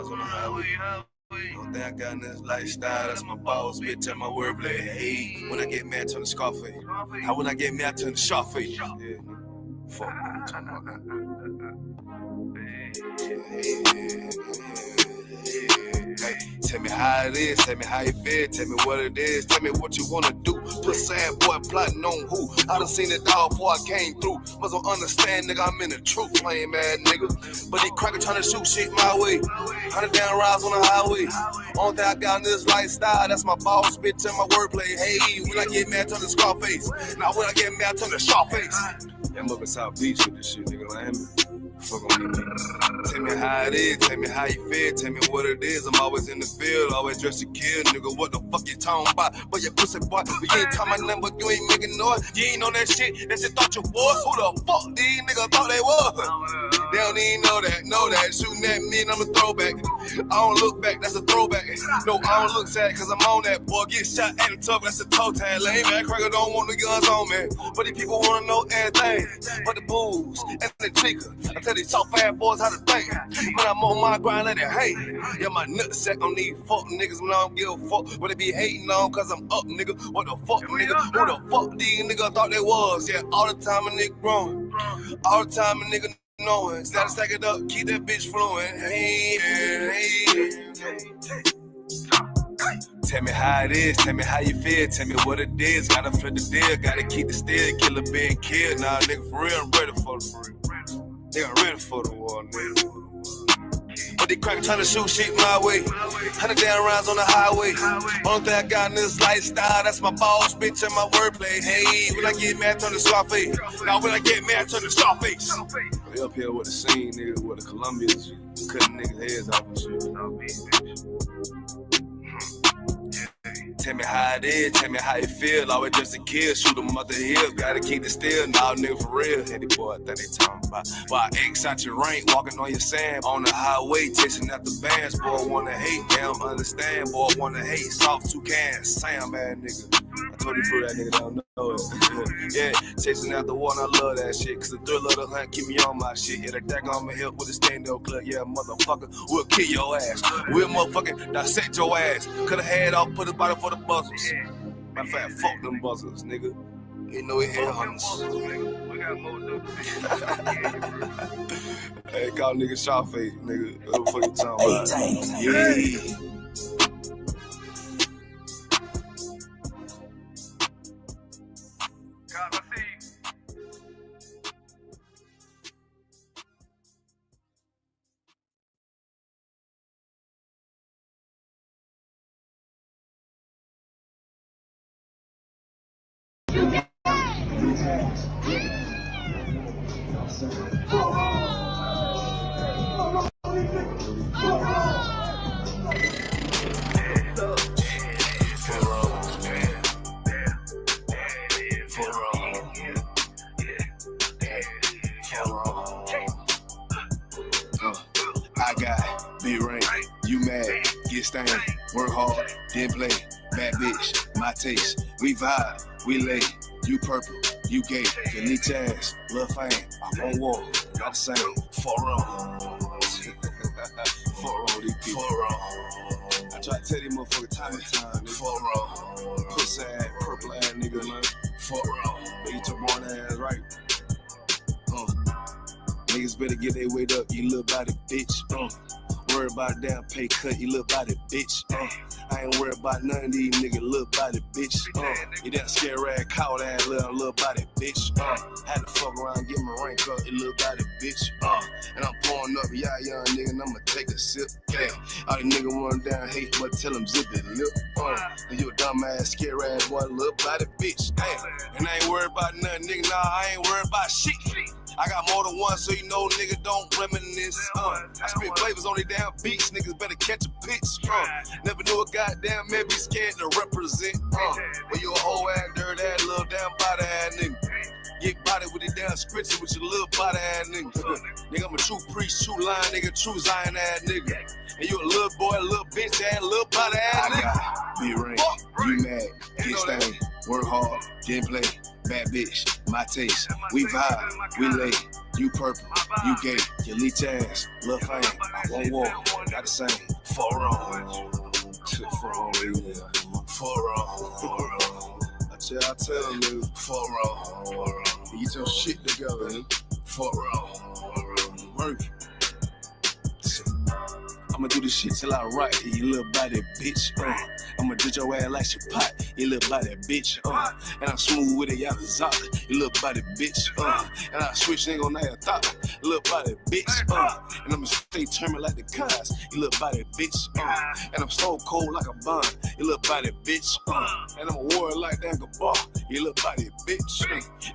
miles on the highway. Don't think I got in this lifestyle, that's my boss, bitch, and my wordplay. Hey, when I get mad, turn the Scarface. How when I get mad, turn the Sharface. Yeah, fuck, I'm talking about that. Hey, tell me how it is, tell me how you feel, tell me what it is, tell me what you wanna do. Put sad boy plotting on who? I done seen it all before I came through. Must don't understand, nigga, I'm in the truth, lame ass nigga. But these crackers trying to shoot shit my way. 100 down rides on the highway. Only thing I got in this lifestyle, that's my boss, bitch, and my wordplay. Hey, when I get mad, turn the Scarface. Now when I get mad, turn the Sharface. Yeah, I'm up in South Beach with this shit, nigga, Miami. Fuck on me, man. Tell me how it is, tell me how you feel, tell me what it is. I'm always in the field, always dressed to kill, nigga. What the fuck you talking about? But your pussy boy, but you ain't talking about nothing, but you ain't making noise. You ain't on that shit, that shit thought you was. Who the fuck these niggas thought they was? They don't even know that. Shooting at me and I'm a throwback. I don't look back, that's a throwback. No, I don't look sad, cause I'm on that. Boy, get shot at the top, that's a toe tag. Lame man, cracker don't want the guns on me. But these people wanna know everything. But the booze and the chica. I tell these soft ass boys how to think. When I'm on my grind, let it hate. Yeah, my nutsack on these fuck niggas when I don't give a fuck. What they be hating on, cause I'm up, nigga. What the fuck, nigga? Who the fuck these niggas thought they was? Yeah, all the time a nigga growing. All the time a nigga knowing. Gotta stack it up, keep that bitch flowing. Hey. Tell me how it is, tell me how you feel, tell me what it is. Gotta flip the deal, gotta keep the steel. Killer being killed, nah, nigga, for real, I'm ready for the free. Nigga, I'm ready for the war, nigga. But they crack trying to shoot shit my way. 100 down rounds on the highway. Only thing I got in this lifestyle, that's my boss, bitch, and my wordplay. Hey, when I get mad, turn the Scarface. Now when I get mad, turn the Scarface. We up here with the scene, nigga, with the Colombians, cutting niggas' heads off and shit. Tell me how it is, tell me how you feel. Always just a kill, shoot 'em up the hill. Gotta keep the steel, nah, nigga, for real. Heady boy, that they talking about. Why X out your rank, walking on your sand. On the highway, chasing after bands. Boy, wanna hate, they don't understand. Boy, wanna hate, soft two cans. Sam, bad nigga. I told you for that nigga, don't know it. Yeah, chasing after one, I love that shit. Cause the thrill of the hunt keep me on my shit. Yeah, the deck on my hip with the stand-up club. Yeah, motherfucker, we'll kill your ass. We'll motherfucking dissect your ass. Cut a head off, put a body for the buzzers. Matter of fact, fuck them buzzers, nigga. Ain't no head hunters. Hey, call nigga Sharface, nigga. What the fuck you talking about? Yeah. I got big rank, you mad, get stained, work hard, then play, bad bitch, my taste, we vibe, we lay, you purple, you gay, you need chance, lil' fame, I'm on war, not the same, fuck wrong, these people, I try to tell these motherfuckers time and time, fuck wrong, pussy ass, purple ass nigga, man, fuck wrong, get your born ass right. Niggas better get their weight up, you little body bitch. Worry about a damn pay cut, you little body bitch. I ain't worried about none of these niggas, little body bitch. You that scare rag, cow ass little body bitch. Had to fuck around, get my rank up, you little body bitch. And I'm pouring up, yeah, young nigga, and I'ma take a sip. Yeah. All these niggas run down, hate, but tell them zip it lip. And you a dumb ass, scare ass boy, little body bitch. Damn. And I ain't worried about nothing, nigga, nah, I ain't worried about shit. I got more than one, so you know nigga don't reminisce. I spit flavors on these damn beats, niggas better catch a pitch. Never knew a goddamn man be scared to represent. But you a whole ass, dirt ass, little damn body ass nigga. Get body with the damn scripture with your little body ass nigga. Nigga, I'm a true priest, true line nigga, true Zion ass nigga. And you a little boy, little bitch ass, little body ass nigga. Be rain, you mad, get stained, work hard, then play. Bad bitch, my taste, we vibe, we lay, you purple, you gay, you leech ass, lil' fame, I won't walk, got the same. For wrong. For wrong, for wrong. I tell them, nigga, for wrong. Get your shit together, for wrong. Work. I'ma do this shit till I rock, you little body bitch. I'ma ditch your ass like your pot, you little body bitch. And I'm smooth with it, y'all zot, you little body bitch. And I switch nigga on that thought, you little body bitch. And I'ma stay turning like the cars, you little body bitch. And I'm so cold like a bond, you little body bitch. And I'm a warrior like that Gabar, you little body bitch.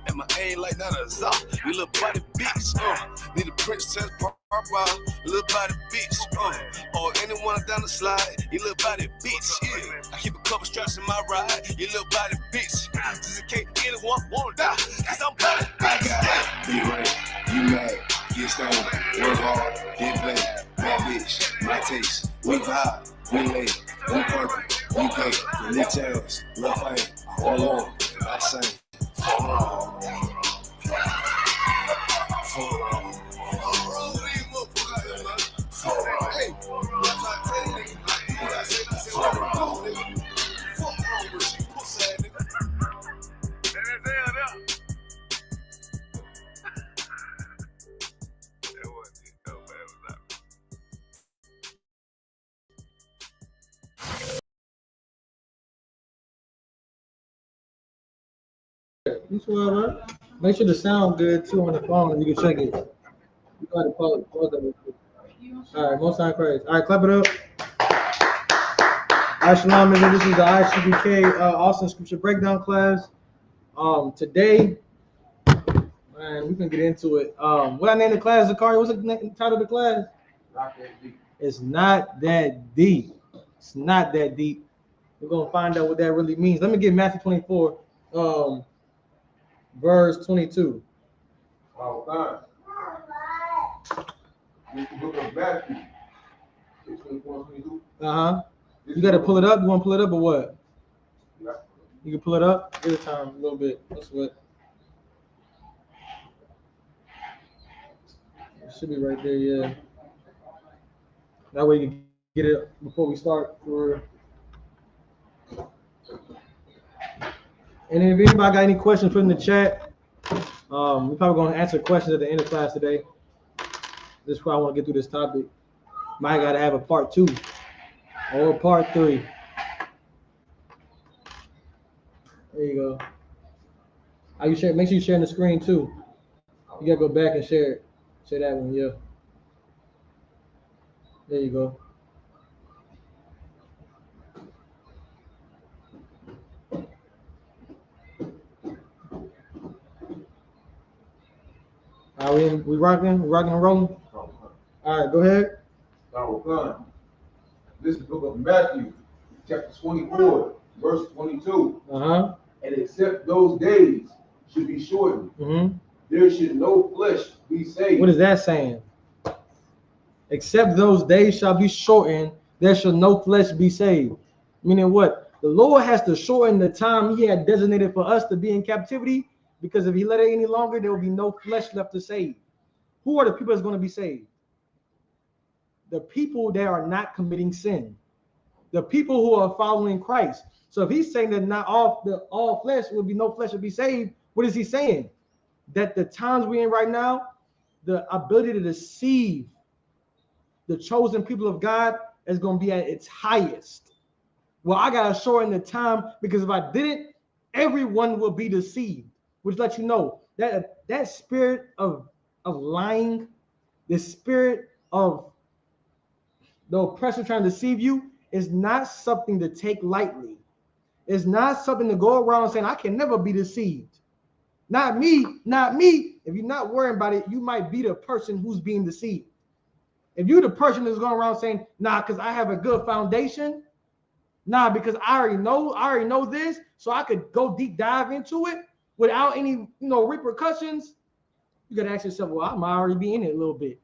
And my aim like that a zot, you little body bitch. Need a princess. Little body bitch, or anyone down the slide, you little body bitch, yeah. I keep a couple straps in my ride, you little body bitch. Just in case anyone wanna die, cause I'm body bitch. Be right, you mad, get stoned, work hard, get played. My bitch, my taste, we vibe, we lay, we purple, we pay, we lit tails, love fame, all on, I say, for wrong. Make sure the sound good too on the phone. You can check it. You got to pause that. All right, most time Christ. All right, clap it up. All right, shalom, nigga. This is the ICBK Austin Scripture Breakdown class. Today, man, we can get into it. What I named the class, Zakari? What's the title of the class? Not that deep. It's not that deep. It's not that deep. We're gonna find out what that really means. Let me get Matthew 24, verse 22. All time. This is the book of Matthew. 24, 22. You got to pull it up. You want to pull it up or what? Yeah. You can pull it up. Give it time a little bit. That's what. It should be right there. Yeah. That way you can get it before we start. And if anybody got any questions, put in the chat. We're probably going to answer questions at the end of class today. This is why I want to get through this topic. Might got to have a part 2 or part 3. There you go. Are you share? Make sure you're sharing the screen too. You gotta go back and share it. Share that one, yeah. There you go. Are we rocking? We rocking and rolling? All right, go ahead. This is the book of Matthew, chapter 24, verse 22. And except those days should be shortened, there should no flesh be saved. What is that saying? Except those days shall be shortened, there shall no flesh be saved. Meaning what? The Lord has to shorten the time he had designated for us to be in captivity, because if he let it any longer, there will be no flesh left to save. Who are the people that's going to be saved? The people that are not committing sin. The people who are following Christ. So if he's saying that not all flesh will be, no flesh will be saved, what is he saying? That the times we're in right now, the ability to deceive the chosen people of God is going to be at its highest. Well, I got to shorten the time, because if I didn't, everyone will be deceived, which lets you know that that spirit of lying, the spirit of the oppressor trying to deceive you, is not something to take lightly. It's not something to go around saying, I can never be deceived. Not me, not me. If you're not worrying about it, you might be the person who's being deceived. If you're the person that's going around saying, nah, because I have a good foundation, nah, because I already know this, so I could go deep dive into it without any repercussions, you got to ask yourself, well, I might already be in it a little bit.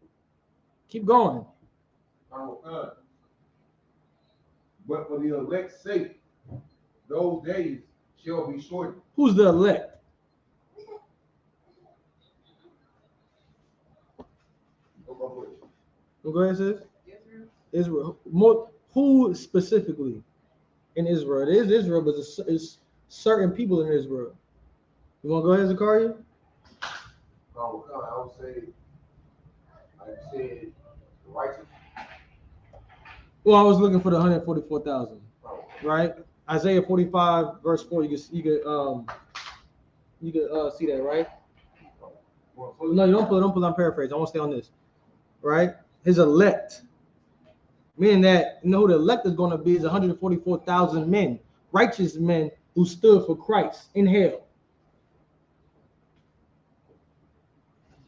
Keep going. But for the elect's sake, those days shall be shortened. Who's the elect? Go ahead, sis. Israel. Who specifically in Israel? It is Israel, but it's certain people in Israel. You want to go ahead, Zakaria? No, I would say, like you said, the righteous. Well, I was looking for the 144,000, right? Isaiah 45 verse 4. You could see that, right? No, you don't pull it. I'm paraphrasing. I want to stay on this, right? His elect, meaning that who the elect is going to be is 144,000 men, righteous men who stood for Christ in hell.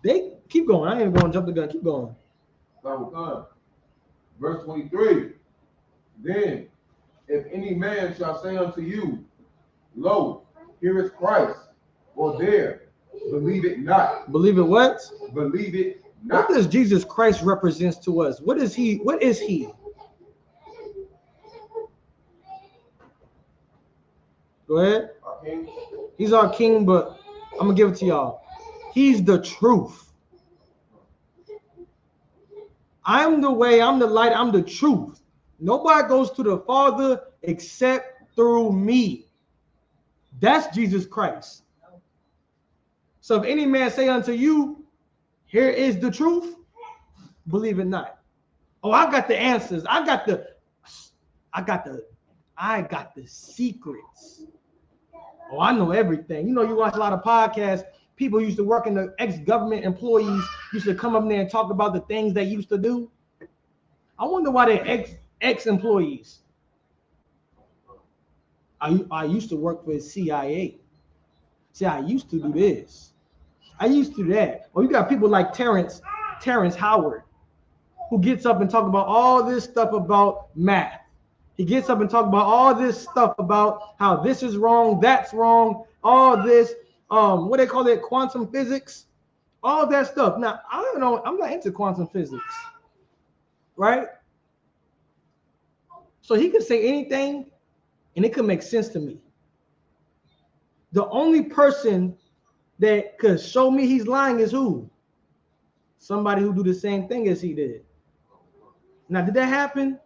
They keep going. I ain't going to jump the gun. Keep going. Verse 23. Then, if any man shall say unto you, lo, here is Christ, or there, believe it not. Believe it what? Believe it not. What does Jesus Christ represents to us? What is he? What is he? Go ahead. Our king. He's our king, but I'm gonna give it to y'all. He's the truth. I'm the way, I'm the light, I'm the truth. Nobody goes to the Father except through me. That's Jesus Christ. So if any man say unto you, here is the truth, believe it not. Oh, I got the answers. I got the secrets. Oh, I know everything. You know, you watch a lot of podcasts. People used to work in the ex-government employees used to come up there and talk about the things they used to do. I wonder why they're ex-employees. I used to work for the CIA. See, I used to do this. I used to do that. Well, you got people like Terrence Howard, who gets up and talk about all this stuff about math. He gets up and talk about all this stuff about how this is wrong, that's wrong, all this, what they call it, quantum physics, all that stuff. Now, I don't know, I'm not into quantum physics, right? So he could say anything and it could make sense to me. The only person that could show me he's lying is who? Somebody who do the same thing as he did. Now, did that happen?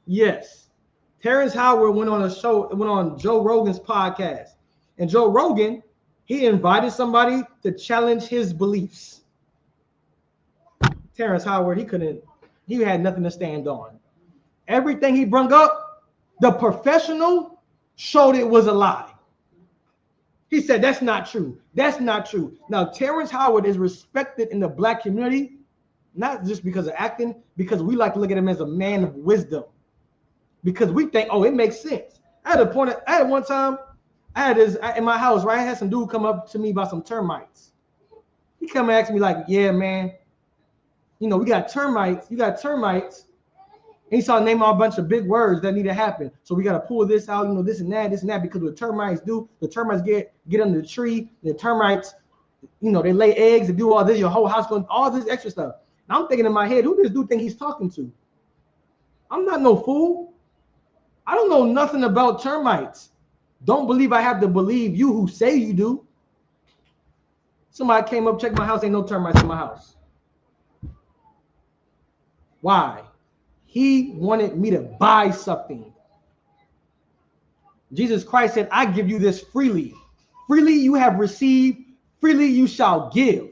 Yes. Terrence Howard went on Joe Rogan's podcast. And Joe Rogan, he invited somebody to challenge his beliefs. Terrence Howard, he had nothing to stand on. Everything he brought up, the professional showed it was a lie. He said, that's not true. That's not true. Now, Terrence Howard is respected in the black community, not just because of acting, because we like to look at him as a man of wisdom. Because we think, oh, it makes sense. I had one time, in my house, right? I had some dude come up to me about some termites. He come and ask me like, yeah, man, we got termites. You got termites. And he started naming a bunch of big words that need to happen. So we got to pull this out, this and that, because what termites do, the termites get under the tree. The termites, they lay eggs and do all this. Your whole house going, all this extra stuff. And I'm thinking in my head, who does this dude think he's talking to? I'm not no fool. I don't know nothing about termites. Don't believe I have to believe you who say you do. Somebody came up, checked my house, ain't no termites in my house. Why? He wanted me to buy something. Jesus Christ said, I give you this freely. Freely you have received, freely you shall give.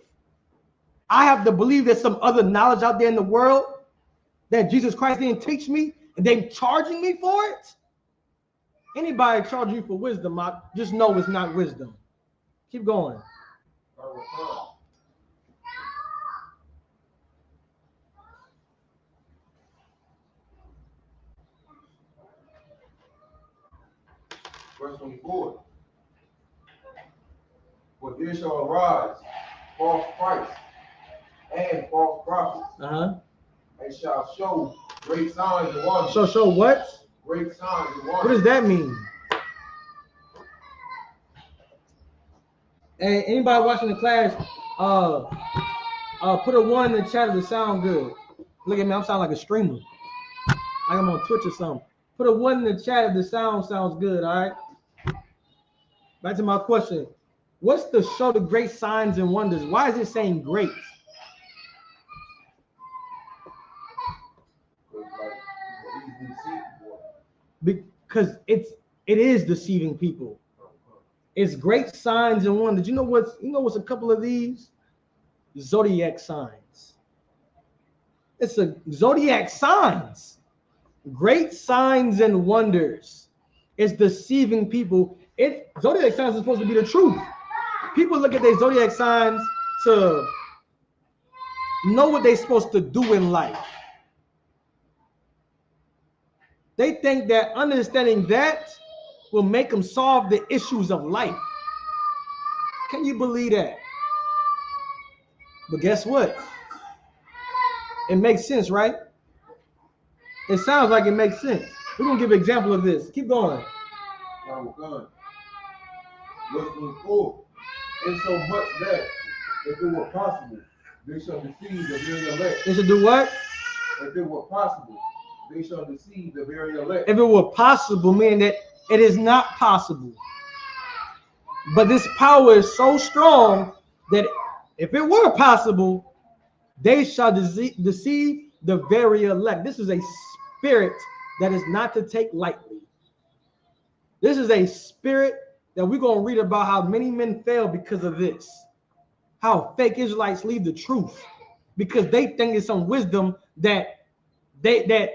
I have to believe there's some other knowledge out there in the world that Jesus Christ didn't teach me, and they're charging me for it. Anybody charge you for wisdom, just know it's not wisdom. Keep going. Verse 24. For there shall arise false Christs and false prophets, and shall show great signs and wonders. Show what? Great signs and wonders. What does that mean? Hey, anybody watching the class, put a 1 in the chat if it sound good. Look at me, I'm sounding like a streamer. Like I'm on Twitch or something. Put a 1 in the chat if the sound sounds good, all right? Back to my question. What's the show the great signs and wonders? Why is it saying great? because it is deceiving people. It's great signs and wonders. You know what's a couple of these? Zodiac signs. It's a zodiac signs. Great signs and wonders. It's deceiving people. Zodiac signs is supposed to be the truth. People look at their zodiac signs to know what they're supposed to do in life. They think that understanding that will make them solve the issues of life. Can you believe that? But guess what? It makes sense, right? It sounds like it makes sense. We're going to give an example of this. Keep going. Verse 24. And so much that, if it were possible, they shall deceive the very elect. They should do what? If it were possible, they shall deceive the very elect. If it were possible, meaning that it is not possible. But this power is so strong that if it were possible, they shall deceive the very elect. This is a spirit that is not to take lightly. This is a spirit that we're going to read about how many men fail because of this. How fake Israelites leave the truth because they think it's some wisdom that the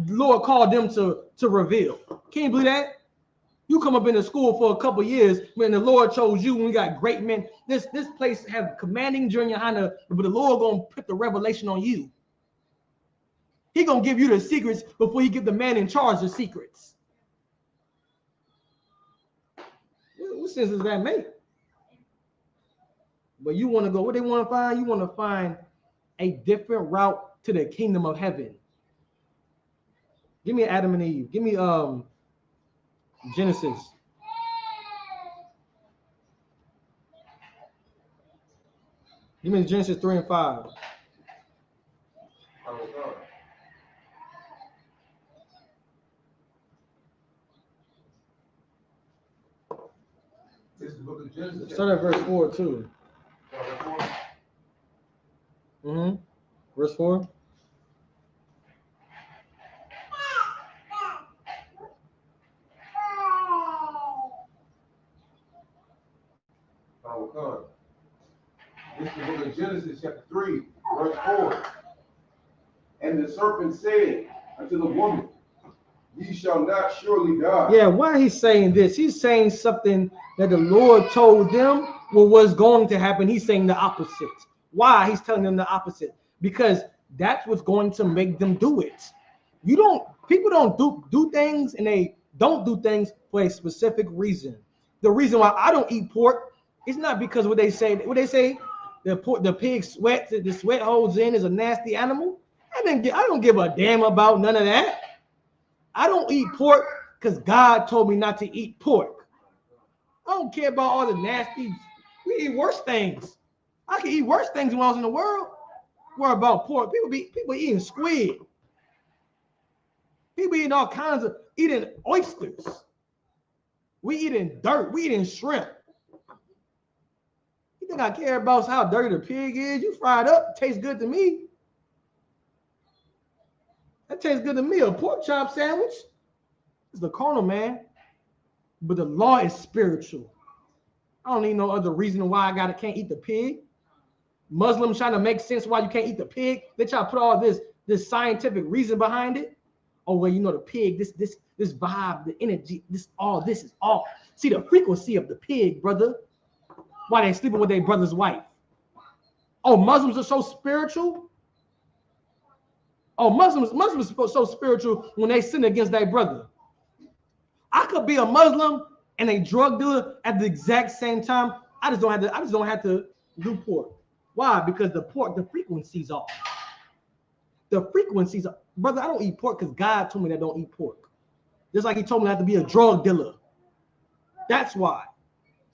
Lord called them to reveal. Can you believe that? You come up in the school for a couple years when the Lord chose you, when we got great men. This place have commanding junior high, but the Lord gonna put the revelation on you. He gonna give you the secrets before he give the man in charge the secrets. What sense does that make? But you want to go, what they want to find? You want to find a different route to the kingdom of heaven. Give me Adam and Eve. Give me Genesis. Give me Genesis 3 and 5. This is the book of Genesis. Start at verse 4 too. Verse 4. This is the book of Genesis, chapter 3, verse 4. And the serpent said unto the woman, ye shall not surely die. Yeah, why he's saying this? He's saying something that the Lord told them was going to happen. He's saying the opposite. Why? He's telling them the opposite. Because that's what's going to make them do it. People don't do things, and they don't do things for a specific reason. The reason why I don't eat pork is not because what they say, the pig sweats, the sweat holds in is a nasty animal. I don't give a damn about none of that. I don't eat pork because God told me not to eat pork. I don't care about all the nasty. We eat worse things. I can eat worse things when I was in the world. Worry about pork. People eating squid. People eating all kinds of eating oysters. We eating dirt. We eating shrimp. You think I care about how dirty the pig is? You fry it up, it tastes good to me. That tastes good to me. A pork chop sandwich is the carnal, man. But the law is spiritual. I don't need no other reason why I can't eat the pig. Muslims trying to make sense why you can't eat the pig. They try to put all this scientific reason behind it. Oh, well, the pig, this vibe, the energy, this is all. See the frequency of the pig, brother. Why they sleeping with their brother's wife? Oh, Muslims are so spiritual. Oh, Muslims are so spiritual when they sin against their brother. I could be a Muslim and a drug dealer at the exact same time. I just don't have to do pork. Why? Because the frequency's off. The frequencies, brother, I don't eat pork because God told me that I don't eat pork. Just like he told me not to be a drug dealer. That's why.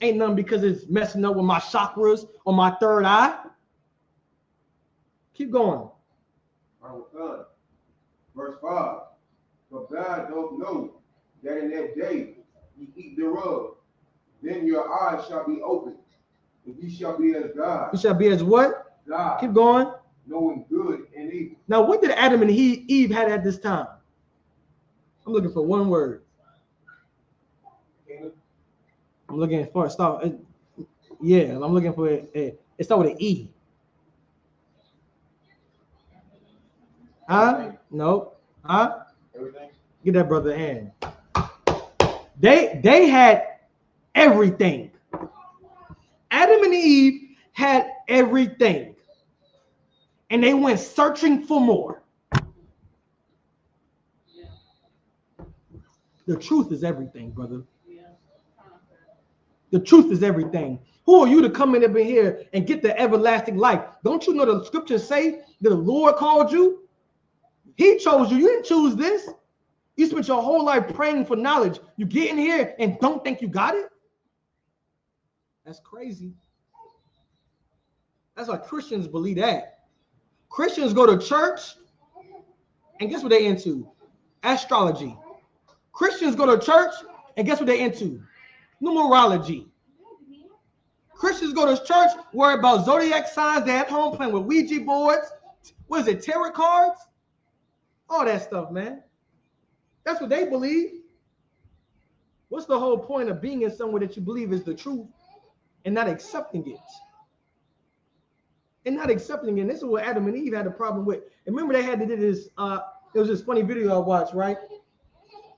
Ain't nothing because it's messing up with my chakras or my third eye. Keep going. Verse 5. For God doth know that in that day ye eat thereof, then your eyes shall be opened, and ye shall be as God. You shall be as what? God. Keep going. Knowing good and evil. Now, what did Adam and Eve had at this time? I'm looking for one word. I'm looking for start. Yeah, I'm looking for it. It start with an E. Huh? Nope. Huh? Everything. Get that brother a hand. They had everything. Adam and Eve had everything. And they went searching for more. The truth is everything, brother. The truth is everything. Who are you to come in up in here and get the everlasting life? Don't you know the scriptures say that the Lord called you? He chose you. You didn't choose this. You spent your whole life praying for knowledge. You get in here and don't think you got it? That's crazy. That's why Christians believe that. Christians go to church, and guess what they into? Astrology. Christians go to church, and guess what they into? Numerology. Christians go to church, worry about zodiac signs. They're at home playing with Ouija boards. What is it, tarot cards? All that stuff, man. That's what they believe. What's the whole point of being in somewhere that you believe is the truth and not accepting it? And not accepting it. And this is what Adam and Eve had a problem with. And remember they had to do this, it was this funny video I watched, right?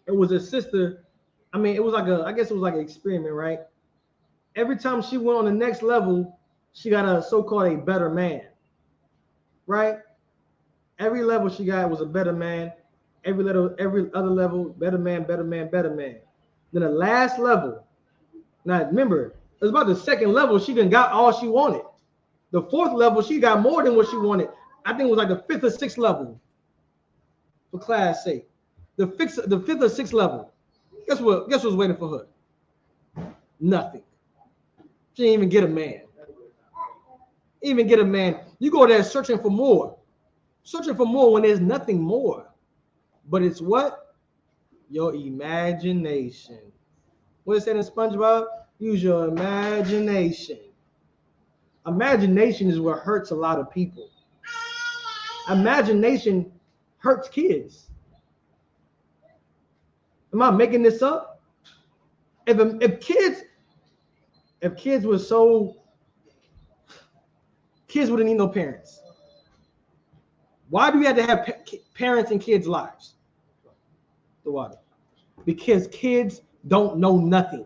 It was a sister. I mean, it was like I guess it was like an experiment, right? Every time she went on the next level, she got a so-called a better man, right? Every level she got was a better man. Every other level, better man, better man, better man. Then the last level, now remember, it was about the second level, she done got all she wanted. The fourth level, she got more than what she wanted. I think it was like the fifth or sixth level, for class sake. The fifth or sixth level. Guess what's waiting for her? Nothing. She didn't even get a man. Even get a man. You go there searching for more. Searching for more when there's nothing more. But it's what? Your imagination. What is that in SpongeBob? Use your imagination. Imagination is what hurts a lot of people. Imagination hurts kids. Am I making this up? If kids were so, kids wouldn't need no parents. Why do we have to have parents in kids' lives? The water. Because kids don't know nothing.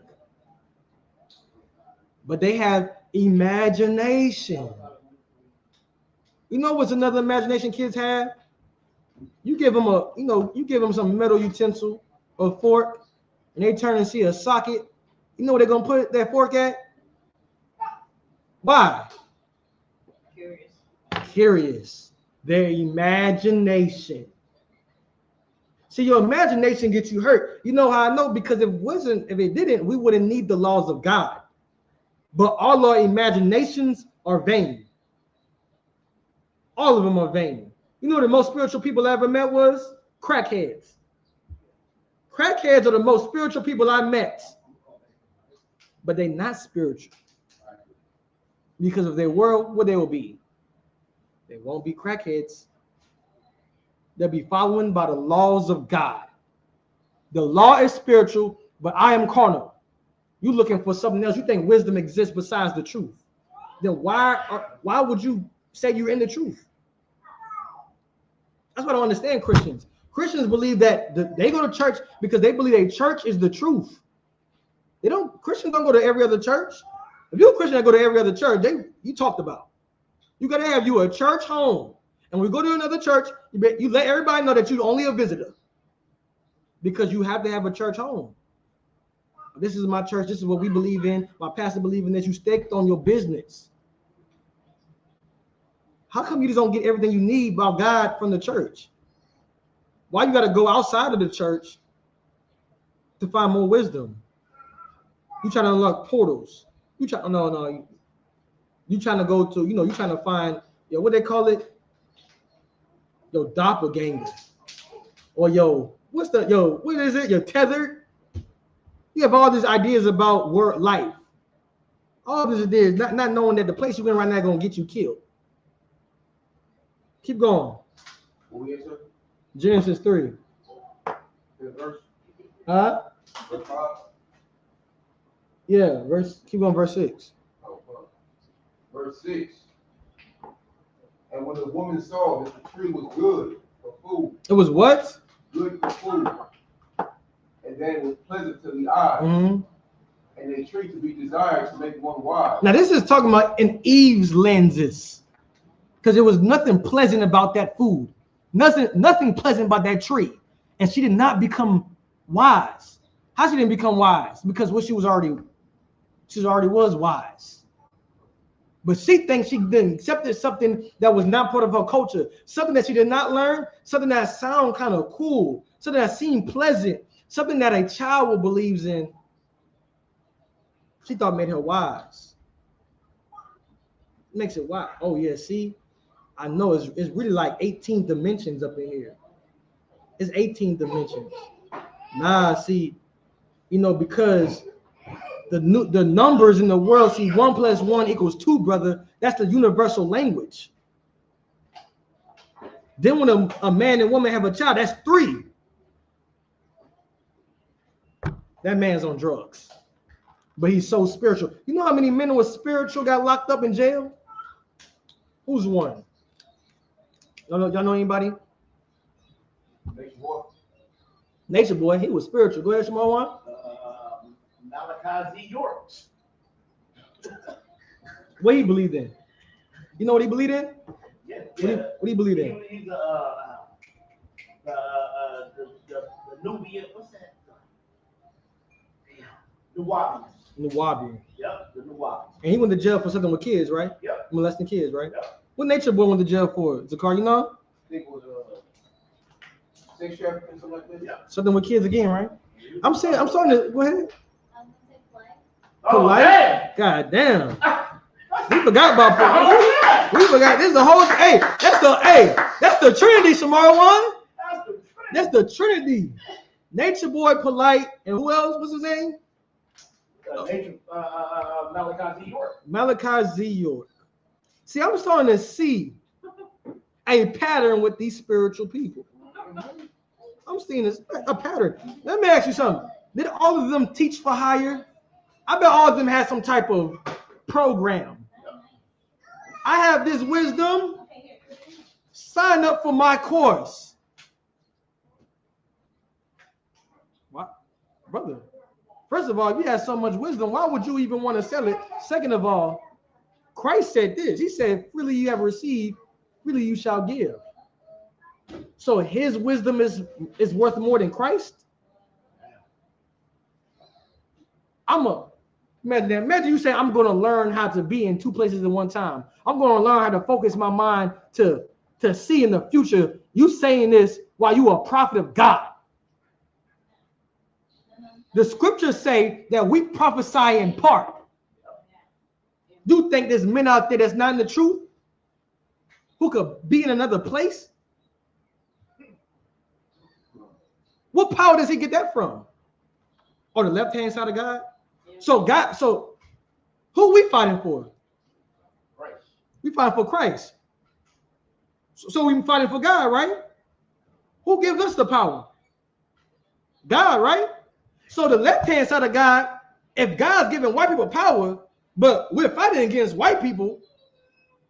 But they have imagination. You know what's another imagination kids have? You give them some metal utensil or fork, and they turn and see a socket. You know where they're gonna put that fork at? Why? Curious. Their imagination. See, your imagination gets you hurt. You know how I know? Because if it didn't, we wouldn't need the laws of God. But all our imaginations are vain. All of them are vain. You know what the most spiritual people I ever met was? Crackheads. Crackheads are the most spiritual people I met. But they're not spiritual. Because if they were, what they will be? They won't be crackheads. They'll be following by the laws of God. The law is spiritual, but I am carnal. You're looking for something else. You think wisdom exists besides the truth. Then why would you say you're in the truth? That's what I don't understand Christians. Christians believe that they go to church because they believe a church is the truth. Christians don't go to every other church. If you're a Christian that go to every other church, you talked about. You got to have you a church home. And we go to another church, you let everybody know that you're only a visitor. Because you have to have a church home. This is my church. This is what we believe in. My pastor believes in this. You staked on your business. How come you just don't get everything you need about God from the church? Why you got to go outside of the church to find more wisdom? You trying to unlock portals. You trying to go to, you trying to find, what they call it? Your doppelganger. Or what is it? Your tether. You have all these ideas about work life. All these ideas, not knowing that the place you're in right now is going to get you killed. Keep going. Genesis 3. Huh? Yeah, keep on verse 6. Verse 6. And when the woman saw that the tree was good for food. It was what? Good for food. And then it was pleasant to the eyes. And a tree to be desired to make one wise. Now this is talking about in Eve's lenses. Because there was nothing pleasant about that food. Nothing pleasant about that tree. And she did not become wise. How she didn't become wise? Because what she already was wise. But she thinks she didn't accept something that was not part of her culture, something that she did not learn, something that sound kind of cool, something that seemed pleasant, something that a child believes in. She thought made her wise. Makes it wise. Oh yeah, see, I know it's really like 18 dimensions up in here. It's 18 dimensions. Nah, see, because the numbers in the world, see, 1 + 1 = 2, brother. That's the universal language. Then when a man and woman have a child, that's 3. That man's on drugs. But he's so spiritual. You know how many men who were spiritual got locked up in jail? Who's one? Y'all know anybody? Nature Boy, he was spiritual. Go ahead, Shimon. Malachi Z. York. What he believed in? You know what he believed in? Yeah. What do you believe in? He's the Nubian. What's that? Nuwabian. Yep, the Nuwabian. And he went to jail for something with kids, right? Yep. Molesting kids, right? Yep. What Nature Boy went to jail for? Zakar, you know? I think it was sex trafficking, something like that. Yeah. Something with kids again, right? I'm starting to go ahead. Oh, man. God damn. We forgot about polite. We forgot. This is the whole. Hey, that's the Trinity, Shamar one. That's the Trinity. Nature Boy, polite, and who else? What's his name? Malachi Z. York. Malachi Z. York. See, I'm starting to see a pattern with these spiritual people. I'm seeing a pattern. Let me ask you something. Did all of them teach for hire? I bet all of them had some type of program. I have this wisdom. Sign up for my course. What? Brother, first of all, if you have so much wisdom, why would you even want to sell it? Second of all, Christ said this. He said, freely you have received, freely you shall give. So his wisdom is worth more than Christ? Imagine you say, I'm going to learn how to be in 2 places at one time. I'm going to learn how to focus my mind to see in the future. You saying this while you are a prophet of God. The scriptures say that we prophesy in part. You think there's men out there that's not in the truth? Who could be in another place? What power does he get that from? Or the left-hand side of God? So who we fighting for? Christ. We fighting for Christ. So we fighting for God, right? Who gives us the power? God, right? So the left-hand side of God, if God's giving white people power, but we're fighting against white people,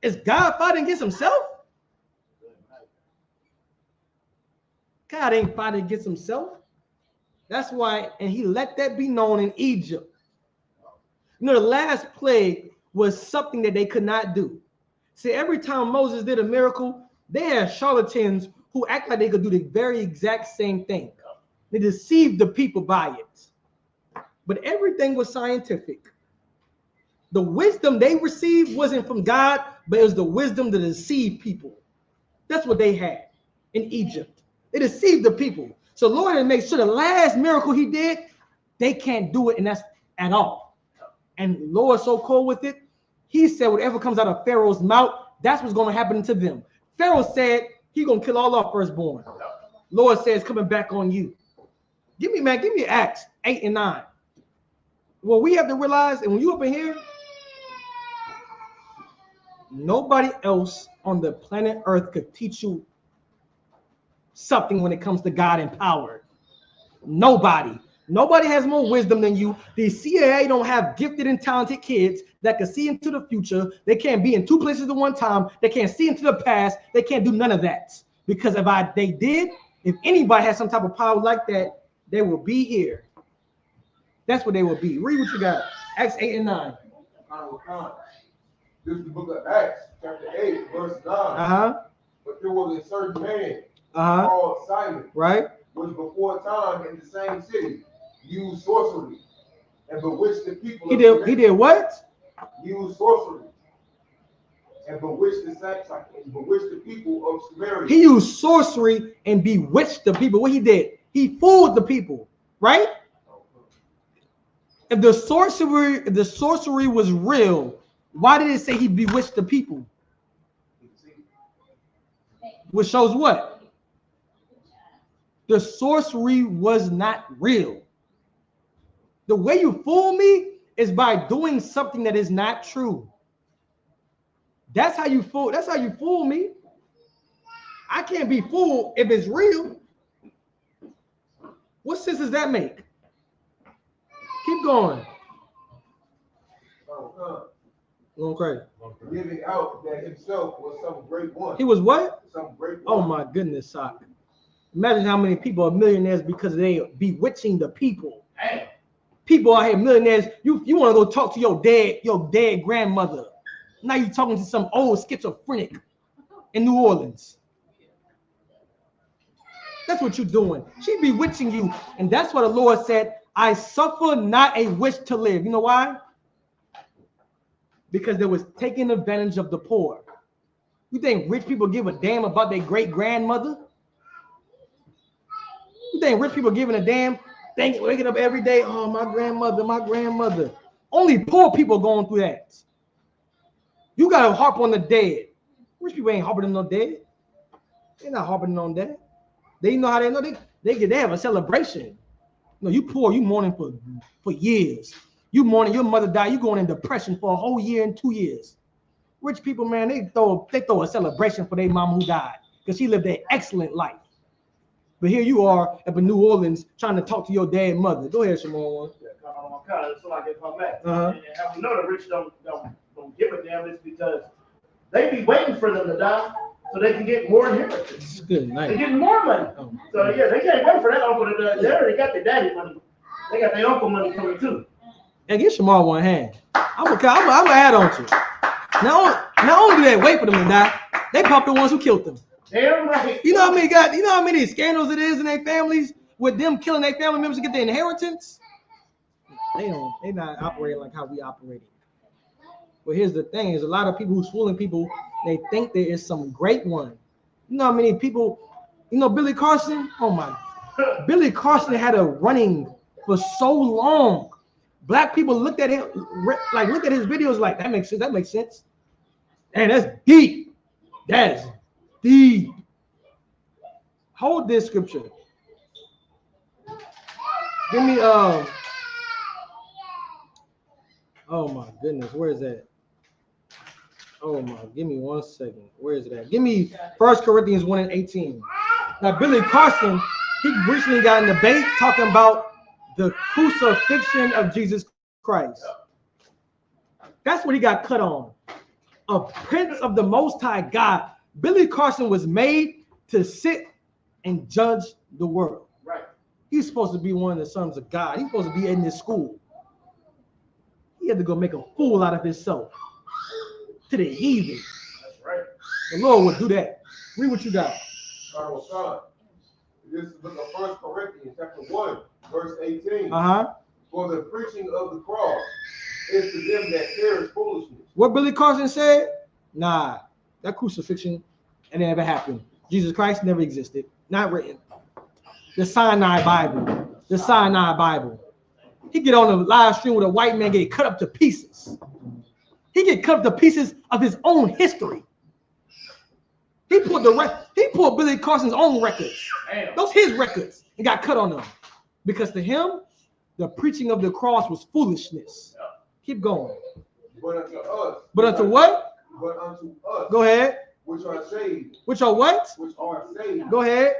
is God fighting against himself? God ain't fighting against himself. That's why, and he let that be known in Egypt. The last plague was something that they could not do. See, every time Moses did a miracle, they had charlatans who act like they could do the very exact same thing. They deceived the people by it. But everything was scientific. The wisdom they received wasn't from God, but it was the wisdom to deceive people. That's what they had in Egypt. They deceived the people. So Lord had to make sure the last miracle he did, they can't do it, and that's at all. And Lord's so cool with it. He said whatever comes out of Pharaoh's mouth, that's what's going to happen to them. Pharaoh said he's going to kill all our firstborn. Lord says coming back on you. Give me Acts 8 and 9. Well, we have to realize, and when you up in here, nobody else on the planet Earth could teach you something when it comes to God and power. Nobody. Nobody has more wisdom than you. The CIA don't have gifted and talented kids that can see into the future. They can't be in two places at one time. They can't see into the past. They can't do none of that. Because if anybody has some type of power like that, they will be here. That's what they will be. Read what you got. Acts 8 and 9. This is the book of Acts, chapter 8, verse 9. But there was a certain man called Simon, right, which before time in the same city used sorcery and bewitched the people. He did what? Used sorcery and bewitched the people of Samaria. He used sorcery and bewitched the people. What he did? He fooled the people, right? If the sorcery was real, why did it say he bewitched the people? Which shows what? The sorcery was not real. The way you fool me is by doing something that is not true. That's how you fool. That's how you fool me. I can't be fooled if it's real. What sense does that make? Keep going. Going crazy. Giving out that himself was some great one. He was what? Some great one. Oh my goodness, Sock. Imagine how many people are millionaires because they are bewitching the people. Damn. People out here millionaires. You want to go talk to your dead grandmother. Now you're talking to some old schizophrenic in New Orleans. That's what you're doing. She bewitching you. And that's what the Lord said, I suffer not a wish to live. You know why? Because they was taking advantage of the poor. You think rich people give a damn about their great grandmother? You think rich people giving a damn? Waking up every day, oh, my grandmother. Only poor people going through that. You got to harp on the dead. Rich people ain't harping on no dead. They're not harping on that. They know how they know they have a celebration. No, you poor, you mourning for years. You mourning your mother died, you going in depression for a whole year and 2 years. Rich people, man, they throw a celebration for their mama who died because she lived an excellent life. But here you are up in New Orleans trying to talk to your dead mother. Go ahead, Shimon. So I get come back. And how we know the rich don't give a damn is because they be waiting for them to die so they can get more inheritance. Good night. They're getting more money. So yeah, they can't wait for that uncle to die. They already got their daddy money. They got their uncle money coming too. And get Shamar one hand. I'm gonna add on to it. Not only do they wait for them to die, they pop the ones who killed them. Damn right. You know how many scandals it is in their families with them killing their family members to get their inheritance? They're not operating like how we operated. But here's the thing: is a lot of people who's fooling people. They think there is some great one. You know how many people? You know Billy Carson? Oh my! Billy Carson had a running for so long. Black people looked at him, looked at his videos like that makes sense. That makes sense. And that's deep. That's deep. Hold this scripture. Give me oh my goodness, where is that? Oh my, give me 1 second. Where is it at? Give me 1 Corinthians 1 and 18. Now Billy Carson, he recently got in a debate talking about the crucifixion of Jesus Christ. That's what he got cut on. A prince of the Most High God. Billy Carson was made to sit and judge the world. Right. He's supposed to be one of the sons of God. He's supposed to be in this school. He had to go make a fool out of himself to the heathen. That's right. The Lord would do that. Read what you got. This is the book of 1 Corinthians, chapter 1, verse 18. For the preaching of the cross is to them that perish foolishness. What Billy Carson said? Nah, that crucifixion, it never happened. Jesus Christ never existed. Not written. The Sinai Bible. The Sinai Bible. He get on the live stream with a white man get cut up to pieces. He get cut up to pieces of his own history. He pulled Billy Carson's own records. Damn. Those his records and got cut on them. Because to him, the preaching of the cross was foolishness. Yeah. Keep going. But unto us. But unto what? But unto us. Go ahead. Which are saved. Which are what? Which are saved. Go ahead.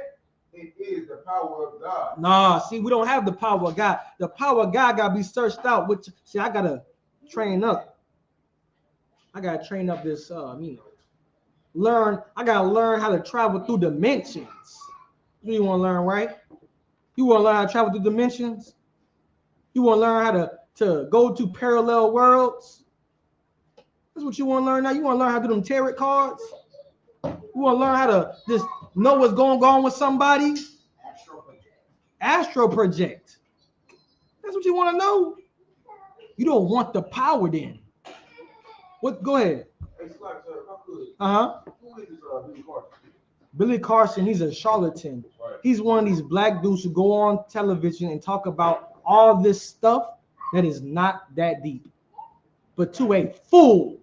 it is the power of God. Nah, see, we don't have the power of God. The power of God gotta be searched out. Which, see, I gotta train up. I gotta train up this, learn. I gotta learn how to travel through dimensions. You want to learn, right? You want to learn how to travel through dimensions. You want to learn how to go to parallel worlds. That's what you want to learn now. You want to learn how to do them tarot cards. You want to learn how to just know what's going on with somebody. Astro project. That's what you want to know. You don't want the power then. What? Go ahead. Who is Billy Carson? Billy Carson, he's a charlatan. Right. He's one of these black dudes who go on television and talk about all this stuff that is not that deep. But to a fool,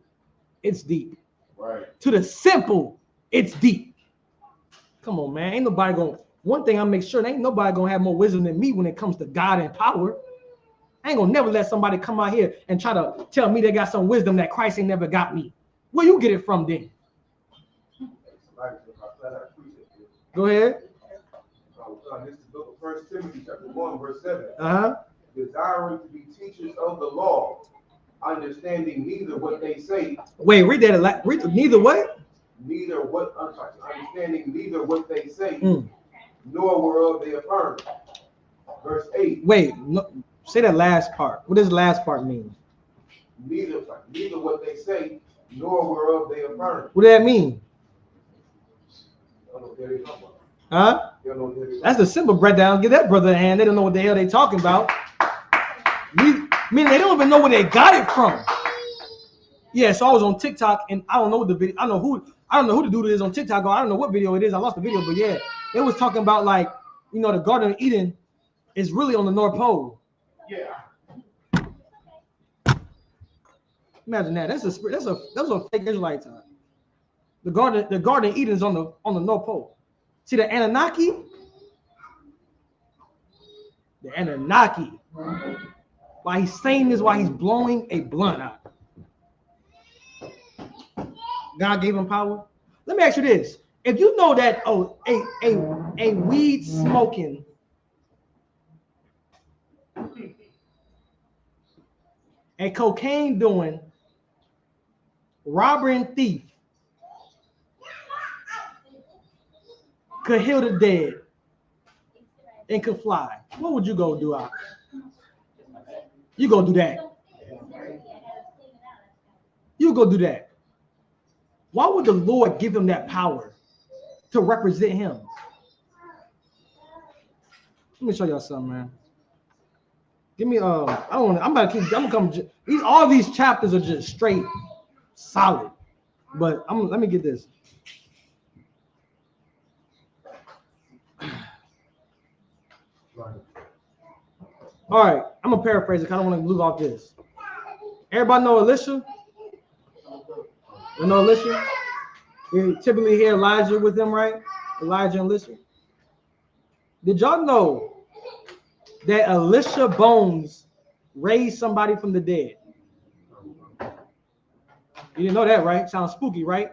it's deep. Right. To the simple, it's deep. Come on, man. Ain't nobody going. One thing I make sure, ain't nobody gonna have more wisdom than me when it comes to God and power. I ain't gonna never let somebody come out here and try to tell me they got some wisdom that Christ ain't never got me. Where you get it from then? Go ahead. This is the book of 1 Timothy chapter 1, verse 7. Desiring to be teachers of the law, understanding neither what they say. Wait, read that. Read neither what? Understanding neither what they say, nor whereof they affirm. Verse 8. Wait, no, say that last part. What does the last part mean? Neither what they say, nor whereof they affirm. What does that mean? I don't know what they're talking about. Huh? They don't know what they're talking about. That's the simple breakdown. Give that brother a hand. They don't know what the hell they talking about. Meaning they don't even know where they got it from. Yeah, so I was on TikTok and I don't know what the video. I don't know who the dude is on TikTok. I don't know what video it is. I lost the video, but yeah, it was talking about like, the Garden of Eden is really on the North Pole. Yeah. Imagine that. That's a fake Israelite time. The Garden of Eden is on the North Pole. See the Anunnaki? The Anunnaki. While he's saying this, while he's blowing a blunt out. God gave him power. Let me ask you this. If you know that a weed smoking a cocaine doing robber and thief could heal the dead and could fly, what would you go do out? You go do that. You go do that. Why would the Lord give him that power to represent him? Let me show y'all something, man. Give me I'm gonna come. All these chapters are just straight solid, but let me get this. All right, I'm gonna paraphrase it. I don't want to lose off this. Everybody know Elisha? You know Elisha? You typically hear Elijah with them, right? Elijah and Elisha. Did y'all know that Elisha bones raised somebody from the dead? You didn't know that, right? Sounds spooky, right?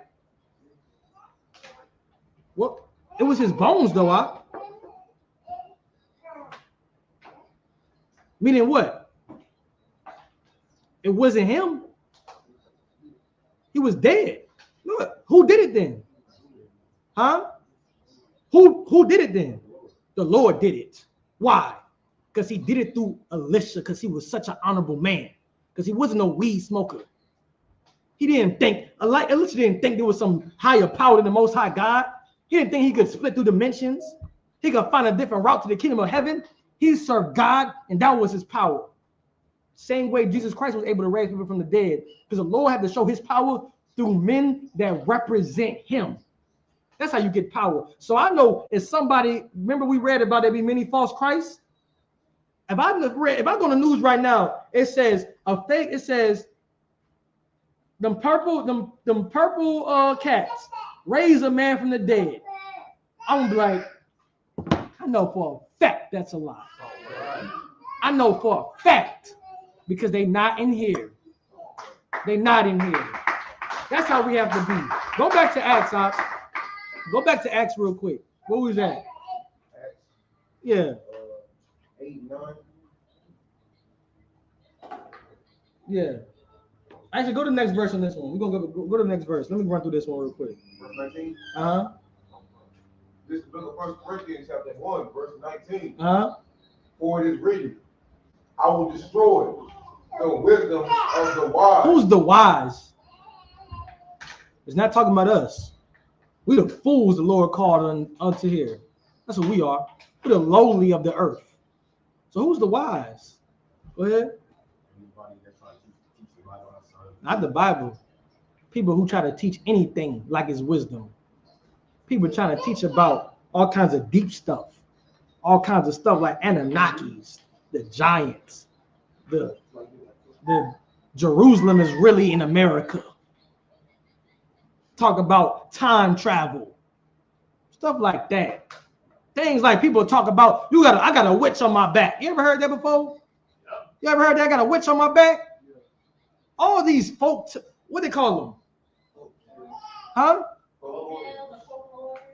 Well, it was his bones, though, Meaning what? It wasn't him. He was dead. Look, who did it then? Huh? Who did it then? The Lord did it. Why? Because he did it through Elisha, because he was such an honorable man. Because he wasn't no weed smoker. He didn't think, Elisha didn't think there was some higher power than the Most High God. He didn't think he could split through dimensions. He could find a different route to the kingdom of heaven. He served God, and that was his power. Same way Jesus Christ was able to raise people from the dead, because the Lord had to show his power through men that represent him. That's how you get power. So I know if somebody, remember we read about there be many false Christs? If I go on the news right now, it says them purple cats raise a man from the dead. I'm gonna be like, I know for a fact that's a lie. I know for a fact because they not in here. They not in here. That's how we have to be. Go back to Acts, Go back to Acts real quick. What was that? Yeah. 8, 9. Yeah. Actually, go to the next verse on this one. We're gonna go to the next verse. Let me run through this one real quick. Verse 19. This is the book of 1 Corinthians chapter 1, verse 19. For it is written, I will destroy the wisdom of the wise. Who's the wise? It's not talking about us. We the fools the Lord called unto here. That's what we are. We're the lowly of the earth. So who's the wise? Go ahead. Not the Bible. People who try to teach anything like it's wisdom. People trying to teach about all kinds of deep stuff. All kinds of stuff like Anunnakis, the giants, the Jerusalem is really in America. Talk about time travel. Stuff like that. Things like people talk about, I got a witch on my back. You ever heard that before? You ever heard that? I got a witch on my back? All these folk, what they call them? Huh?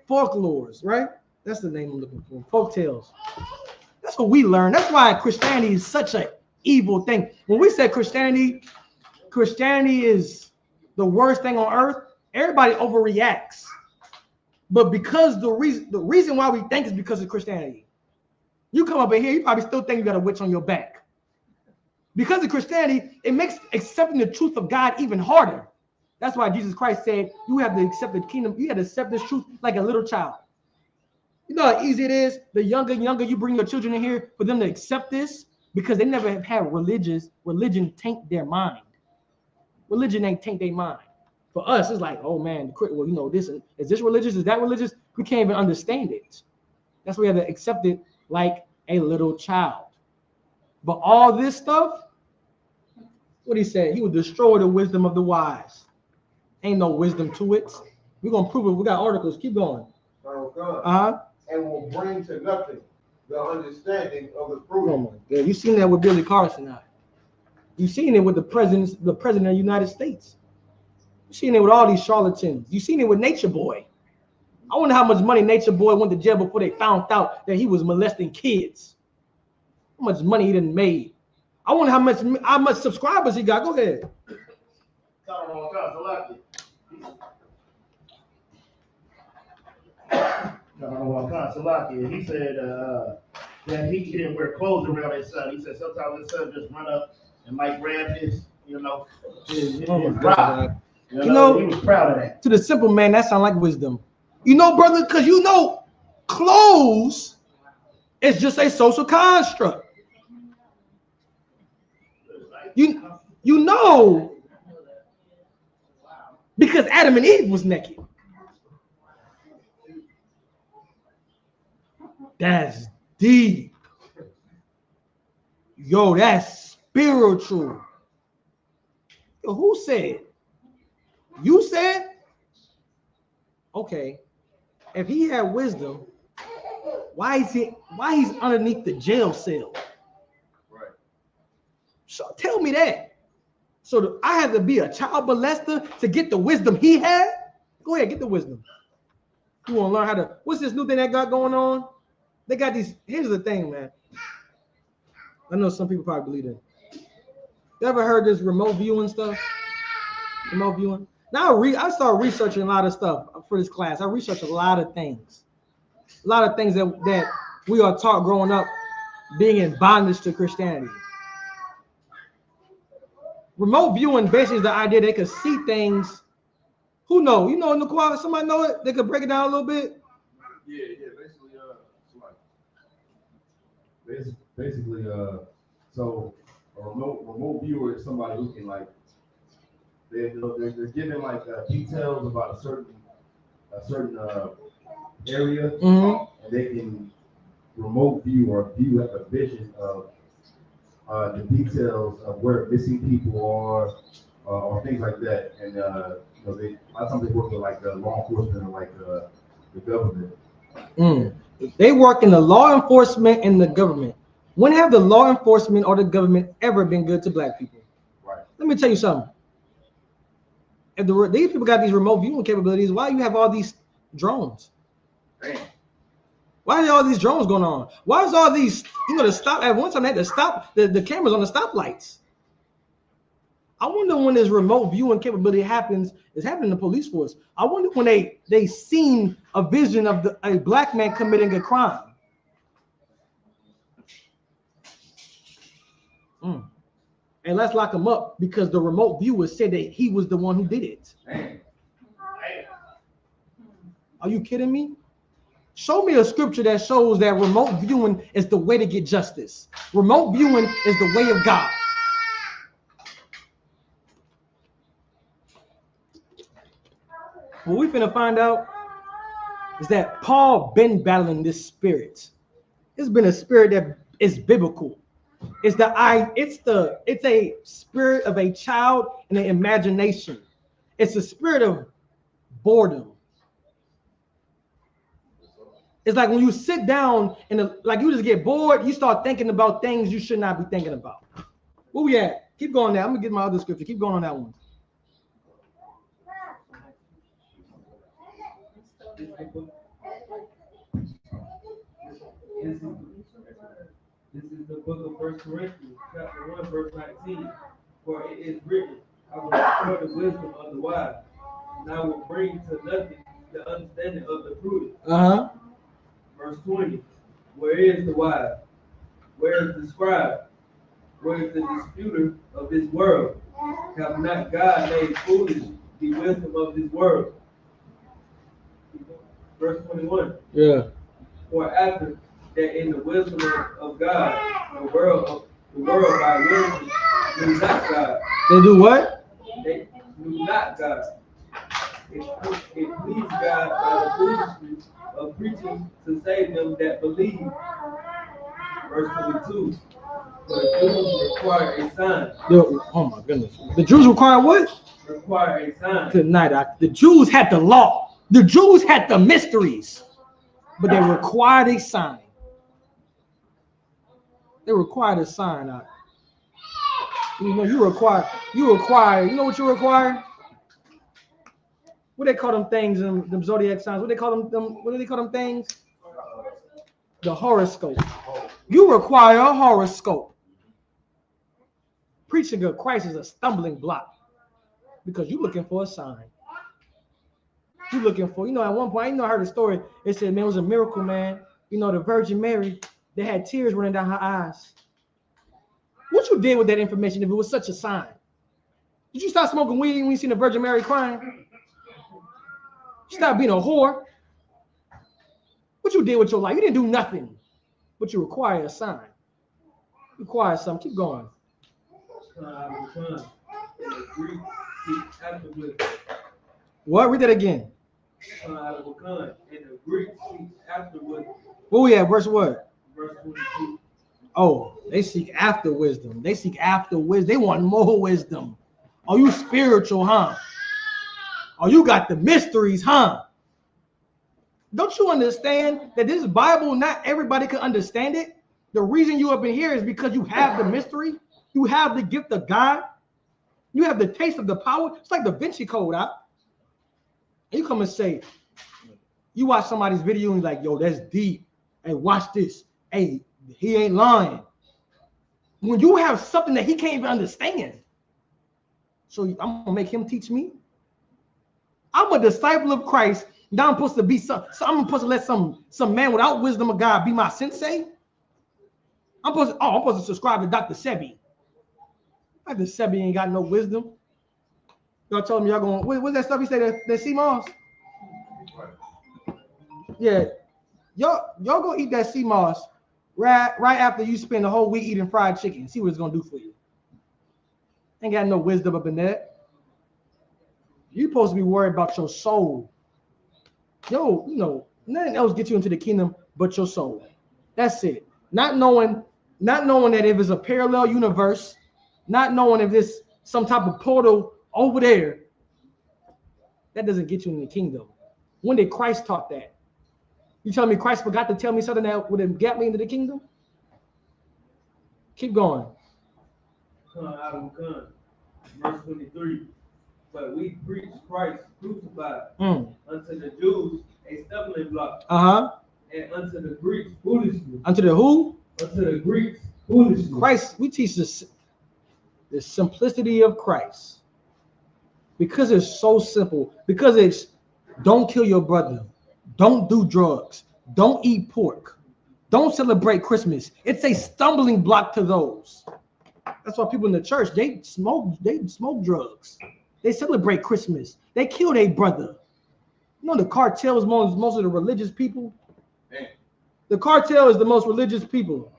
Folklores, right? That's the name I'm looking for. Folk tales. That's what we learn. That's why Christianity is such an evil thing. When we say Christianity is the worst thing on earth, everybody overreacts. But because the reason why we think is because of Christianity. You come up in here, you probably still think you got a witch on your back. Because of Christianity, it makes accepting the truth of God even harder. That's why Jesus Christ said, you have to accept the kingdom. You have to accept this truth like a little child. You know how easy it is? The younger you bring your children in here for them to accept this because they never have had religion taint their mind. Religion ain't taint their mind. For us, it's like, oh man, well, you know, this is this religious? Is that religious? We can't even understand it. That's why we have to accept it like a little child. But all this stuff, what he said, he would destroy the wisdom of the wise. Ain't no wisdom to it. We're gonna prove it. We got articles. Keep going. And will bring to nothing the understanding of the prudent. Yeah, you seen that with Billy Carson. You seen it with the president of the United States. You seen it with all these charlatans. You seen it with Nature Boy. I wonder how much money Nature Boy went to jail before they found out that he was molesting kids. How much money he done made. I wonder how much subscribers he got. Go ahead. He said that he didn't wear clothes around his son. He said sometimes his son just run up and might grab his rock. You know, he was proud of that. To the simple man, that sounds like wisdom. You know, brother, because you know, clothes is just a social construct. You know, because Adam and Eve was naked. That's deep. Yo, that's spiritual. Yo, who said? You said? Okay. If he had wisdom, why he's underneath the jail cell? Right. So tell me that. So I had to be a child molester to get the wisdom he had? Go ahead, get the wisdom. You want to learn how to, what's this new thing that got going on? They got these, here's the thing, man. I know some people probably believe it. You ever heard this remote viewing stuff? Remote viewing? Now I started researching a lot of stuff for this class. I researched a lot of things. A lot of things that we are taught growing up being in bondage to Christianity. Remote viewing basically is the idea they could see things. Who know? You know, Naquan, somebody know it? They could break it down a little bit? Yeah, basically, so a remote viewer is somebody who can like they're given like details about a certain area, and they can remote view or view a vision of the details of where missing people are or things like that. And you know, a lot of times they work with like law enforcement or like the government. They work in the law enforcement and the government. When have the law enforcement or the government ever been good to black people? Right. Let me tell you something. If these people got these remote viewing capabilities, why you have all these drones? Damn. Why are all these drones going on? Why is all these, the stop, at one time they had to stop the cameras on the stoplights. I wonder when this remote viewing capability happens, it's happening in the police force. I wonder when they seen a vision of a black man committing a crime. And let's lock him up because the remote viewer said that he was the one who did it. Are you kidding me? Show me a scripture that shows that remote viewing is the way to get justice. Remote viewing is the way of God. What we finna find out is that Paul been battling this spirit. It's been a spirit that is biblical. It's a spirit of a child and an imagination. It's a spirit of boredom. It's like when you sit down and like you just get bored, you start thinking about things you should not be thinking about. Where we at? Keep going there. I'm gonna get my other scripture. Keep going on that one. This is the book of 1 Corinthians, chapter 1, verse 19. For it is written, I will restore the wisdom of the wise, and I will bring to nothing the understanding of the prudent. Verse 20. Where is the wise? Where is the scribe? Where is the disputer of this world? Have not God made foolish the wisdom of this world? Verse 21. Yeah. For after that in the wisdom of God, the world by wisdom knew not God. They do what? They knew not God. It pleased God by the foolishness of preaching to save them that believe. Verse 22. For the Jews require a sign. Oh my goodness. The Jews require what? Require a sign. Good night. The Jews had the law. The Jews had the mysteries. But they required a sign. They required a sign. You require, you know what you require? What they call them things, them zodiac signs? What do they call them things? The horoscope. You require a horoscope. Preaching of Christ is a stumbling block because you're looking for a sign. You're looking for, at one point, I heard a story. It said, man, it was a miracle, man. The Virgin Mary, they had tears running down her eyes. What you did with that information if it was such a sign? Did you stop smoking weed when you seen the Virgin Mary crying? Stop being a whore. What you did with your life? You didn't do nothing, but you require a sign. You require something. Keep going. What? Read that again. And the Greek seeks afterwards. Where we at? Verse what? Verse 22. Oh, they seek after wisdom. They seek after wisdom. They want more wisdom. Are you spiritual, huh? Oh, you got the mysteries, huh? Don't you understand that this Bible, not everybody can understand it? The reason you up in here is because you have the mystery. You have the gift of God. You have the taste of the power. It's like the Da Vinci Code out. And you come and say, you watch somebody's video and you're like, yo, that's deep. Hey, watch this. Hey, he ain't lying. When you have something that he can't even understand. So I'm gonna make him teach me. I'm a disciple of Christ. Now I'm supposed to be I'm supposed to let some man without wisdom of God be my sensei. I'm supposed to subscribe to Dr. Sebi. Dr. Sebi ain't got no wisdom. Y'all told me y'all going, what's that stuff he said that sea moss? Yeah. Y'all go eat that sea moss right after you spend the whole week eating fried chicken. See what it's gonna do for you. Ain't got no wisdom up in there. You're supposed to be worried about your soul. Yo, nothing else gets you into the kingdom but your soul. That's it. Not knowing that if it's a parallel universe, not knowing if it's some type of portal over there, that doesn't get you in the kingdom. When did Christ taught that? You telling me Christ forgot to tell me something that would have got me into the kingdom? Keep going. Verse 23. But we preach Christ crucified unto the Jews a stumbling block, and unto the Greeks foolishness. Unto the who? Unto the Greeks foolishness. Christ, we teach the simplicity of Christ. Because it's so simple. Because it's don't kill your brother. Don't do drugs. Don't eat pork. Don't celebrate Christmas. It's a stumbling block to those. That's why people in the church, they smoke drugs. They celebrate Christmas. They kill their brother. You know the cartel is most of the religious people? Man. The cartel is the most religious people.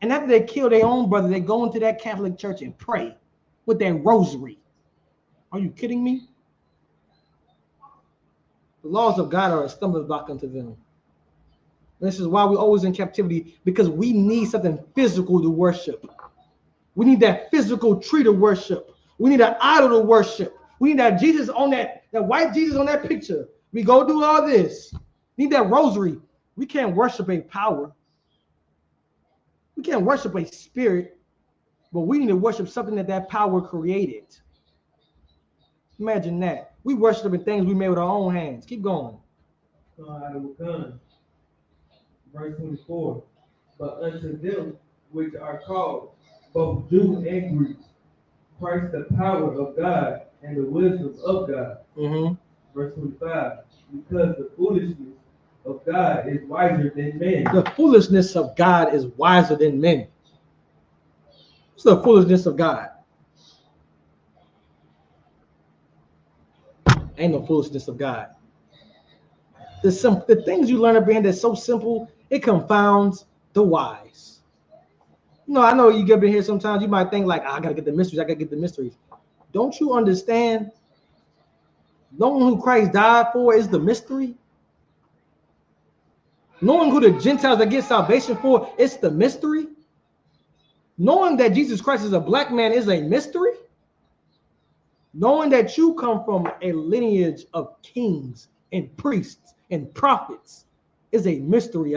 And after they kill their own brother, they go into that Catholic church and pray with their rosary. Are you kidding me? The laws of God are a stumbling block unto them. This is why we're always in captivity, because we need something physical to worship. We need that physical tree to worship. We need an idol to worship. We need that Jesus on that white Jesus on that picture. We go do all this. We need that rosary. We can't worship a power. We can't worship a spirit, but we need to worship something that power created. Imagine that. We worshiping things we made with our own hands. Keep going. Verse 24. But unto them which are called, both Jew and Greek, Christ the power of God and the wisdom of God. Verse 25. Because the foolishness of God is wiser than men. The foolishness of God is wiser than men. What's the foolishness of God? Ain't no foolishness of God. The things you learn up here that's so simple, it confounds the wise. You know, I know you get in here sometimes, you might think like, I gotta get the mysteries. Don't you understand? Knowing who Christ died for is the mystery. Knowing who the Gentiles that get salvation for, it's the mystery. Knowing that Jesus Christ is a black man is a mystery. Knowing that you come from a lineage of kings and priests and prophets is a mystery.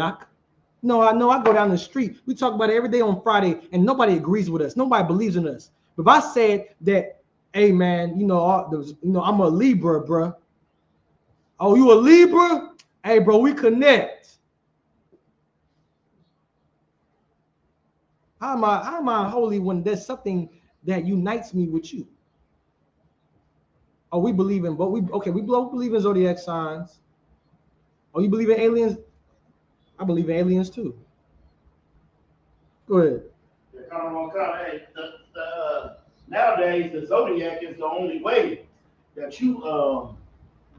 No, I know I go down the street. We talk about it every day on Friday, and nobody agrees with us. Nobody believes in us. But if I said that, hey man, I'm a Libra, bro. Oh, you a Libra? Hey, bro, we connect. How am I holy when there's something that unites me with you? Oh, we believe in, we both believe in zodiac signs. Oh, you believe in aliens? I believe in aliens too. Go ahead. Nowadays, the zodiac is the only way that you.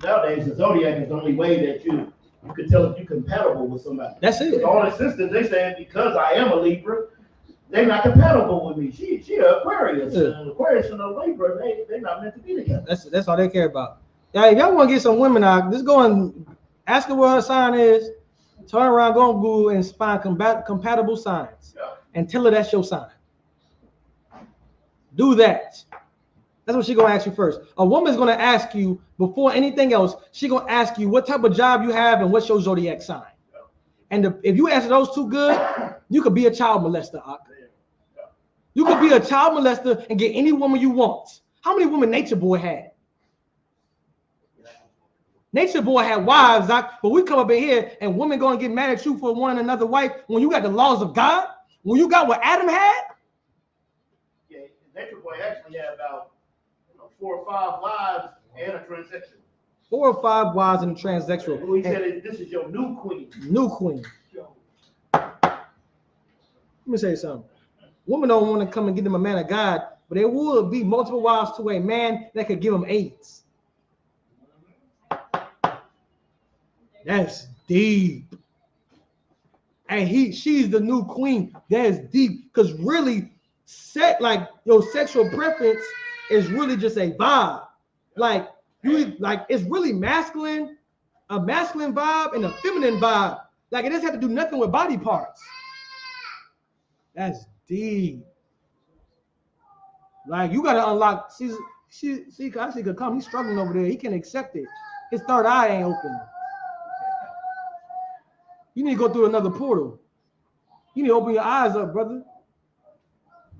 Nowadays, the zodiac is the only way that you can tell if you're compatible with somebody. That's it. All the sisters, they said because I am a Libra, they're not compatible with me. She an Aquarius. Yeah. And Aquarius and a Libra, they're not meant to be together. That's all they care about. Yeah, if y'all want to get some women out, just go and ask her what her sign is. Turn around, go on Google and find compatible signs, and tell her that's your sign. Do that. That's what she's gonna ask you first. A woman's gonna ask you before anything else. She's gonna ask you what type of job you have and what's your zodiac sign. And if you answer those two good, you could be a child molester. You could be a child molester and get any woman you want. How many women Nature Boy had? Nature Boy had wives, but we come up in here and women gonna get mad at you for wanting another wife when you got the laws of God, when you got what Adam had. Yeah, Nature Boy actually had about 4 or 5 wives and a transsexual. 4 or 5 wives and a transsexual. Who he said this is your new queen. New queen. Let me say something. Women don't want to come and give them a man of God, but there will be multiple wives to a man that could give them AIDS. That's deep. And she's the new queen. That is deep. Because really, your sexual preference is really just a vibe. It's really masculine, a masculine vibe and a feminine vibe. Like it doesn't have to do nothing with body parts. That's deep. Like you gotta unlock. I see could come. He's struggling over there. He can't accept it. His third eye ain't open. You need to go through another portal. You need to open your eyes up, brother.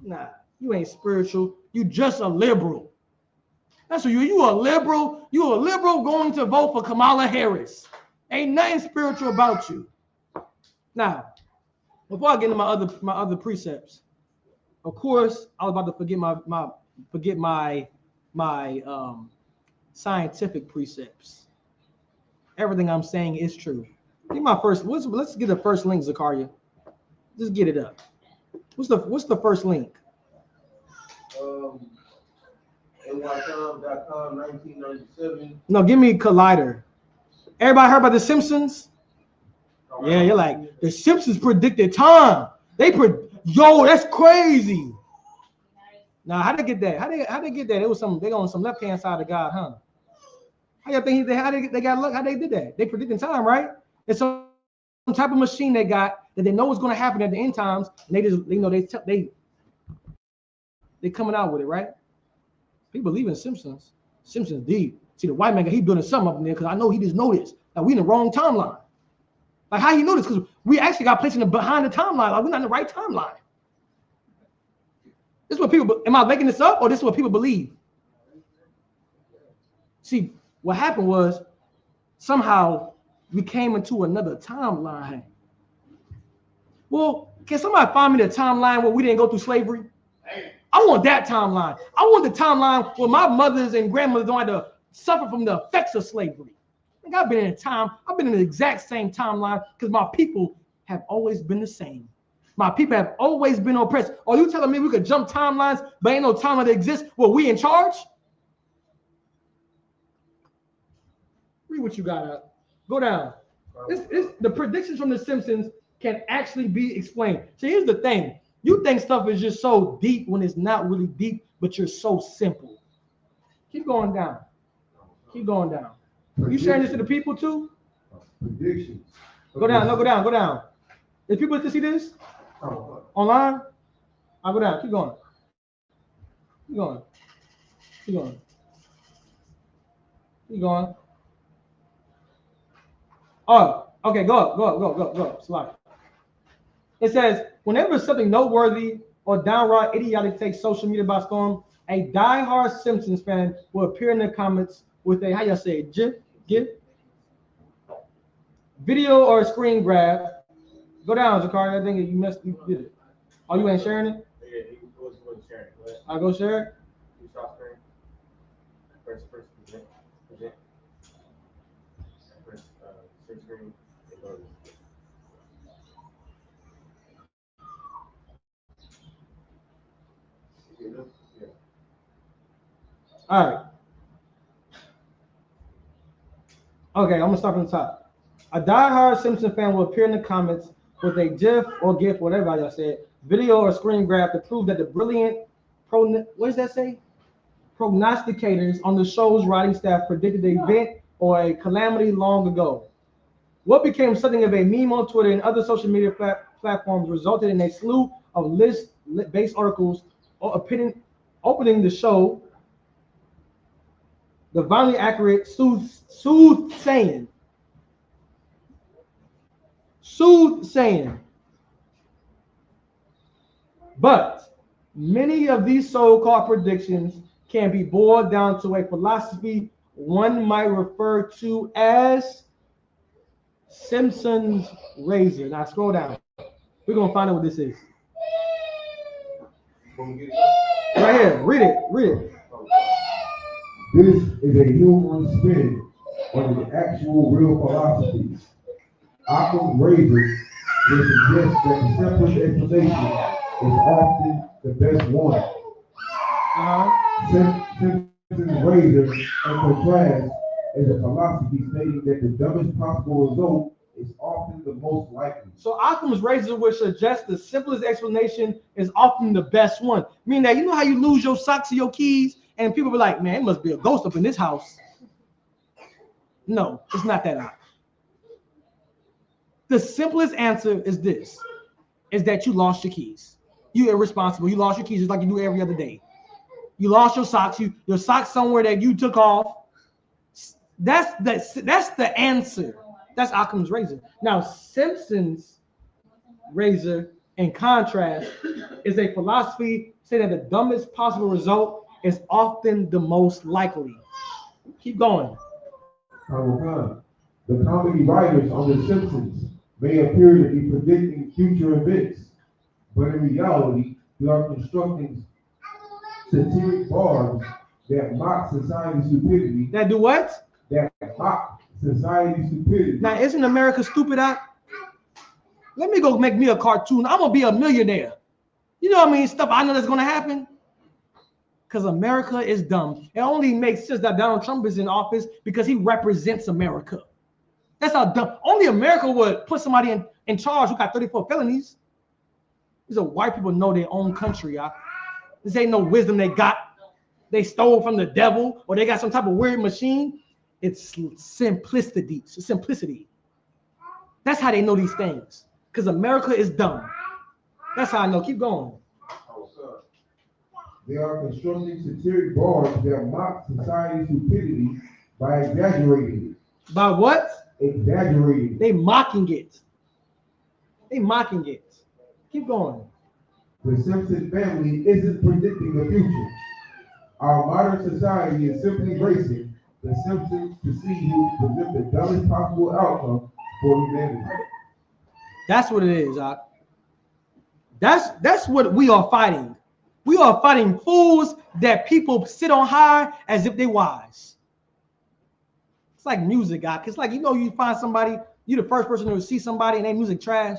Nah, you ain't spiritual. You just a liberal. That's what you a liberal. You a liberal going to vote for Kamala Harris. Ain't nothing spiritual about you. Now, before I get into my other precepts, of course, I was about to forget my scientific precepts. Everything I'm saying is true. Get my first. Let's get the first link, Zakaria. Just get it up. What's the first link? NYCom.com 1997. No, give me Collider. Everybody heard about the Simpsons? Yeah, you're like the Simpsons predicted time. Yo, that's crazy. Now, how they get that? How they get that? It was they on some left hand side of God, huh? How y'all think how they got luck? How they did that? They predicting time, right? It's some type of machine they got that they know what's going to happen at the end times, and they coming out with it, right? People believe in Simpsons. Simpsons deep. See, the white man, he building something up in there because I know he just know this. Like we in the wrong timeline. Like how he know this? Because we actually got placed behind the timeline. Like we're not in the right timeline. This is what people. Am I making this up, or this is what people believe? See, what happened was somehow we came into another timeline. Well, can somebody find me the timeline where we didn't go through slavery? I want that timeline. I want the timeline where my mothers and grandmothers don't have to suffer from the effects of slavery. Like I've been in the exact same timeline because my people have always been the same. My people have always been oppressed. Are you telling me we could jump timelines, but ain't no timeline that exists where we in charge? Read what you got up. Go down. The predictions from The Simpsons can actually be explained. So here's the thing. You think stuff is just so deep when it's not really deep, but you're so simple. Keep going down. Keep going down. You sharing this to the people too? Predictions. Go down. No, go down. Go down. Is people to see this? Online? I'll go down. Keep going. Keep going. Keep going. Keep going. Oh, okay. Go up. Slide. It says, whenever something noteworthy or downright idiotic takes social media by storm, a diehard Simpsons fan will appear in the comments with a, how y'all say it, GIF, video or a screen grab. Go down, Zakaria. I think you did it. Oh, you ain't sharing it? Yeah, he wasn't sharing it. I'll go share it. You stop screen. First present. First screen. Yeah. All right. Okay, I'm gonna start from the top. A diehard Simpson fan will appear in the comments with a GIF, whatever y'all said, video or screen grab to prove that the brilliant what does that say? Prognosticators on the show's writing staff predicted the event or a calamity long ago. What became something of a meme on Twitter and other social media platforms resulted in a slew of list-based articles opening the show. The violently accurate soothsaying. But many of these so-called predictions can be boiled down to a philosophy one might refer to as Simpson's razor. Now scroll down. We're gonna find out what this is. Right here. Read it. This is a humorous spin on the actual real philosophy. Occam's razor will suggest that the simplest explanation is often the best one. Simpson's razor, in contrast, is a philosophy stating that the dumbest possible result is often the most likely. So Occam's razor would suggest the simplest explanation is often the best one. Meaning that you know how you lose your socks or your keys, and people be like, man, it must be a ghost up in this house. No, it's not that obvious. The simplest answer is this, is that you lost your keys. You're irresponsible. You lost your keys just like you do every other day. You lost your socks. Your socks somewhere that you took off. That's the answer. That's Occam's razor. Now, Simpson's razor, in contrast, is a philosophy saying that the dumbest possible result is often the most likely. Keep going. The comedy writers on The Simpsons may appear to be predicting future events, but in reality, they are constructing satiric barbs that mock society's stupidity. That do what? That mock society's stupidity. Now, isn't America stupid? Let me go make me a cartoon. I'm gonna be a millionaire. You know what I mean? Stuff I know that's gonna happen. Because America is dumb. It only makes sense that Donald Trump is in office because he represents America. That's how dumb. Only America would put somebody in charge who got 34 felonies. These are white people know their own country. This ain't no wisdom they got. They stole from the devil, or they got some type of weird machine. It's simplicity. It's simplicity. That's how they know these things. Because America is dumb. That's how I know. Keep going. They are constructing satiric barbs that mock society's stupidity by exaggerating it. By what? Exaggerating. They mocking it. They mocking it. Keep going. The Simpson family isn't predicting the future. Our modern society is simply racing the Simpsons to see who presents the dumbest possible outcome for humanity. That's what it is. That's what we are fighting. We are fighting fools that people sit on high as if they wise. It's like music, guy. It's like, you find somebody, you're the first person to see somebody and their music trash.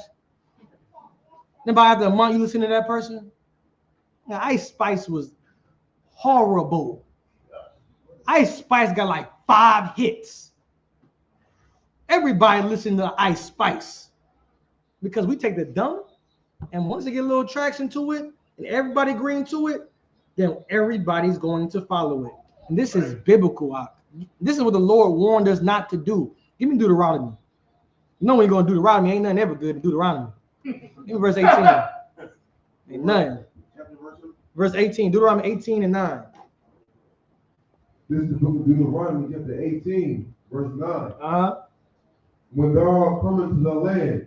Then by after a month, you listen to that person. Now, Ice Spice was horrible. Ice Spice got like 5 hits. Everybody listen to Ice Spice because we take the dumb, and once they get a little traction to it, and everybody agreeing to it, then everybody's going to follow it. And this is biblical. This is what the Lord warned us not to do. Give me Deuteronomy. You know when you're going to do Deuteronomy, ain't nothing ever good in Deuteronomy. Give me verse 18. Ain't nothing. Verse 18, Deuteronomy 18 and 9. This is the book of Deuteronomy, chapter 18, verse 9. Uh-huh. When thou art coming to the land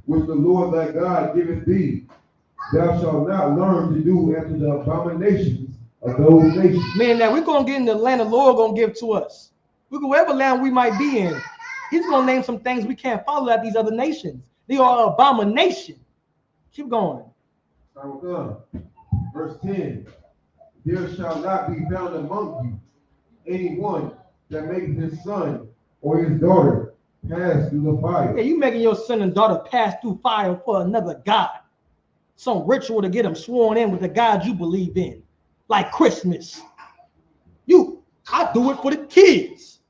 which the Lord thy God giveth thee, thou shalt not learn to do after the abominations of those nations. Meaning that we're going to get in the land the Lord going to give to us. We go whatever land we might be in. He's going to name some things we can't follow at these other nations. They are an abomination. Keep going. Verse 10. There shall not be found among you anyone that makes his son or his daughter pass through the fire. Yeah, you making your son and daughter pass through fire for another God. Some ritual to get them sworn in with the God you believe in. Like Christmas. I do it for the kids.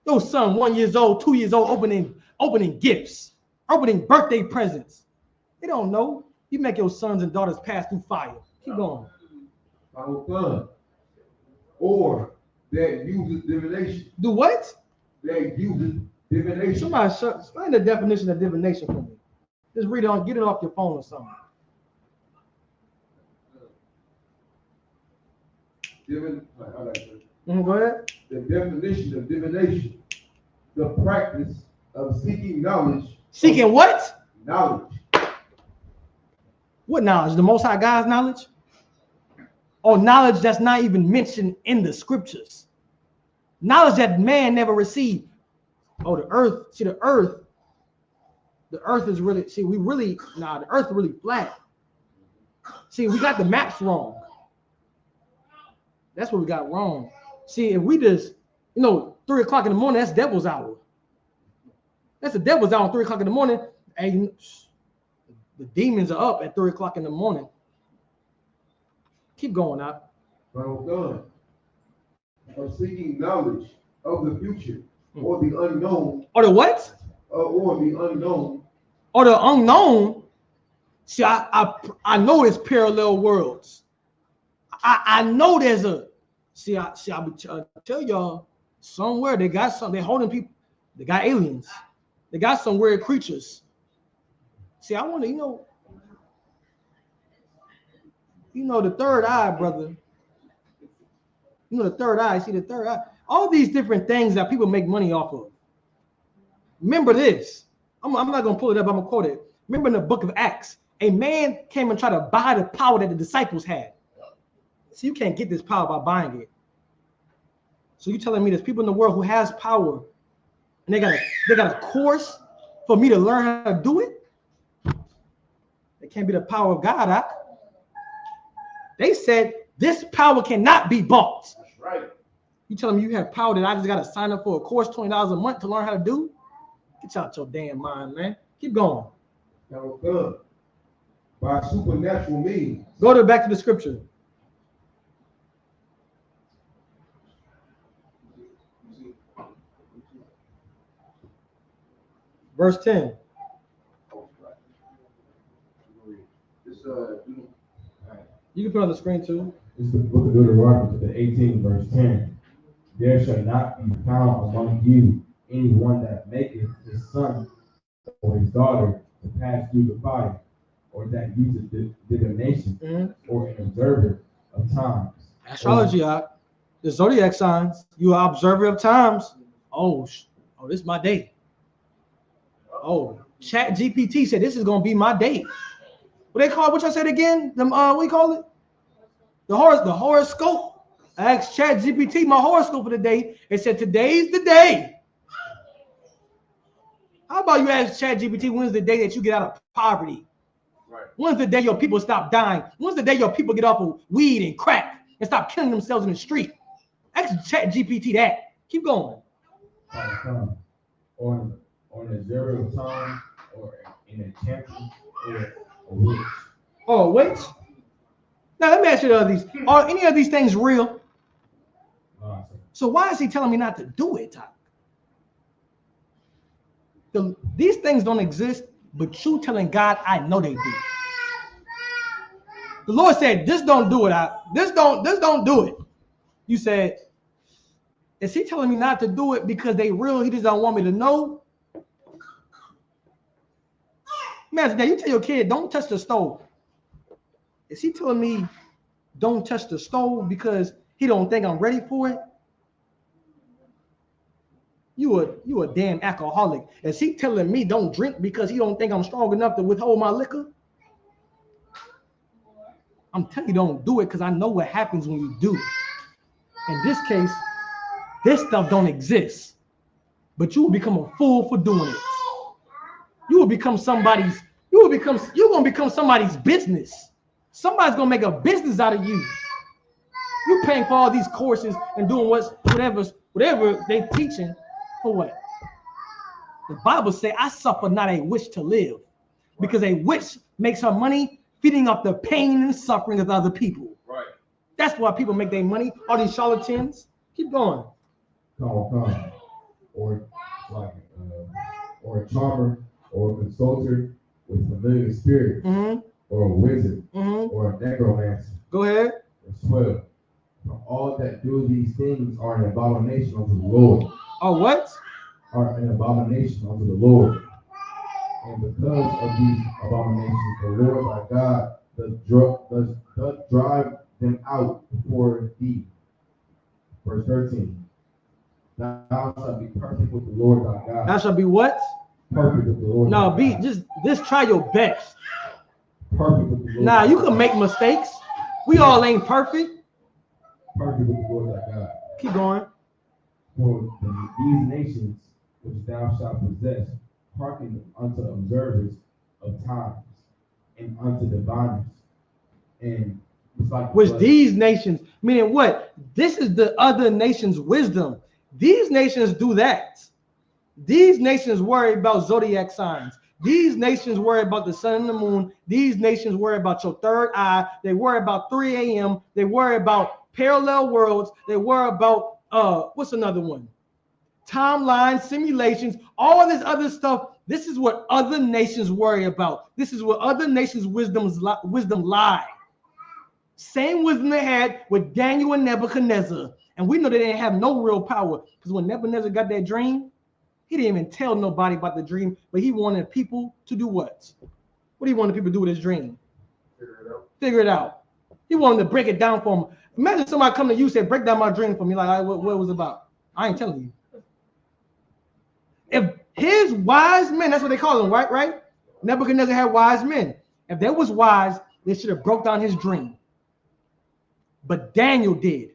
Your son 1 year old, 2 years old, opening gifts, opening birthday presents. They don't know. You make your sons and daughters pass through fire. Keep going. Or that uses divination. Do what? That uses divination. Somebody explain the definition of divination for me. Just read it on, get it off your phone or something. Go ahead. The definition of divination: the practice of seeking knowledge. Seeking what? Knowledge. What knowledge? The Most High God's knowledge? Or knowledge that's not even mentioned in the scriptures? Knowledge that man never received. Oh, the earth. See, the earth is really, the earth is really flat. See, we got the maps wrong. That's what we got wrong. See, if we just, 3 o'clock in the morning, that's devil's hour. That's the devil's hour, 3 o'clock in the morning. And the demons are up at 3 o'clock in the morning. Keep going out. Well done. Of seeking knowledge of the future or the unknown. Or the what? Or the unknown. Or the unknown. See, I know there's parallel worlds. I know there's a. I tell y'all, somewhere they got something. They're holding people. They got aliens. They got some weird creatures. See, I want to, the third eye, brother. The third eye. See, the third eye. All these different things that people make money off of. Remember this. I'm not going to pull it up. I'm going to quote it. Remember in the book of Acts, a man came and tried to buy the power that the disciples had. So you can't get this power by buying it. So you're telling me there's people in the world who has power and they got a course for me to learn how to do it. It can't be the power of God. They said this power cannot be bought. That's right. You tell them you have power that I just got to sign up for a course, $20 a month to learn how to do? Get out your damn mind, man. Keep going. That was good. By supernatural means. Go back to the scripture. Verse 10. You can put it on the screen too. This is the book of Deuteronomy, the 18th verse 10. There shall not be found among you anyone that maketh his son or his daughter to pass through the fire, or that useth divination, or an observer of times. Astrology, the zodiac signs. You are observer of times. Oh, this is my day. Oh, Chat GPT said this is gonna be my day. What they call? What y'all said again? What you call it? The horoscope. I asked Chat GPT my horoscope for the day. It said today's the day. How about you ask Chat GPT when's the day that you get out of poverty? Right. When's the day your people stop dying? When's the day your people get off of weed and crack and stop killing themselves in the street? Ask Chat GPT that. Keep going. On a zero of time, or in a champion, or a witch. Oh, wait. Now let me ask you these. Are any of these things real? So why is he telling me not to do it, Ty? These things don't exist, but you telling God, I know they do. The Lord said, this don't do it. This don't do it. You said, is he telling me not to do it because they real? He just don't want me to know? Imagine that you tell your kid, don't touch the stove. Is he telling me don't touch the stove because he don't think I'm ready for it? You a damn alcoholic. Is he telling me don't drink because he don't think I'm strong enough to withhold my liquor? I'm telling you don't do it because I know what happens when you do. In this case, this stuff don't exist. But you will become a fool for doing it. You're gonna become somebody's business. Somebody's gonna make a business out of you. You're paying for all these courses and doing whatever they teaching for what? The Bible says, I suffer not a wish to live, because a witch makes her money feeding off the pain and suffering of other people. Right. That's why people make their money. All these charlatans. Keep going. Or a charmer, or a consulter with familiar spirits, or a wizard, or a necromancer. Go ahead. Or 12. For all that do these things are an abomination unto the Lord. Oh, what? Are an abomination unto the Lord. And because of these abominations, the Lord thy God does drive them out before thee. Verse 13. Thou shalt be perfect with the Lord thy God. Thou shalt be what? Perfect with the Lord. No, just try your best. Perfect with the Lord. Nah, you can make mistakes. We all ain't perfect. Perfect with the Lord thy God. Keep going. For these nations which thou shalt possess, hearken unto observers of times, and unto diviners. And it's like these nations, meaning what? This is the other nations' wisdom. These nations do that. These nations worry about zodiac signs. These nations worry about the sun and the moon. These nations worry about your third eye. They worry about 3 a.m. They worry about parallel worlds. They worry about what's another one? Timelines, simulations, all this other stuff. This is what other nations worry about. This is what other nations' wisdom lie. Same wisdom they had with Daniel and Nebuchadnezzar. And we know they didn't have no real power, because when Nebuchadnezzar got that dream, he didn't even tell nobody about the dream, but he wanted people to do what? What do he want people to do with his dream? Figure it out. He wanted to break it down for him. Imagine somebody come to you and say, break down my dream for me. Like, what it was about? I ain't telling you. If his wise men, that's what they call them, right? Nebuchadnezzar had wise men. If they was wise, they should have broke down his dream. But Daniel did.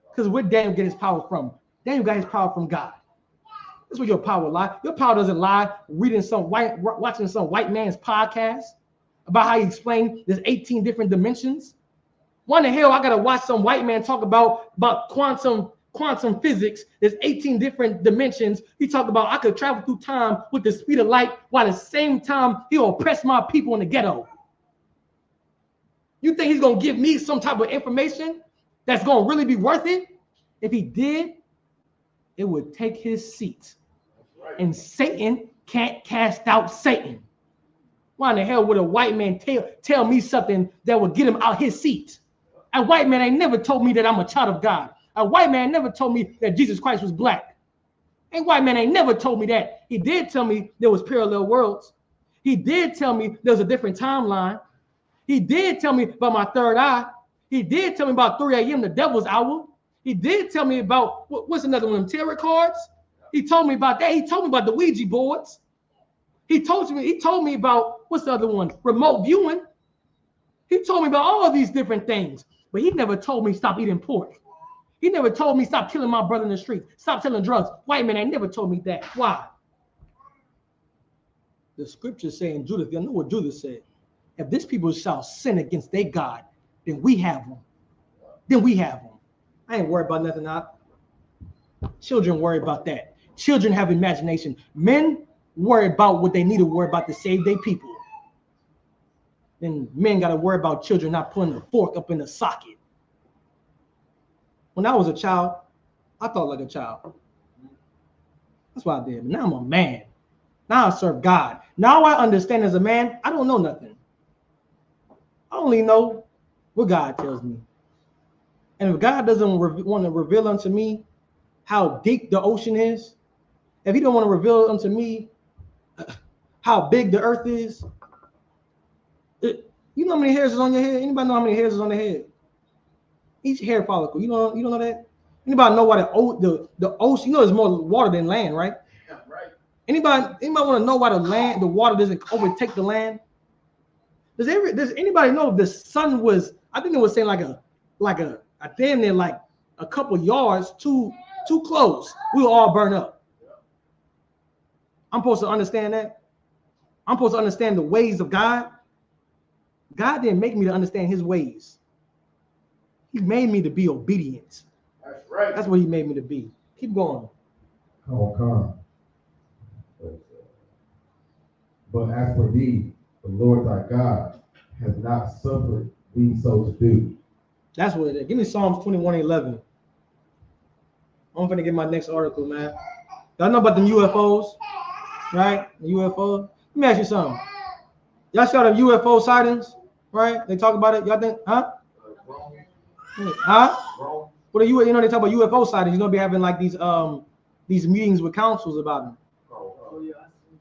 Because where Daniel get his power from? Daniel got his power from God. That's where your power lies. Your power doesn't lie watching some white man's podcast about how he explained there's 18 different dimensions. Why in the hell I gotta watch some white man talk about quantum physics? There's 18 different dimensions. He talked about I could travel through time with the speed of light, while at the same time he'll oppress my people in the ghetto. You think he's gonna give me some type of information that's gonna really be worth it? If he did, it would take his seat. And Satan can't cast out Satan. Why in the hell would a white man tell me something that would get him out his seat? A white man ain't never told me that I'm a child of God. A white man never told me that Jesus Christ was black. A white man ain't never told me that. He did tell me there was parallel worlds. He did tell me there was a different timeline. He did tell me about my third eye. He did tell me about 3 a.m., the devil's hour. He did tell me about, what's another one, tarot cards? He told me about that. He told me about the Ouija boards. He told me about, what's the other one? Remote viewing. He told me about all of these different things, but he never told me stop eating pork. He never told me stop killing my brother in the street, stop selling drugs. White man ain't never told me that. Why? The scriptures say in Judith, you know what Judith said? If this people shall sin against their God, then we have them. Then we have them. I ain't worried about nothing. Children worry about that. Children have imagination. Men worry about what they need to worry about to save their people. Then men got to worry about children not putting the fork up in the socket. When I was a child, I thought like a child. That's what I did. But now I'm a man. Now I serve God. Now I understand as a man, I don't know nothing. I only know what God tells me. And if God doesn't want to reveal unto me how deep the ocean is, if he don't want to reveal unto me how big the earth is, you know how many hairs is on your head? Anybody know how many hairs is on their head? Each hair follicle. You don't know that? Anybody know why the ocean? You know, there's more water than land, right? Yeah, right. Anybody want to know why the water doesn't overtake the land? Does anybody know if the sun was? I think it was saying like a damn near like a couple yards too close, we will all burn up. I'm supposed to understand that. I'm supposed to understand the ways of God. God didn't make me to understand his ways. He made me to be obedient. That's right. That's what he made me to be. Keep going. Come. But as for thee, the Lord thy God has not suffered thee so to do. That's what it is. Give me Psalms 21:11. I'm gonna get my next article, man. Y'all know about the UFOs, right? The UFO. Let me ask you something. Y'all saw the UFO sightings, right? They talk about it. Y'all think, huh? Huh? What are you know, they talk about UFO sightings. You're gonna be having like these meetings with councils about them.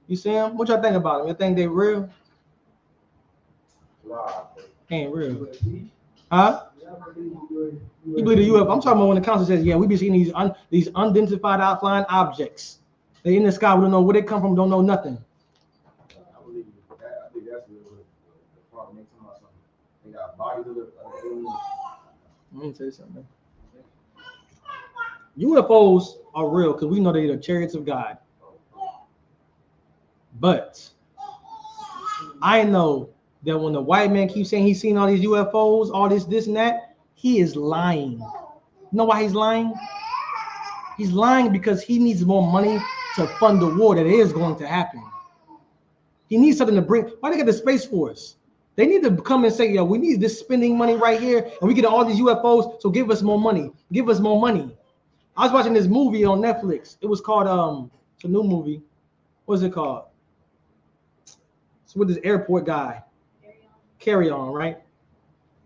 You see them? What y'all think about them? You think they real? Ain't real. Huh? You believe the UFO? I'm talking about when the council says, yeah, we be seeing these unidentified flying objects. They in the sky, we don't know where they come from, don't know nothing. I believe that. I think that's the problem. They talking about something. They got bodies of the aliens. Let me tell you something. UFOs are real because we know they're the chariots of God. But I know that when the white man keeps saying he's seen all these UFOs, all this and that, he is lying. You know why he's lying? He's lying because he needs more money to fund the war that is going to happen. He needs something to bring. Why they get the Space Force? They need to come and say, yo, we need this spending money right here, and we get all these UFOs, so give us more money. Give us more money. I was watching this movie on Netflix. It was called, it's a new movie. What is it called? It's with this airport guy. Carry On, right?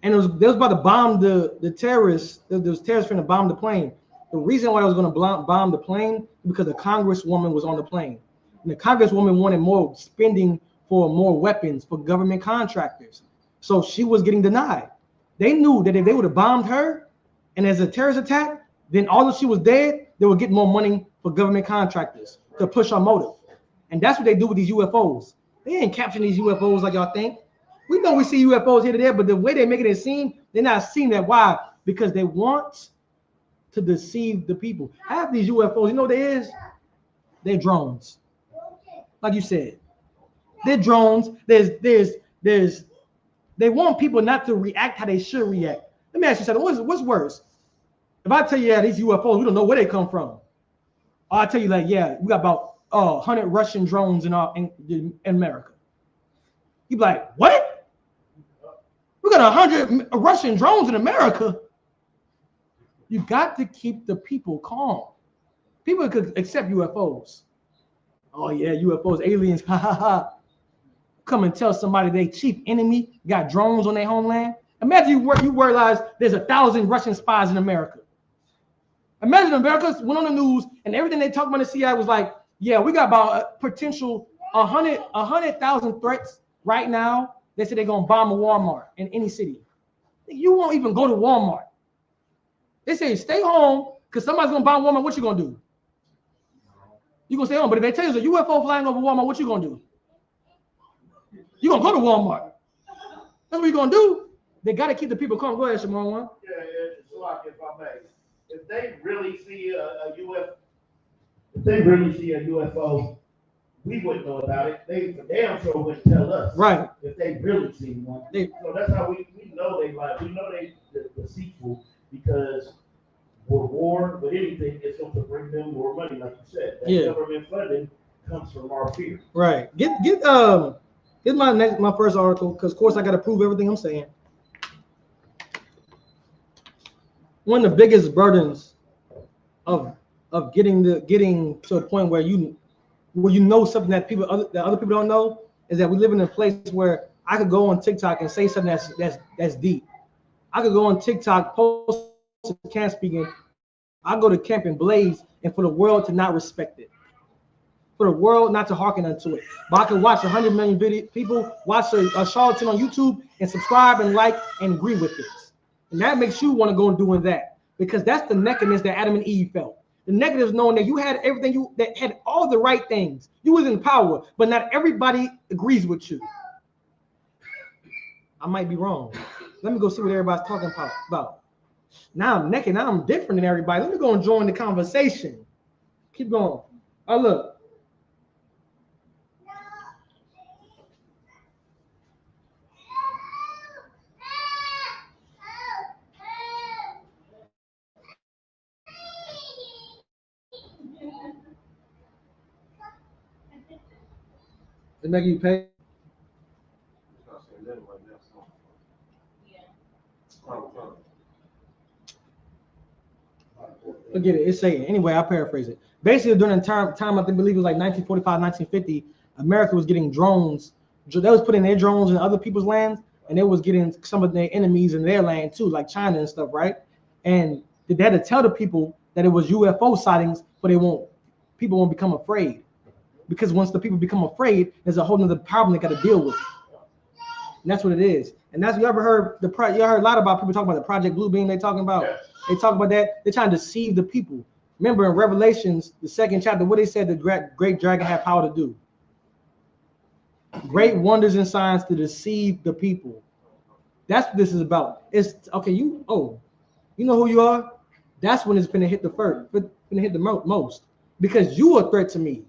And they was about to bomb the terrorists. There was terrorists trying to bomb the plane. The reason why I was going to bomb the plane is because the congresswoman was on the plane. And the congresswoman wanted more spending for more weapons for government contractors. So she was getting denied. They knew that if they would have bombed her and as a terrorist attack, then although she was dead, they would get more money for government contractors to push our motive. And that's what they do with these UFOs. They ain't capturing these UFOs like y'all think. We know we see UFOs here and there, but the way they make it seem, they're not seeing that. Why? Because they want to deceive the people. Half these UFOs, you know what they is? They're drones. Like you said, they're drones. They want people not to react how they should react. Let me ask you something. What's worse? If I tell you, yeah, these UFOs, we don't know where they come from. Or I tell you, like, yeah, we got about 100 Russian drones in America. You be like, what? We got 100 Russian drones in America. You got to keep the people calm. People could accept UFOs. Oh yeah, UFOs, aliens, ha ha ha. Come and tell somebody their chief enemy got drones on their homeland. Imagine you realize there's 1,000 Russian spies in America. Imagine America went on the news and everything they talked about in the CIA was like, yeah, we got about a potential 100,000 threats right now. They said they're gonna bomb a Walmart in any city. You won't even go to Walmart. They say stay home because somebody's gonna bomb Walmart. What you gonna do? You gonna stay home. But if they tell you there's a UFO flying over Walmart, what you gonna do? You gonna go to Walmart. That's what you're gonna do. They gotta keep the people calm. Go ahead, Shimon. Yeah, so like if I may, if they really see a UFO, we wouldn't know about it. They for damn sure wouldn't tell us. Right. If they really see one. So that's how we know they lie. We know they deceitful because war with anything is going to bring them more money, like you said. That government funding comes from our fear. Right. Here's my first article, because of course I gotta prove everything I'm saying. One of the biggest burdens of getting to a point where you know something that other people don't know is that we live in a place where I could go on TikTok and say something that's deep. I could go on TikTok, post camp speaking. I go to camp and blaze, and for the world to not respect it, for the world not to hearken unto it. But I can watch 100 million people watch a charlatan on YouTube and subscribe and like and agree with it, and that makes you want to go and doing that because that's the nakedness that Adam and Eve felt. The negative is knowing that you had everything, that had all the right things. You was in power, but not everybody agrees with you. I might be wrong. Let me go see what everybody's talking about. Now I'm naked. Now I'm different than everybody. Let me go and join the conversation. Keep going. Oh, look. They make you pay. Forget it. It's saying anyway. I paraphrase it. Basically, during the time I believe it was like 1945, 1950, America was getting drones. They was putting their drones in other people's lands, and they was getting some of their enemies in their land too, like China and stuff, right? And they had to tell the people that it was UFO sightings, but people won't become afraid. Because once the people become afraid, there's a whole nother problem they got to deal with. And that's what it is. And that's you ever heard you heard a lot about people talking about the Project Bluebeam. They talking about they talk about that. They're trying to deceive the people. Remember in Revelations, the 2nd chapter, what they said the great dragon had power to do. Great wonders and signs to deceive the people. That's what this is about. It's okay. You know who you are. That's when it's gonna hit the first, gonna hit the most, because you are a threat to me.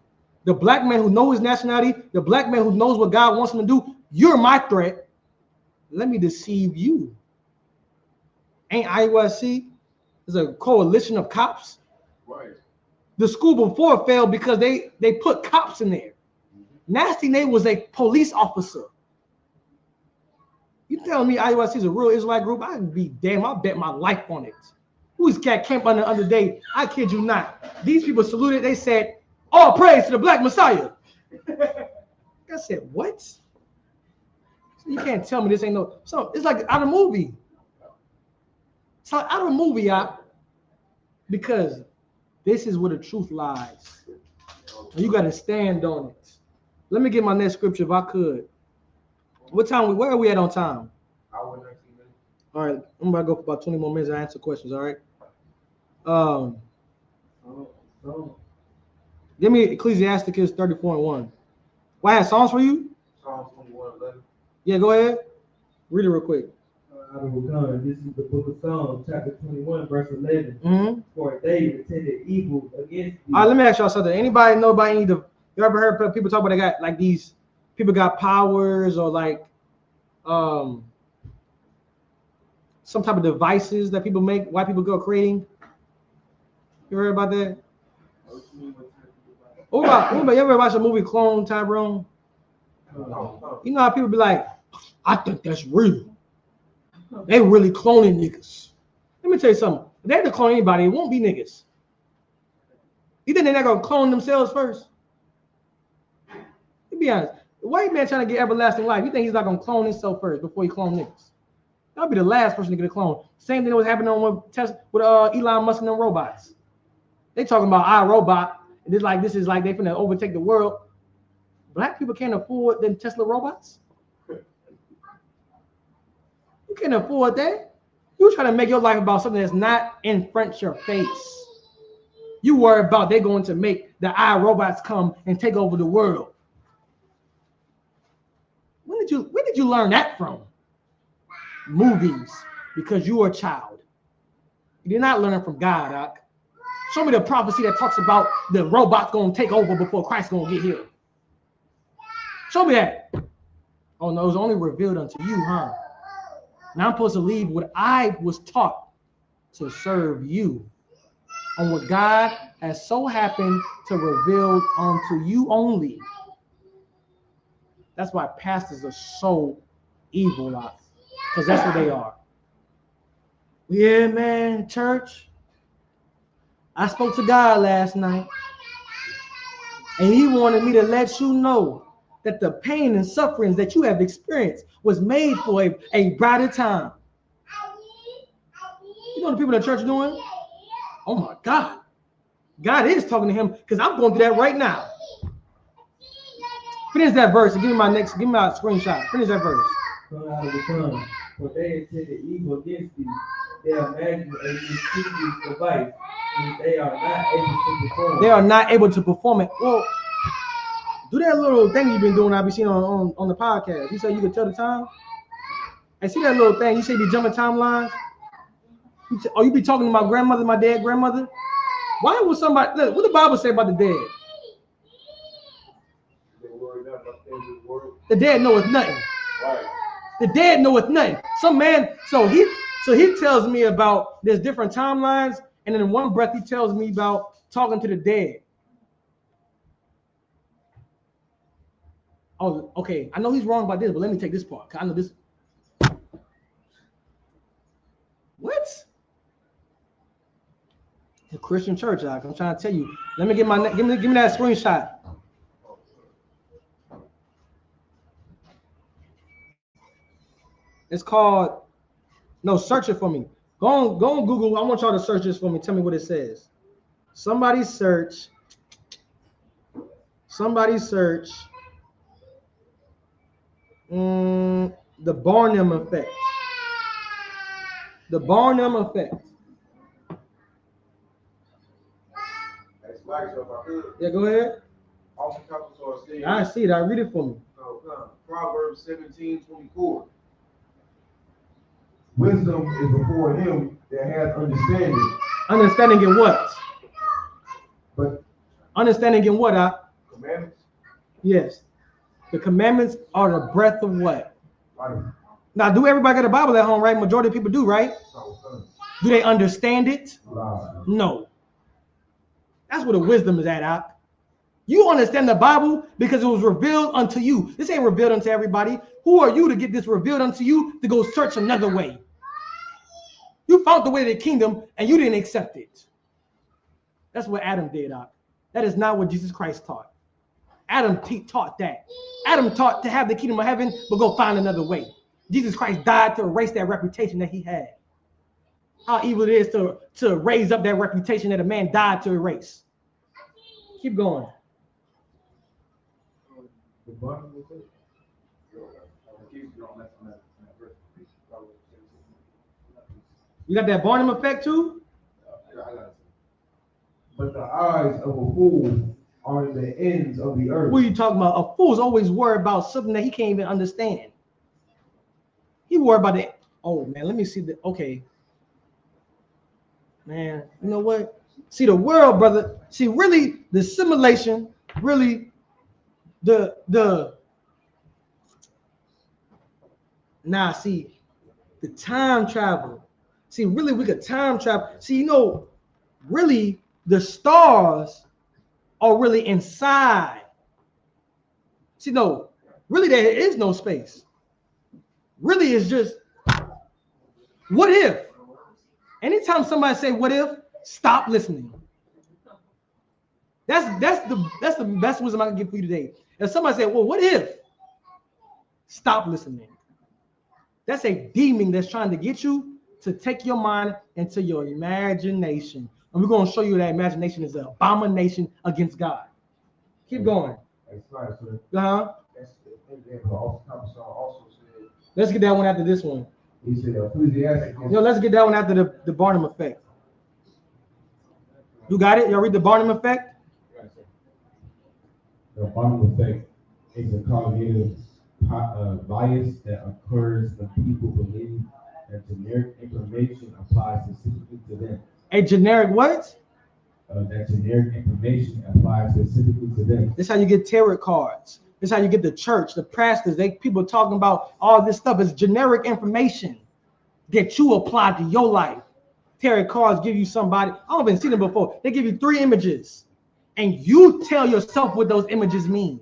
The black man who knows his nationality, the black man who knows what God wants him to do, you're my threat. Let me deceive you. Ain't IUIC? There's a coalition of cops. Right. The school before failed because they put cops in there. Nasty Nate was a police officer. You telling me IUIC is a real Israelite group? I'd be damn. I'll bet my life on it. Who's cat camp on the other day? I kid you not. These people saluted. They said, "All praise to the Black Messiah." I said, "What?" You can't tell me this ain't no. So it's like out of a movie. It's like out of a movie, because this is where the truth lies. And you got to stand on it. Let me get my next scripture if I could. What time? Where are we at on time? Hour 19 minutes. All right, I'm about to go for about 20 more minutes and answer questions. All right. Give me Ecclesiasticus 34:1. Well, I have songs for you. Psalms 21:11. Yeah, go ahead. Read it real quick. This is the book of Psalms, chapter 21, verse 11. Mm-hmm. For David intended evil against thee. All right, let me ask y'all something. Anybody know about any of the, you ever heard people talk about they got like these people got powers or like some type of devices that people make, white people go creating? You heard about that? What about you ever watch a movie Clone, Tyrone? You know how people be like, I think that's real. They really cloning niggas. Let me tell you something. If they had to clone anybody, it won't be niggas. You think they're not gonna clone themselves first? To be honest, the white man trying to get everlasting life, you think he's not gonna clone himself first before he clone niggas? That'll be the last person to get a clone. Same thing that was happening on with Elon Musk and them robots. They talking about iRobot. This is like they finna overtake the world. Black people can't afford them Tesla robots. You can't afford that. You trying to make your life about something that's not in front of your face. You worry about they're going to make the iRobots come and take over the world. Where did you learn that from? Movies, because you were a child. You did not learn it from God, Doc. Show me the prophecy that talks about the robots going to take over before Christ going to get here. Show me that. Oh, no, it was only revealed unto you, huh? Now I'm supposed to leave what I was taught to serve you on what God has so happened to reveal unto you only. That's why pastors are so evil, because that's what they are. Yeah, man, church. I spoke to God last night, and he wanted me to let you know that the pain and sufferings that you have experienced was made for a brighter time. You know what the people in the church doing? Oh my God. God is talking to him because I'm going through that right now. Finish that verse and give me my screenshot. Finish that verse. Come out of the tongue, for they intended evil against thee. They imagine a mischievous device, and they are not able to perform. They are not able to perform it. Well, do that little thing you've been doing. I've been seeing on the podcast. You say you can tell the time. And see that little thing. You say you be jumping timelines. You be talking to my grandmother, my dead grandmother. Why would somebody look? What the Bible say about the dead? The dead knoweth nothing. Right. The dead knoweth nothing. Some man. So he tells me about there's different timelines, and then in one breath he tells me about talking to the dead. Oh, okay. I know he's wrong about this, but let me take this part. I know this. What? The Christian church, I'm trying to tell you. Let me get give me that screenshot. It's called. No, search it for me. Go on Google. I want y'all to search this for me. Tell me what it says. Somebody search. The Barnum effect. The Barnum effect. Yeah, go ahead. I see it. I read it for me. Proverbs 17:24. Wisdom is before him that has understanding. Understanding in what? But understanding in what? Commandments? Yes. The commandments are the breath of what? Life. Now, do everybody got a Bible at home, right? Majority of people do, right? Do they understand it? No. That's where the wisdom is at. You understand the Bible because it was revealed unto you. This ain't revealed unto everybody. Who are you to get this revealed unto you to go search another way? You found the way to the kingdom and you didn't accept it. That's what Adam did. That is not what Jesus Christ taught. Adam taught that. Adam taught to have the kingdom of heaven, but go find another way. Jesus Christ died to erase that reputation that he had. How evil it is to raise up that reputation that a man died to erase. Keep going. You got that Barnum effect too? But the eyes of a fool are in the ends of the earth. What are you talking about? A fool's always worried about something that he can't even understand. He worried about it. Oh man, let me see the okay. Man, you know what? See the world, brother. See, really, the simulation, really, the see, the time travel. See, really, we could time travel. See, really, the stars are really inside. See, no, really, there is no space. Really, it's just what if? Anytime somebody say what if, stop listening. That's the best wisdom I can give for you today. If somebody say, well, what if? Stop listening. That's a demon that's trying to get you to take your mind into your imagination. And we're going to show you that imagination is an abomination against God. Keep going. That's right, sir. Uh-huh. Also said, let's get that one after this one. He said, Ecclesiastes. Let's get that one after the Barnum effect. You got it? Y'all read the Barnum effect? The Barnum effect is a cognitive bias that occurs when people believe that generic information applies specifically to them. A generic what? That generic information applies specifically to them. This is how you get tarot cards. This is how you get the church, the pastors. People talking about all this stuff is generic information that you apply to your life. Tarot cards give you somebody. I don't even seen them before. They give you 3 images, and you tell yourself what those images mean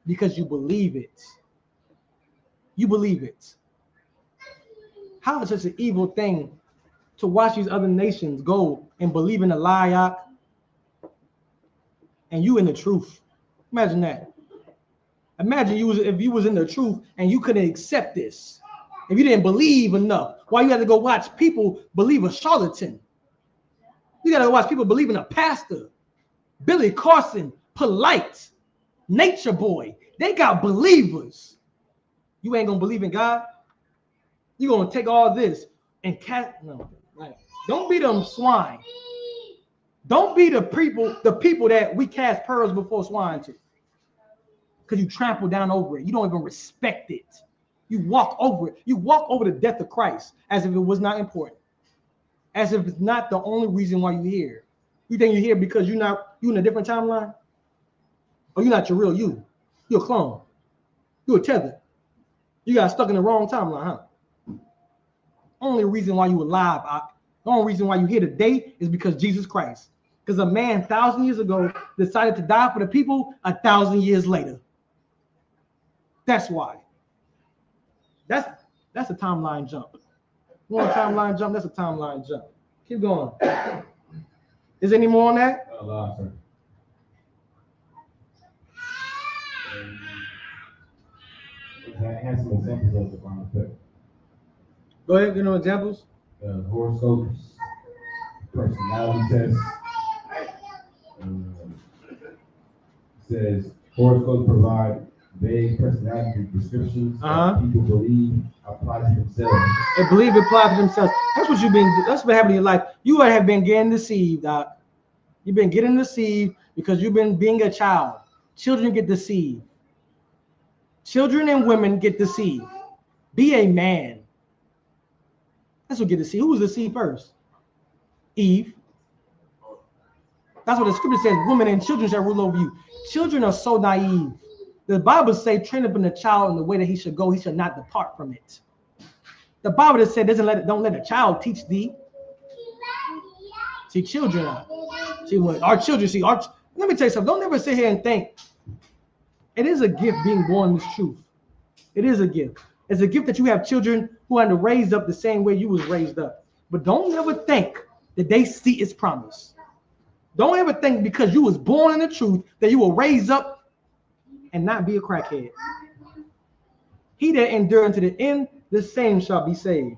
because you believe it. You believe it. How is such an evil thing to watch these other nations go and believe in a lie, and you in the truth? Imagine that. Imagine if you was in the truth and you couldn't accept this. If you didn't believe enough, why you had to go watch people believe a charlatan? You got to watch people believe in a pastor. Billy Carson, Polite, Nature Boy. They got believers. You ain't going to believe in God? You're going to take all this and don't be them swine. Don't be the people that we cast pearls before swine to. Because you trample down over it. You don't even respect it. You walk over it. You walk over the death of Christ as if it was not important. As if it's not the only reason why you're here. You think you're here because you in a different timeline? Or you're not your real you. You're a clone. You're a tether. You got stuck in the wrong timeline, huh? Only reason why you alive, the only reason why you're here today is because Jesus Christ. Because a man 1,000 years ago decided to die for the people 1,000 years later. That's why. That's a timeline jump. You want a timeline jump? That's a timeline jump. Keep going. Is there any more on that? Sir. It has some examples of the Barnum effect. Go ahead, give them examples. Horoscopes, personality tests. Says horoscopes provide vague personality descriptions that people believe apply to themselves. They believe it applies to themselves. That's what that's what happened in your life. You have been getting deceived, Doc. You've been getting deceived because you've been being a child. Children get deceived. Children and women get deceived. Be a man. That's what get deceived. Who was deceived first? Eve. That's what the scripture says. Women and children shall rule over you. Children are so naive. The Bible says, train up in the child in the way that he should go, he shall not depart from it. The Bible has said, don't let a child teach thee. See, children are. See, what our children see. Let me tell you something. Don't ever sit here and think. It is a gift being born in this truth. It is a gift. It's a gift that you have children who are raised up the same way you was raised up. But don't ever think that they see its promise. Don't ever think because you was born in the truth that you will raise up and not be a crackhead. He that endure unto the end, the same shall be saved.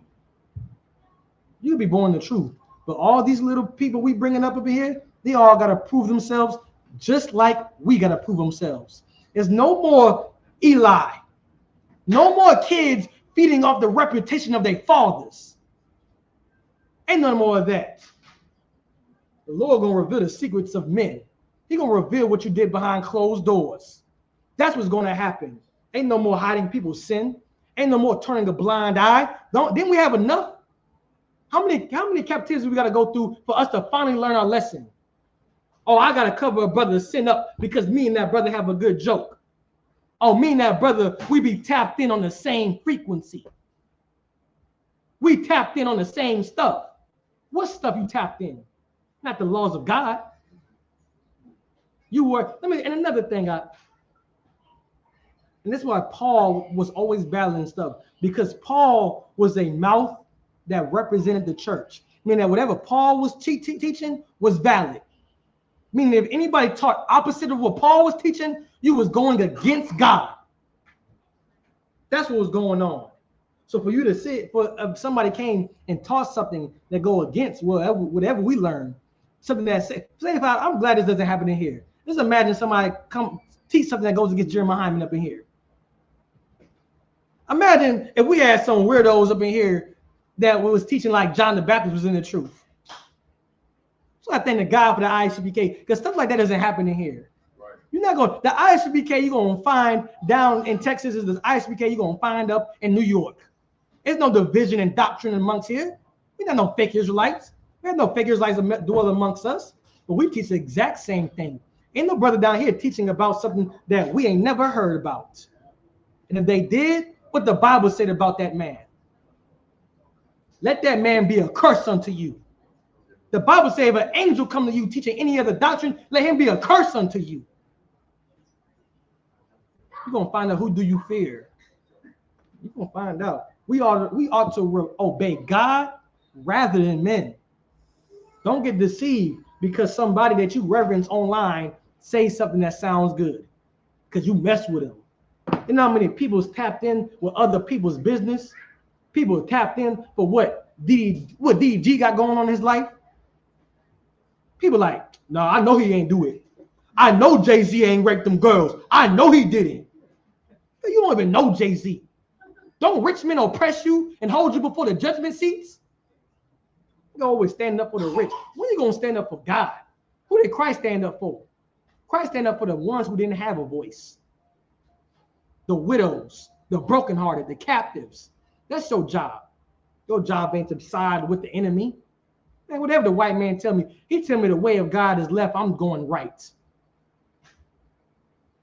You'll be born in the truth. But all these little people we bringing up over here, they all got to prove themselves just like we got to prove themselves. There's no more Eli. No more kids feeding off the reputation of their fathers. Ain't none more of that. The Lord gonna reveal the secrets of men. He gonna reveal what you did behind closed doors. That's what's gonna happen. Ain't no more hiding people's sin. Ain't no more turning a blind eye. Didn't we have enough? How many captivities we got to go through for us to finally learn our lesson? Oh, I got to cover a brother's sin up because me and that brother have a good joke. Oh, me and that brother, we be tapped in on the same frequency. We tapped in on the same stuff. What stuff you tapped in? Not the laws of God. And another thing, and this is why Paul was always battling stuff, because Paul was a mouth that represented the church. Meaning that whatever Paul was teaching was valid. Meaning if anybody taught opposite of what Paul was teaching, you was going against God. That's what was going on. So for you to sit, if somebody came and taught something that go against whatever we learn, something that I'm glad this doesn't happen in here. Just imagine somebody come teach something that goes against Jeremiah Hyman up in here. Imagine if we had some weirdos up in here that was teaching like John the Baptist was in the truth. So I thank the God for the ISBK, because stuff like that doesn't happen in here. Right. You're not going, the ISBK you're going to find down in Texas is the ISBK you're going to find up in New York. There's no division and doctrine amongst here. We got no fake Israelites. We have no fake Israelites that dwell amongst us. But we teach the exact same thing. Ain't no brother down here teaching about something that we ain't never heard about. And if they did, what the Bible said about that man? Let that man be a curse unto you. The Bible says if an angel come to you teaching any other doctrine, let him be a curse unto you. You're going to find out who do you fear. You're going to find out. We ought to obey God rather than men. Don't get deceived because somebody that you reverence online says something that sounds good because you mess with them. You know how many people's tapped in with other people's business? People tapped in for what DDG got going on in his life. People like, no, I know he ain't do it. I know Jay-Z ain't raped them girls. I know he didn't. You don't even know Jay-Z. Don't rich men oppress you and hold you before the judgment seats? You're always standing up for the rich. When are you going to stand up for God? Who did Christ stand up for? Christ stand up for the ones who didn't have a voice. The widows, the brokenhearted, the captives. That's your job. Your job ain't to side with the enemy. Man, whatever the white man tell me, he tell me the way of God is left, I'm going right.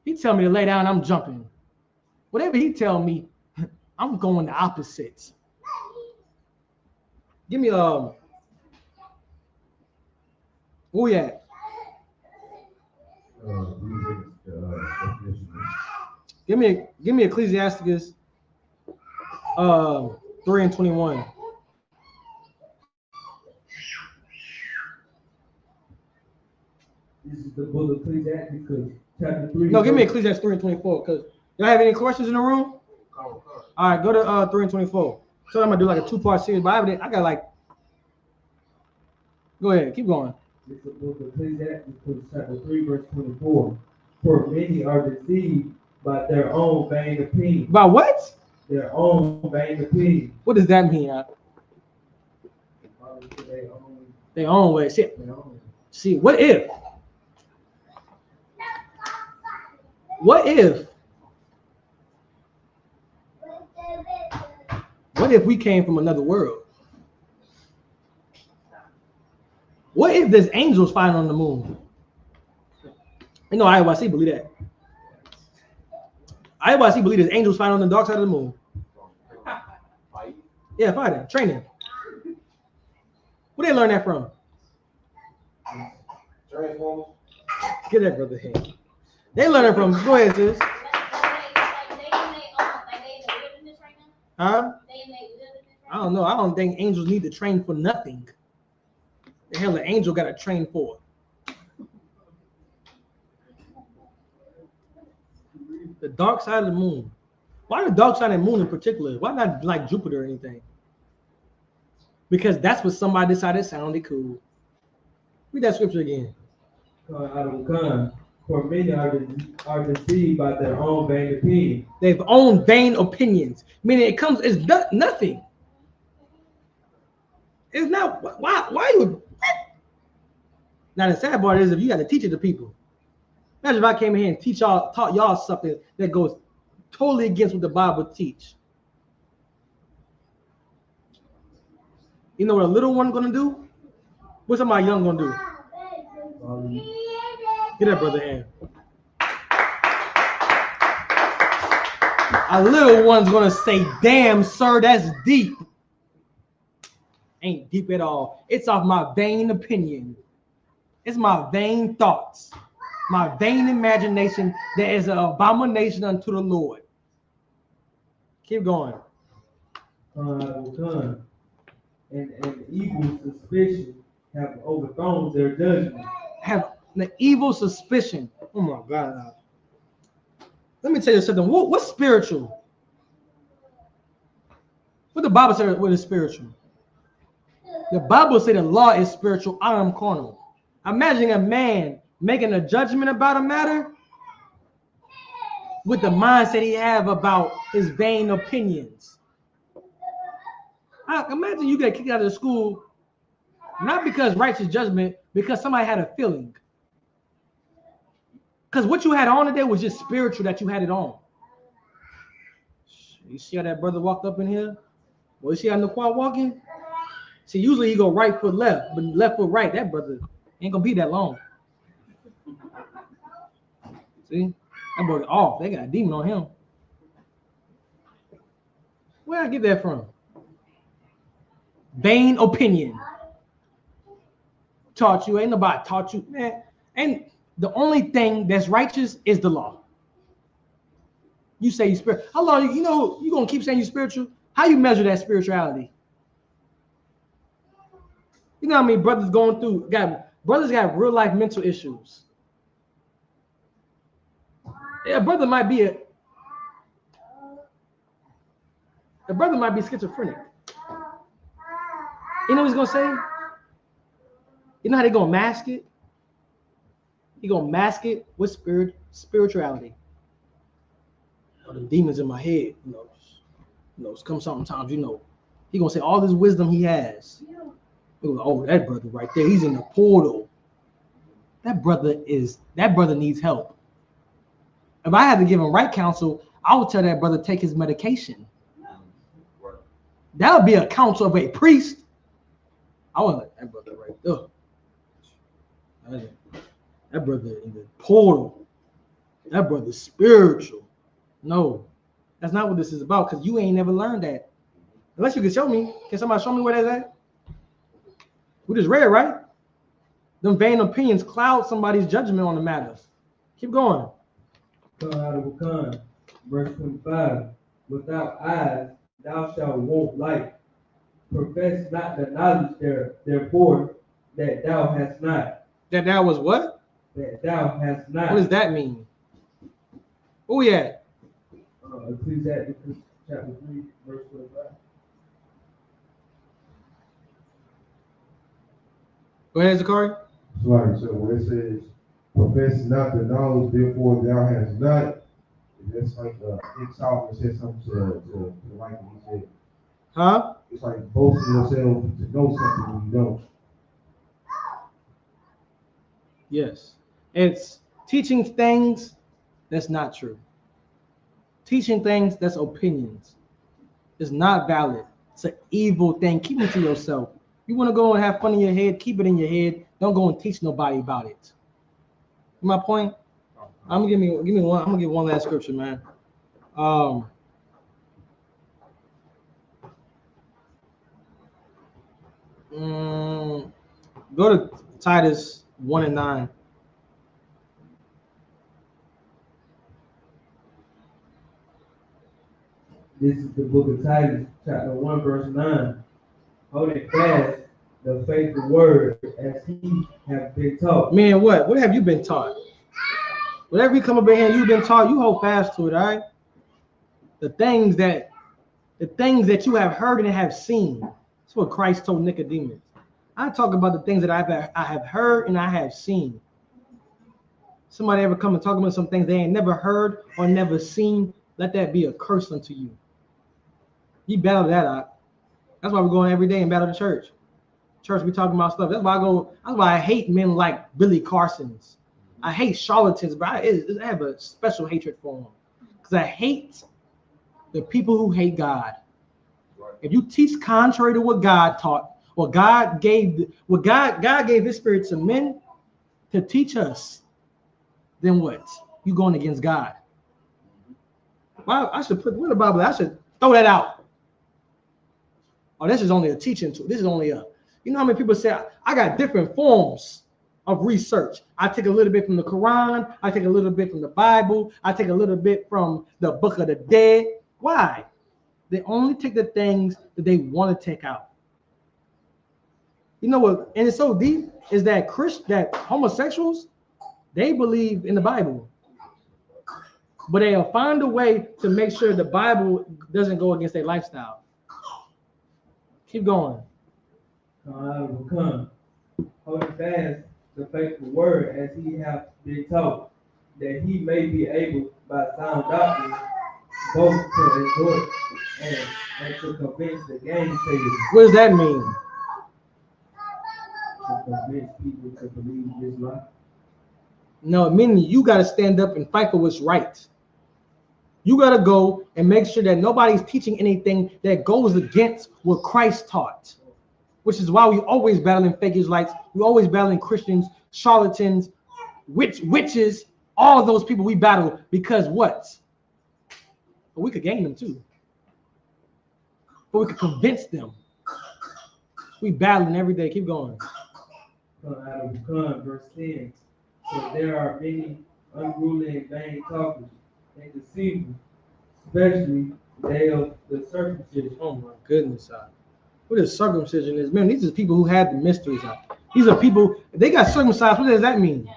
He tell me to lay down, I'm jumping. Whatever he tell me, I'm going the opposite. Give me where we at? Give me Ecclesiasticus 3:21. This is the book of Ecclesiastes, chapter 3. No, give me Ecclesiastes 3:24, because y'all have any questions in the room? All right, go to 3:24. So I'm gonna do like a 2-part series, but I got like. Go ahead, keep going. This is the book of Ecclesiastes, chapter 3, verse 24. For many are deceived by their own vain opinion. By what? Their own vain opinion. What does that mean? Their own way. See, what if? What if we came from another world? What if there's angels fighting on the moon? You know, IYC believe that. IYC believe there's angels fighting on the dark side of the moon. Yeah, fighting, training. Where they learn that from? Get that brother here. They learn it from. Go ahead, sis. Huh? I don't know. I don't think angels need to train for nothing. The hell, an angel got to train for? The dark side of the moon. Why the dark side of the moon in particular? Why not like Jupiter or anything? Because that's what somebody decided sounded cool. Read that scripture again. For many are deceived by their own vain opinion. They've own vain opinions. Meaning it's nothing. It's not, why you? Now the sad part is if you got to teach it to people. Imagine if I came in here and taught y'all something that goes totally against what the Bible teach. You know what a little one gonna do? What's somebody young gonna do? Get that brother hand. A little one's gonna say, damn, sir, that's deep. Ain't deep at all. It's off my vain opinion. It's my vain thoughts, my vain imagination that is an abomination unto the Lord. Keep going. And evil suspicion have overthrown their judgment. Have the evil suspicion. Oh my God. Let me tell you something. What's spiritual? What the Bible says, what is spiritual? The Bible says the law is spiritual, I am carnal. Imagine a man making a judgment about a matter with the mindset he have about his vain opinions. Imagine you get kicked out of the school, not because righteous judgment, because somebody had a feeling. Because what you had on today was just spiritual that you had it on. You see how that brother walked up in here? Well, you see how Naquan walking? See, usually he go right foot left, but left foot right. That brother ain't gonna be that long. See, that brother off. They got a demon on him. Where I get that from? Vain opinion. Taught you, ain't nobody taught you, man. And the only thing that's righteous is the law. You say you spiritual. How long you know you gonna keep saying you spiritual? How you measure that spirituality? You know how many brothers going through? Brothers got real life mental issues. Yeah, a brother might be schizophrenic. You know what he's gonna say? You know how they gonna mask it? He gonna mask it with spirituality. The demons in my head, it's come sometimes, He gonna say all this wisdom he has. Oh, that brother right there, he's in the portal. That brother needs help. If I had to give him right counsel, I would tell that brother take his medication. That would be a counsel of a priest. I would let that brother right there. That brother in the portal. That brother's spiritual. No, that's not what this is about, because you ain't never learned that. Unless you can show me. Can somebody show me where that's at? We just read, right? Them vain opinions cloud somebody's judgment on the matter. Keep going. Verse 25. Without eyes, thou shalt want light. Profess not the knowledge therefore that thou hast not. That thou was what? That thou hast not. What does that mean? Who we at? Ecclesiastes chapter 3, verse 25. Go ahead, Zachary. Sorry, so when it says, profess not the knowledge, therefore thou hast not, that's like in Solomon said something to like he said. Huh? It's like boasting yourself to know something when you don't. Yes. It's teaching things that's not true. Teaching things that's opinions. It's not valid. It's an evil thing. Keep it to yourself. You want to go and have fun in your head, keep it in your head. Don't go and teach nobody about it. My point? I'm gonna give me one. I'm gonna give one last scripture, man. Go to Titus 1:9. This is the book of Titus, chapter 1, verse 9. Holding fast the faithful word as he have been taught. Man, what? What have you been taught? Whatever you come up in here, you've been taught, you hold fast to it, all right? The things that you have heard and have seen. That's what Christ told Nicodemus. I talk about the things that I have heard and I have seen. Somebody ever come and talk about some things they ain't never heard or never seen, let that be a curse unto you. You battle that out. That's why we're going every day and battle the church. Church, we talking about stuff. That's why I hate men like Billy Carson's. I hate charlatans, but I have a special hatred for them. Because I hate the people who hate God. If you teach contrary to what God taught, Or God gave His Spirit to men to teach us. Then what? You going against God? Well, I should put what the Bible. I should throw that out. Oh, this is only a teaching tool. This is only a. You know how many people say I got different forms of research. I take a little bit from the Quran. I take a little bit from the Bible. I take a little bit from the Book of the Dead. Why? They only take the things that they want to take out. You know what? And it's so deep is that that homosexuals, they believe in the Bible, but they'll find a way to make sure the Bible doesn't go against their lifestyle. Keep going. Come, holding fast the faithful word as he hath been taught, that he may be able by sound doctrine both to exhort and to convince the gainsayers. What does that mean? To convince people to believe this lie. No, meaning you got to stand up and fight for what's right. You got to go and make sure that nobody's teaching anything that goes against what Christ taught, which is why we always battling fake Israelites. We always battling Christians, charlatans, witches, all those people we battle because what? But we could gain them too. But we could convince them. We battling every day. Keep going. Out of John, verse 10. So there are many unruly and vain talkers and deceivers, especially they of the circumcision. Oh my goodness. What is circumcision is? Man, these are people who had the mysteries. These are people, if they got circumcised, what does that mean?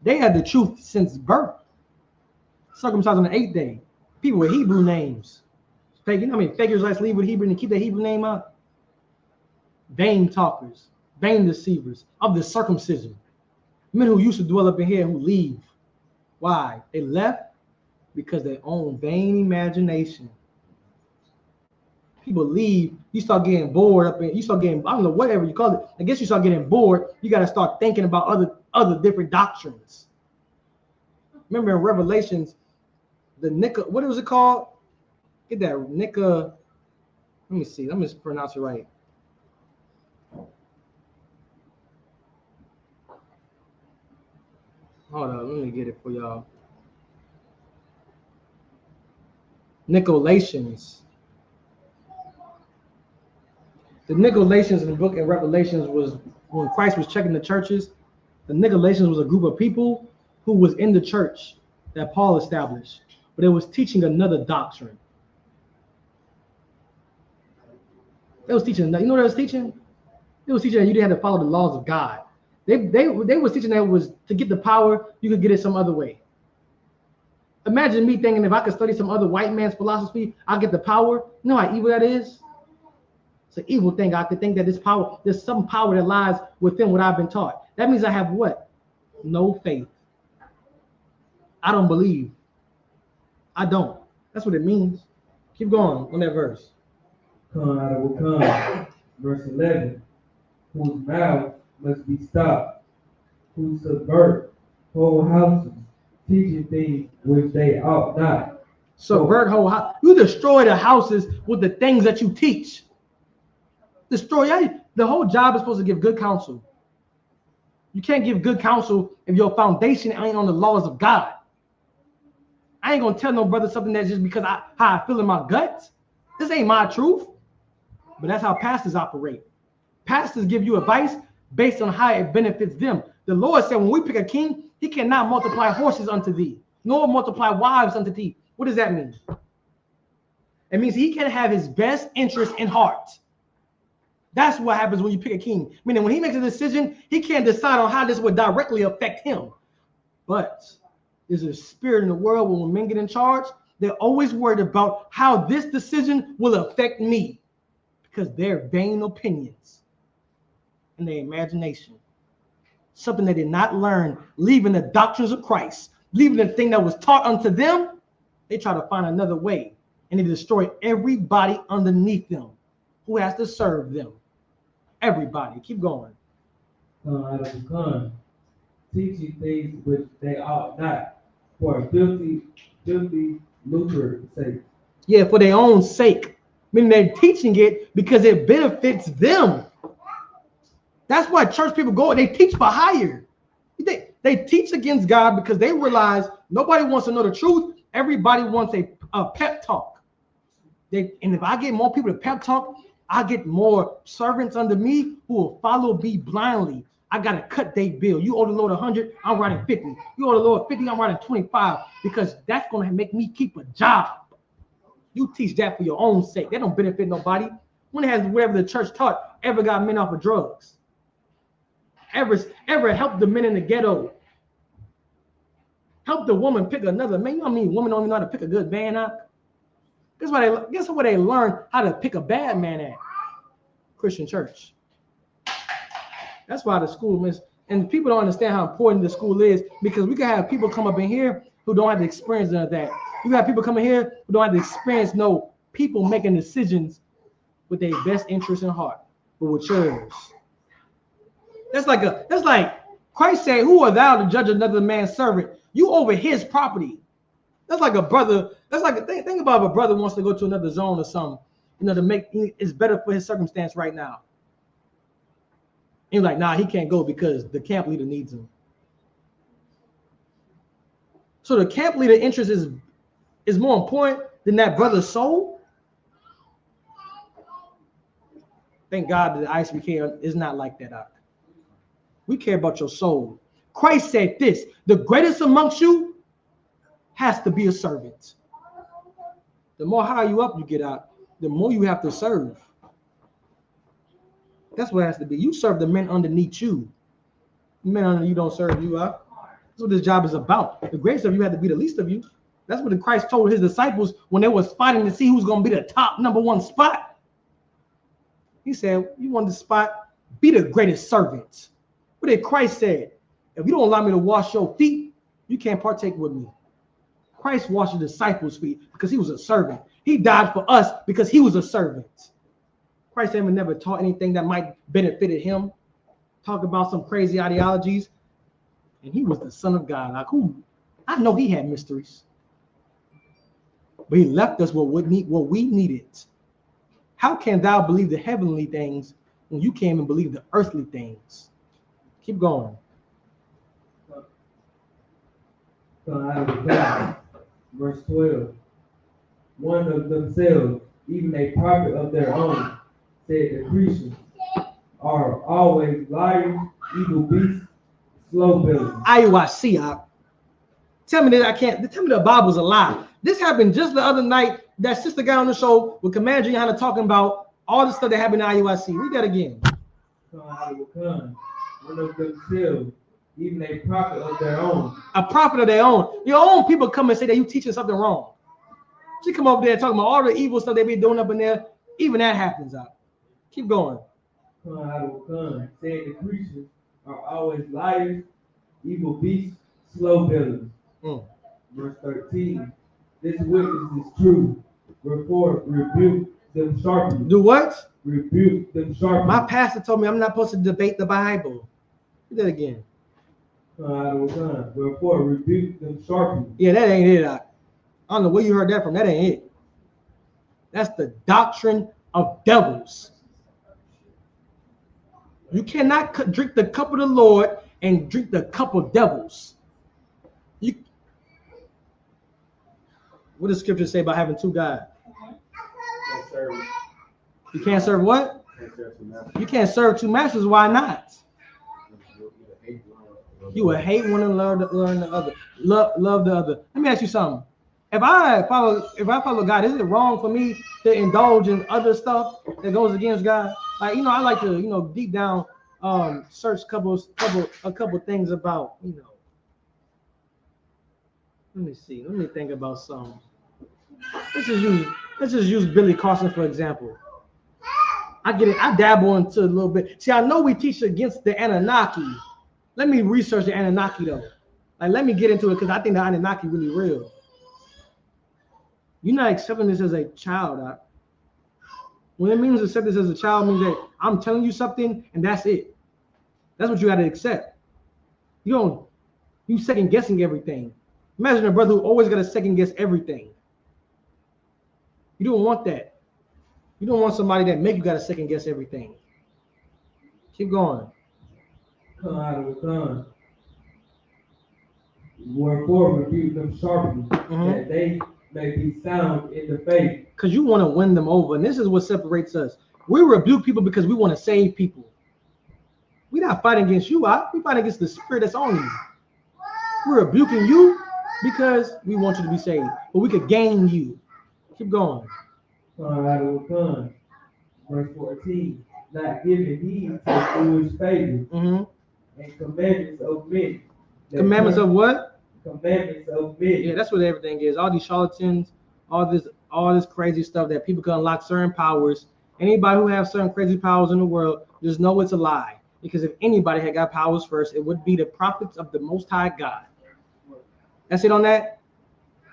They had the truth since birth. Circumcised on the 8th day. People with Hebrew names. Fake, you know what I mean? Fake Israelites leave with Hebrew and keep their Hebrew name up. Vain talkers, vain deceivers of the circumcision. Men who used to dwell up in here who leave. Why? They left because they own vain imagination. People leave, you start getting bored up in, you start getting, I don't know, whatever you call it. I guess you start getting bored. You got to start thinking about other different doctrines. Remember in Revelations, the what was it called? Get that let me see, let me pronounce it right. Hold on, let me get it for y'all. Nicolaitans. The Nicolaitans in the book of Revelations was when Christ was checking the churches. The Nicolaitans was a group of people who was in the church that Paul established, but it was teaching another doctrine. It was teaching, you know what it was teaching? It was teaching that you didn't have to follow the laws of God. They was teaching that it was to get the power, you could get it some other way. Imagine me thinking if I could study some other white man's philosophy, I'll get the power. You know how evil that is? It's an evil thing. I could think that there's some power that lies within what I've been taught. That means I have what? No faith. I don't believe. I don't. That's what it means. Keep going on that verse. Come, verse 11, whose mouth must be stopped, who subvert whole houses, teaching things which they ought not. Subvert whole house. You destroy the houses with the things that you teach. Destroy. The whole job is supposed to give good counsel. You can't give good counsel if your foundation ain't on the laws of God. I ain't gonna tell no brother something that's just because how I feel in my guts. This ain't my truth. But that's how pastors operate. Pastors give you advice based on how it benefits them. The Lord said when we pick a king, he cannot multiply horses unto thee, nor multiply wives unto thee. What does that mean? It means he can have his best interest in heart. That's what happens when you pick a king. Meaning when he makes a decision, he can't decide on how this would directly affect him. But there's a spirit in the world when men get in charge, they're always worried about how this decision will affect me because they're vain opinions and their imagination. Something they did not learn, leaving the doctrines of Christ, leaving the thing that was taught unto them, they try to find another way and they destroy everybody underneath them who has to serve them. Everybody. Keep going. Teaching things which they ought not, for a filthy lucre sake. Yeah, for their own sake. Meaning they're teaching it because it benefits them. That's why church people go and they teach for hire. They teach against God because they realize nobody wants to know the truth. Everybody wants a pep talk. And if I get more people to pep talk, I get more servants under me who will follow me blindly. I got to cut their bill. You owe the Lord 100, I'm writing 50. You owe the Lord 50, I'm writing 25, because that's going to make me keep a job. You teach that for your own sake. That don't benefit nobody. When has whatever the church taught ever got men off of drugs? Ever helped the men in the ghetto? Help the woman pick another man. You know what I mean? Women don't even know how to pick a good man up. Guess what they learn how to pick a bad man at? Christian church. That's why the school is, and people don't understand how important the school is, because we can have people come up in here who don't have the experience of that. You got people coming here who don't have the experience, no people making decisions with their best interest in heart, but with yours. That's like Christ said, "Who are thou to judge another man's servant? You over his property." That's like a brother. That's like a think about if a brother wants to go to another zone or something, to make it's better for his circumstance right now. And you're like, nah, he can't go because the camp leader needs him. So the camp leader interest is more important than that brother's soul. Thank God that the ISBK is not like that. We care about your soul. Christ said this: the greatest amongst you has to be a servant. The more high you up you get out, the more you have to serve. That's what it has to be. You serve the men underneath you. The men under you don't serve you up. That's what this job is about. The greatest of you had to be the least of you. That's what Christ told his disciples when they was fighting to see who's going to be the top number one spot. He said, you want the spot? Be the greatest servant. What did Christ say? If you don't allow me to wash your feet, you can't partake with me. Christ washed the disciples' feet because he was a servant. He died for us because he was a servant. Christ never taught anything that might benefited him. Talk about some crazy ideologies. And he was the Son of God. Like who? I know he had mysteries. But he left us what we needed. How can thou believe the heavenly things when you can't even believe the earthly things? Keep going. Verse 12. One of themselves, even a prophet of their own, said the Christians are always liars, evil beasts, slow builders. IUIC. Tell me that tell me the Bible's a lie. This happened just the other night. That sister guy on the show with Commander Gianna talking about all the stuff that happened in IUIC. Read that again. One of themselves, even a prophet of their own. A prophet of their own. Your own people come and say that you teaching something wrong. She come over there talking about all the evil stuff they be doing up in there. Even that happens out. Keep going. Said the Christians are always liars, evil beasts, slow builders. Verse 13. This witness is true. Therefore, rebuke them sharply. Do what? Rebuke them sharply. My pastor told me I'm not supposed to debate the Bible. Do that again. Therefore, rebuke them sharply. Yeah, that ain't it. I don't know where you heard that from. That ain't it. That's the doctrine of devils. You cannot drink the cup of the Lord and drink the cup of devils. What does scripture say about having two gods? You can't serve what? You can't serve two masters. Why not? You will hate one and learn the other. Love the other. Let me ask you something. If I follow God, is it wrong for me to indulge in other stuff that goes against God? Like, I like to, deep down search a couple things about, Let me see. Let me think about something. Let's just use Billy Carson for example. I get it. I dabble into a little bit. See, I know we teach against the Anunnaki. Let me research the Anunnaki though. Like, let me get into it because I think the Anunnaki really real. You're not accepting this as a child. When it means accept this as a child, means that I'm telling you something and that's it. That's what you got to accept. You second guessing everything. Imagine a brother who always got to second guess everything. You don't want that. You don't want somebody that make you got to second guess everything. Keep going. come out of the sun. Wherefore rebuke them sharply, that they may be sound in the faith. Because you want to win them over. And this is what separates us. We rebuke people because we want to save people. We're not fighting against you. We fight against the spirit that's on you. We're rebuking you because we want you to be saved. But we could gain you. Keep going. Come out of the sun. Verse 14. Not giving heed to foolish fables and commandments of men. Commandments of what? Commandments of men. Yeah, that's what everything is. All these charlatans, all this crazy stuff that people can unlock certain powers. Anybody who has certain crazy powers in the world, just know it's a lie. Because if anybody had got powers first, it would be the prophets of the Most High God. That's it on that?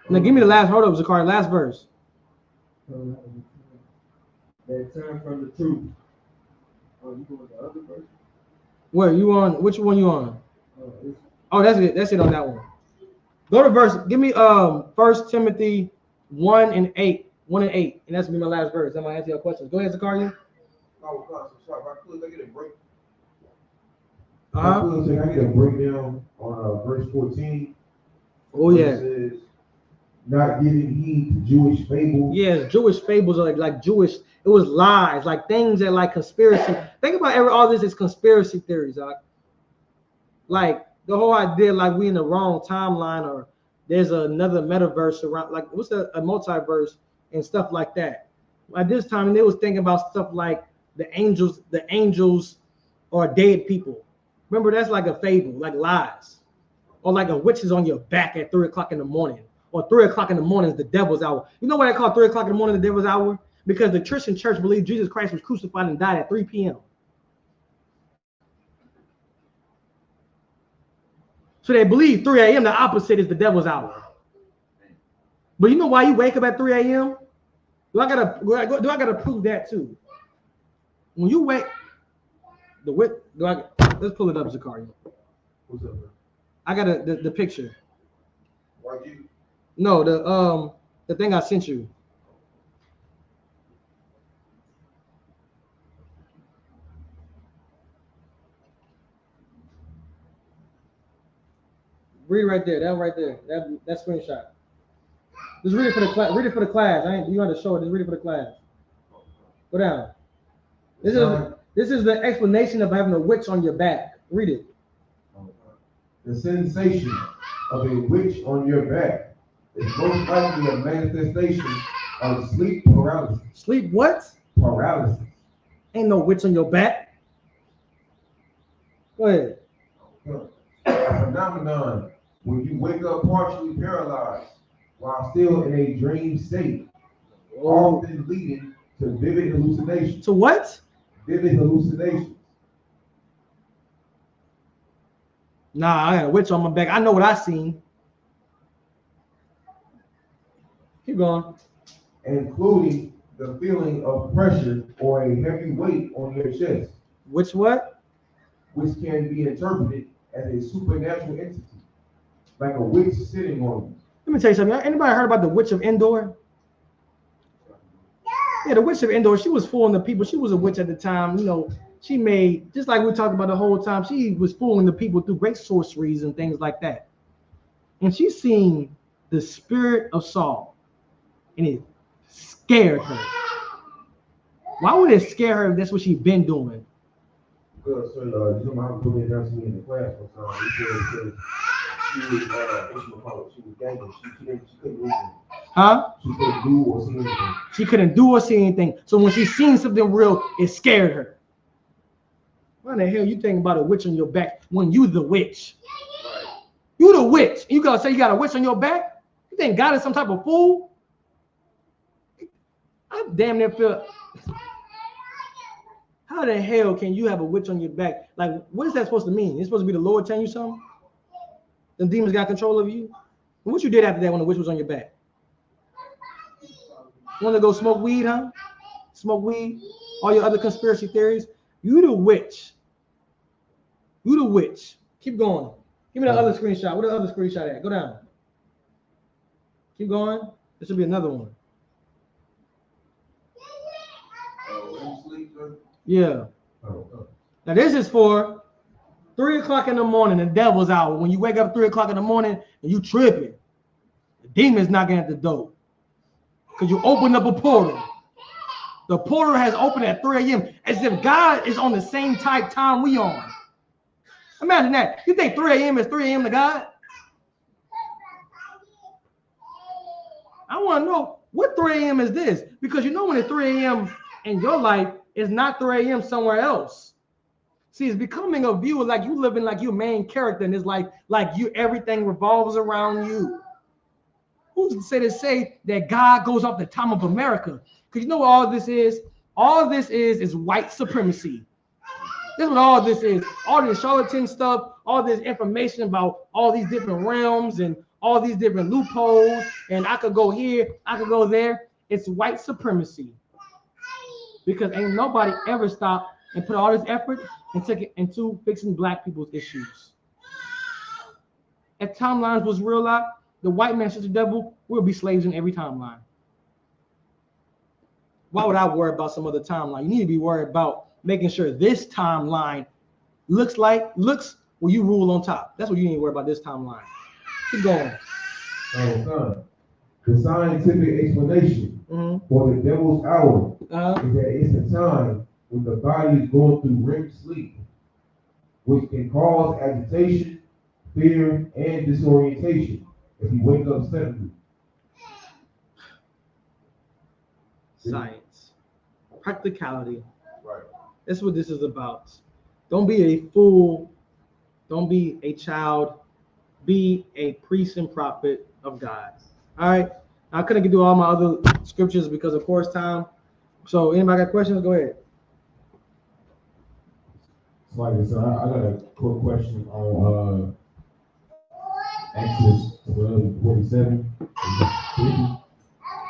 Now give me the last, hold up, Zakari, last verse. They turn from the truth. Oh, you going to the other verse? Where you on? Which one you on? Oh, that's it. That's it on that one. Go to verse. Give me 1 Timothy 1 and 8. 1 and 8. And that's gonna be my last verse. I'm gonna answer your questions. Go ahead, Zakaria. Oh, God, so sorry. If I get a break. Can I get a breakdown on verse 14? Oh yeah. It says, not giving heed to Jewish fables. Yeah, Jewish fables are like Jewish. It was lies, like things that like conspiracy. Think about all this is conspiracy theories. Like the whole idea, like we in the wrong timeline, or there's another metaverse around. Like what's a multiverse and stuff like that. At this time, they was thinking about stuff like the angels are dead people. Remember, that's like a fable, like lies, or like a witch is on your back at 3 o'clock in the morning. Or 3 o'clock in the morning is the devil's hour. You know why they call 3 o'clock in the morning the devil's hour? Because the Christian church believed Jesus Christ was crucified and died at 3 p.m. So they believe 3 a.m. the opposite is the devil's hour. But you know why you wake up at 3 a.m.? Do I gotta prove that too? When you wake, let's pull it up, Zakaria. What's up, bro? I got the picture. Why you? No, the thing I sent you. Read right there. That right there. That screenshot. Just read it for the class. Read it for the class. You want to show it. Just read it for the class. Go down. This is the explanation of having a witch on your back. Read it. The sensation of a witch on your back is most likely a manifestation of sleep paralysis. Sleep what? Paralysis. Ain't no witch on your back. Go ahead. A phenomenon when you wake up partially paralyzed while still in a dream state, often leading to vivid hallucinations. To what? Vivid hallucinations. Nah, I got a witch on my back. I know what I seen. Keep going. Including the feeling of pressure or a heavy weight on your chest. Which what? Which can be interpreted as a supernatural entity, like a witch sitting on you. Let me tell you something. Anybody heard about the Witch of Endor? Yeah, the Witch of Endor, she was fooling the people. She was a witch at the time. You know, she made, just like we talked about the whole time, she was fooling the people through great sorceries and things like that. And she seen the spirit of Saul, and it scared her. Why would it scare her if that's what she's been doing? Because you know, my uncle put me down to me in the class one time. He said she was ganging. She couldn't read. Huh? She couldn't do or see anything. She couldn't do or see anything. So when she seen something real, it scared her. Why the hell you thinking about a witch on your back when you the witch? Right. You the witch. You gotta say you got a witch on your back? You think God is some type of fool? I damn near feel. How the hell can you have a witch on your back? Like, what is that supposed to mean? It's supposed to be the Lord telling you something? The demons got control of you? And what you did after that when the witch was on your back? Want to go smoke weed, huh? Smoke weed? All your other conspiracy theories? You the witch. You the witch. Keep going. Give me the other screenshot. Where the other screenshot at? Go down. Keep going. There should be another one. Yeah. Now this is for 3 o'clock in the morning, the devil's out. When you wake up 3 o'clock in the morning and you tripping, the demon's knocking at the door. Because you opened up a portal. The portal has opened at 3 a.m. as if God is on the same type time we on. Imagine that. You think 3 a.m. is 3 a.m. to God? I want to know what 3 a.m. is this? Because you know when it's 3 a.m. in your life, it's not 3 a.m. somewhere else. See, it's becoming a view like you living like your main character in this life, like you everything revolves around you. Who's to say that God goes off the time of America? Because you know what all this is? All this is white supremacy. This is what all this is. All this charlatan stuff, all this information about all these different realms and all these different loopholes, and I could go here, I could go there. It's white supremacy. Because ain't nobody ever stopped and put all this effort and took it into fixing black people's issues. If timelines was real life, the white man such a devil, we'll be slaves in every timeline. Why would I worry about some other timeline? You need to be worried about making sure this timeline looks where you rule on top. That's what you need to worry about, this timeline. Keep going. The scientific explanation for the devil's hour is that it's a time when the body is going through REM sleep, which can cause agitation, fear, and disorientation if you wake up suddenly. Science, practicality. Right. That's what this is about. Don't be a fool. Don't be a child. Be a priest and prophet of God. All right. I couldn't get through all my other scriptures because of course time. So anybody got questions? Go ahead. So I got a quick question on Exodus 12:47.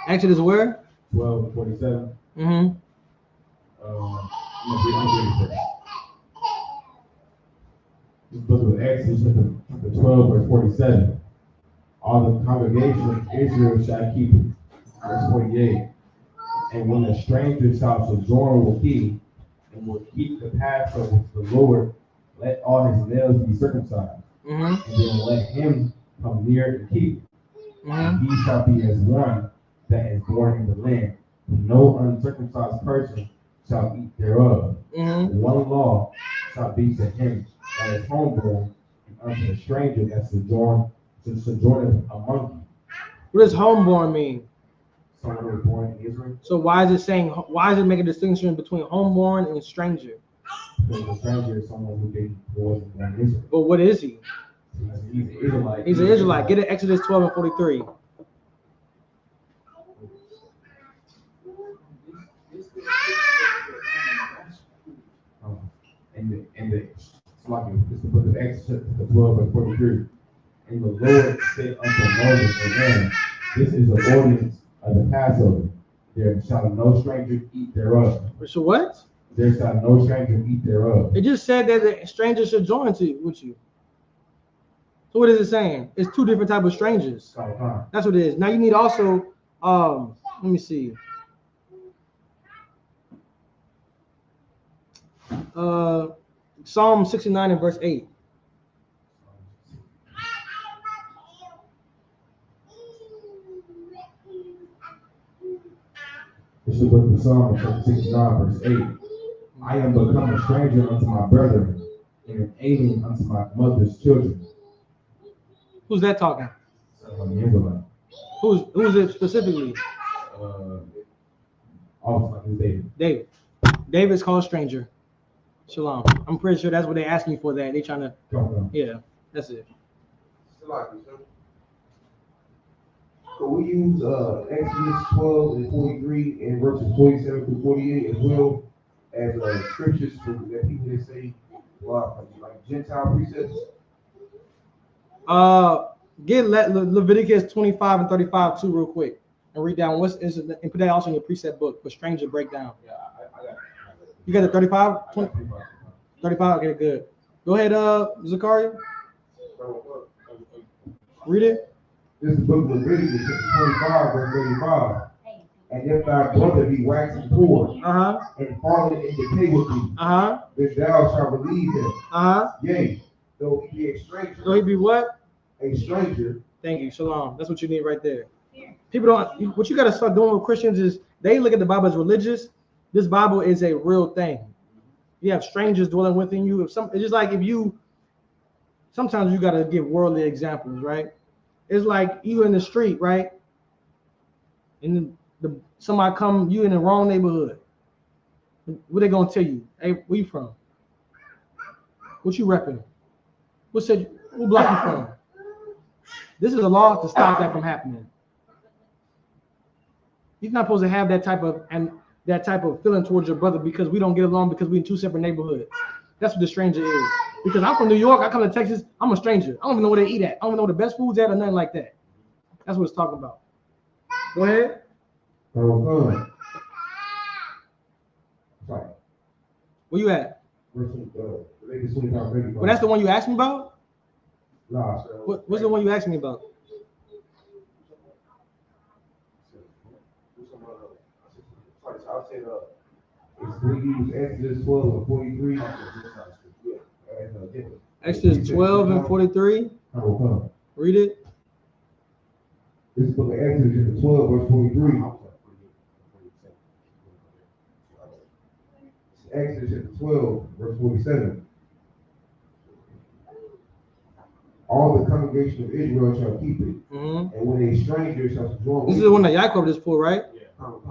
Exodus where? 12:47. Mm-hmm. I'm gonna read it first. This book of Exodus, chapter 12, verse 47. All the congregation of Israel shall keep it. Verse 48. And when a stranger shall sojourn with thee, and will keep the Passover to the Lord, let all his males be circumcised. And then let him come near and keep it. And he shall be as one that is born in the land. No uncircumcised person shall eat thereof. One law shall be to him that is homeborn, and unto the stranger that sojourneth among you. What does homeborn mean? Someone who was born in Israel. So why is it making a distinction between homeborn and stranger? Because the stranger is someone who wasn't born in Israel. But what is he? He's an Israelite. He's an Israelite. Get it, Exodus 12:43. It's the book of Exodus 12:43. And the Lord said unto Moses and Aaron, this is the ordinance of the Passover. There shall no stranger eat thereof. So what? There shall no stranger eat thereof. It just said that the stranger should join with you. So what is it saying? It's two different types of strangers. That's what it is. Now you need also, let me see. Psalm 69 and verse 8. This is the book of Psalm 69 verse 8. I am become a stranger unto my brethren, and an alien unto my mother's children. Who's that talking? Who's it specifically? David. David's called stranger. Shalom. I'm pretty sure that's what they're asking for. That they trying to. Yeah, that's it. So we use Exodus 12 and 43 and verses 47 through 48 as well as scriptures that people that say like Gentile precepts. Get Leviticus 25 and 35 too real quick and read down and put that also in your precept book for stranger breakdown. Yeah, I got it. You got the 35? 35? Okay, good. Go ahead, Zakaria. Read it. This is the book of Leviticus, 25, verse 35. And if thy brother be waxing poor Uh-huh. and falling in decay with thee, Uh-huh. then thou shalt relieve him. Uh-huh. Yea, though he be a stranger. So he be what? A stranger. Thank you. Shalom. That's what you need right there. People don't. What you got to start doing with Christians is they look at the Bible as religious. This Bible is a real thing. You have strangers dwelling within you. It's just like if you. Sometimes you got to give worldly examples, right? It's like you in the street, right? And somebody come, you in the wrong neighborhood. What they gonna tell you? Hey, where you from? What you repping? What block you from? This is a law to stop that from happening. You're not supposed to have that type of feeling towards your brother because we don't get along because we're in two separate neighborhoods. That's what the stranger is. Because I'm from New York, I come to Texas, I'm a stranger. I don't even know where they eat at. I don't even know where the best food's at or nothing like that. That's what it's talking about. Go ahead. Sorry. Where you at? Well, that's the one you asked me about? Nah. What's the one you asked me about? I'll say it's when you use Exodus 12 and 43. Exodus 12 and 43. Read it. This is book of Exodus, chapter 12, verse 43. Exodus chapter 12, verse 47. All the congregation of Israel shall keep it, and when a stranger shall join. This is the one that Yaakov just pulled, right? Yeah.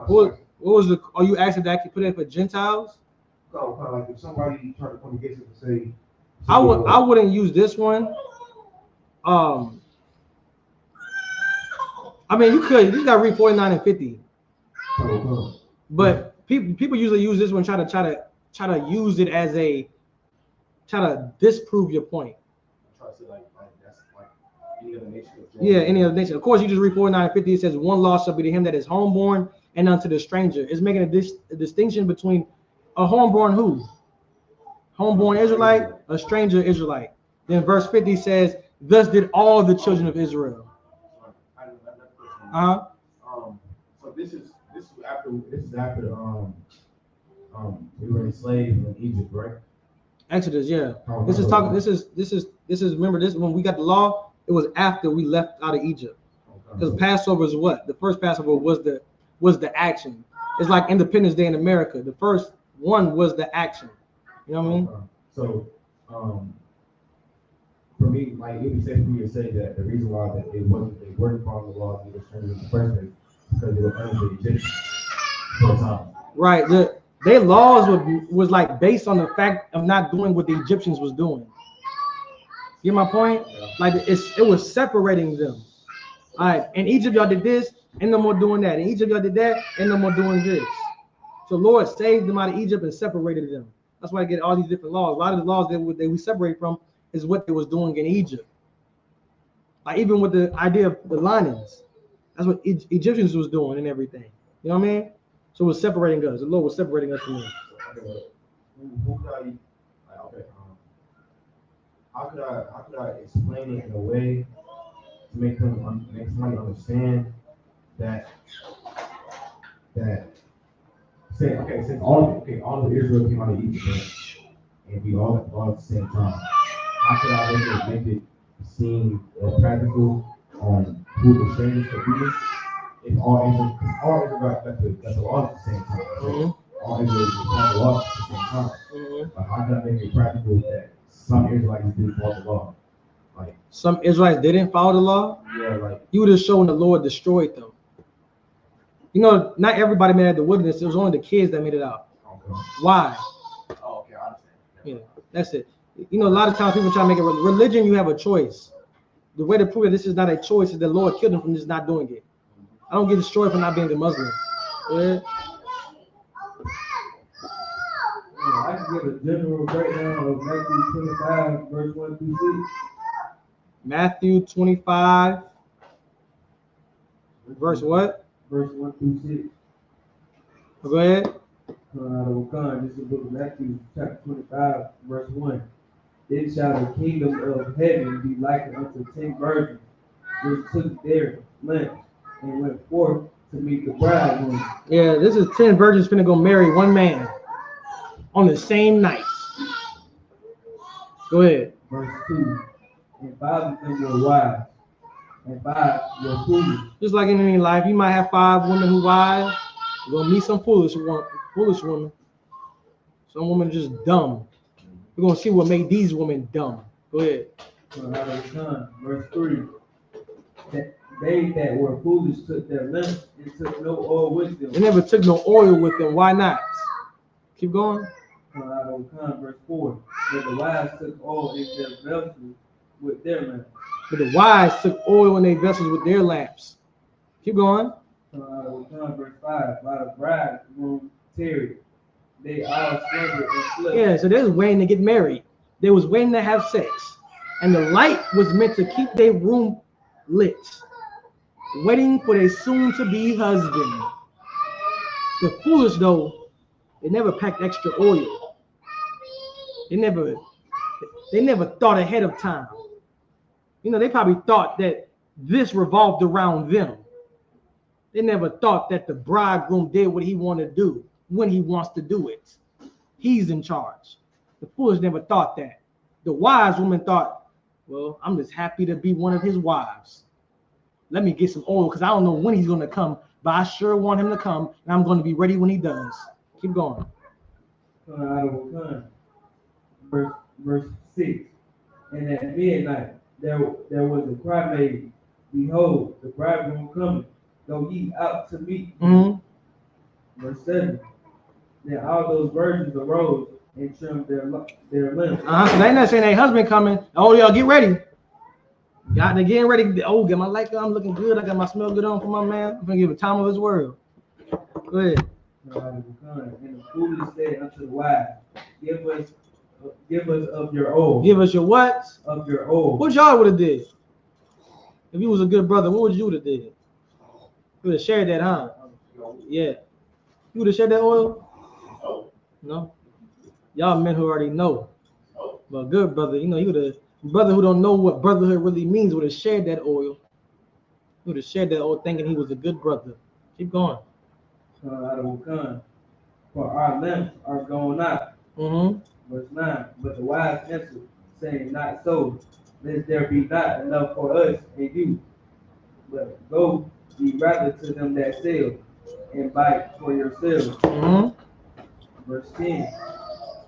What was the? Are you asking that I can put it for Gentiles? No, kind of like if somebody tried to come against it and say. I wouldn't use this one. I mean, you could. You just got to read 49 and 50. But people usually use this one try to use it as try to disprove your point. try to say like that's like any other nation. Yeah, any other nation. Of course, you just read 49 and 50. It says, "One law shall be to him that is homeborn and unto the stranger." It's making a distinction between a homeborn who? Homeborn Israelite, a stranger Israelite. Then verse 50 says, "Thus did all the children of Israel." So this is after we were enslaved in Egypt, right? Exodus, yeah. This is remember this when we got the law, it was after we left out of Egypt. Because Passover is what? The first Passover was the action. It's like Independence Day in America. The first one was the action. You know what I mean? So for me, like it would be safe for me to say that the reason why that they weren't following the laws of the strangers in the first place because they were under the Egyptians for a time. Right. Their laws was like based on the fact of not doing what the Egyptians was doing. You get my point? Like it was separating them. All right. In Egypt, y'all did this, and no more doing that. In Egypt, y'all did that, and no more doing this. So Lord saved them out of Egypt and separated them. That's why I get all these different laws. A lot of the laws that we separate from is what they was doing in Egypt. Like even with the idea of the linings, that's what Egyptians was doing and everything. You know what I mean? So it was separating us. The Lord was separating us from them. How could I explain it in a way to make somebody understand that since all of Israel came out of Egypt, right? And we all at the same time. How could I make it seem practical on who the strangers could be? If all Israel got the law at the same time. All Israel got the law at the same time. But how can I make it practical that some Israelites didn't follow the law? Like some Israelites didn't follow the law? Yeah, like you would have shown the Lord destroyed them. You know, not everybody made it out of the wilderness. It was only the kids that made it out. Okay. Why? Oh, okay, I understand. Yeah, that's it. You know, a lot of times people try to make it religion. You have a choice. The way to prove that this is not a choice is the Lord killed them from just not doing it. I don't get destroyed for not being a Muslim. Yeah. I can give a general breakdown of Matthew 25, verse 1 through 6. Matthew 25, verse what? Verse 1 through 6. Go ahead. This is the book of Matthew, chapter 25, verse 1. Then shall the kingdom of heaven be likened unto 10 virgins, which took their lamps and went forth to meet the bridegroom. Yeah, this is 10 virgins finna go marry one man on the same night. Go ahead. Verse 2. And 5 of them were wise, and 5 were foolish. Just like in any life, you might have 5 women who wise. You're gonna meet some foolish women. Some women just dumb. We're gonna see what made these women dumb. Go ahead. So out of the Son, verse 3. That they that were foolish took their lamps and took no oil with them. They never took no oil with them. Why not? Keep going. So out of the Son, verse 4. But the wise took oil in their vessels with their lamps. But the wise took oil in their vessels with their lamps. Keep going. So out of the Son, verse 5. While the bridegroom tarried, they all slumbered and slept. Yeah, so they was waiting to get married. They was waiting to have sex. And the light was meant to keep their room lit, waiting for their soon-to-be husband. The foolish, though, they never packed extra oil. They never thought ahead of time. You know, they probably thought that this revolved around them. They never thought that the bridegroom did what he wanted to do when he wants to do it. He's in charge. The foolish never thought that. The wise woman thought, well, I'm just happy to be one of his wives. Let me get some oil because I don't know when he's going to come, but I sure want him to come, and I'm going to be ready when he does. Keep going. Out of the Son, verse 6. And at midnight there was a cry made, behold, the bridegroom cometh, go ye out to meet him. Verse 7. Then all those virgins arose and trimmed their lamps. So they not saying their husband coming. Oh, y'all get ready. Got to get ready. Oh, get my light. I'm looking good. I got my smell good on for my man. I'm gonna give a time of his world. Go ahead. And the foolish said unto the wise, give us of your oil. Give us your what? Of your oil. What y'all would have did? If you was a good brother, what would you would have did? You would have shared that, huh? Yeah. You would have shared that oil? No. Y'all men who already know. But good brother, you know, you would have. Brother who don't know what brotherhood really means would have shared that oil. Would have shared that oil thinking he was a good brother. Keep going. Out of Wukan, for our lamps are gone out. Verse 9. But the wise answered, saying, not so, lest there be not enough for us and you. But go ye rather to them that sell, and buy for yourselves. Verse 10.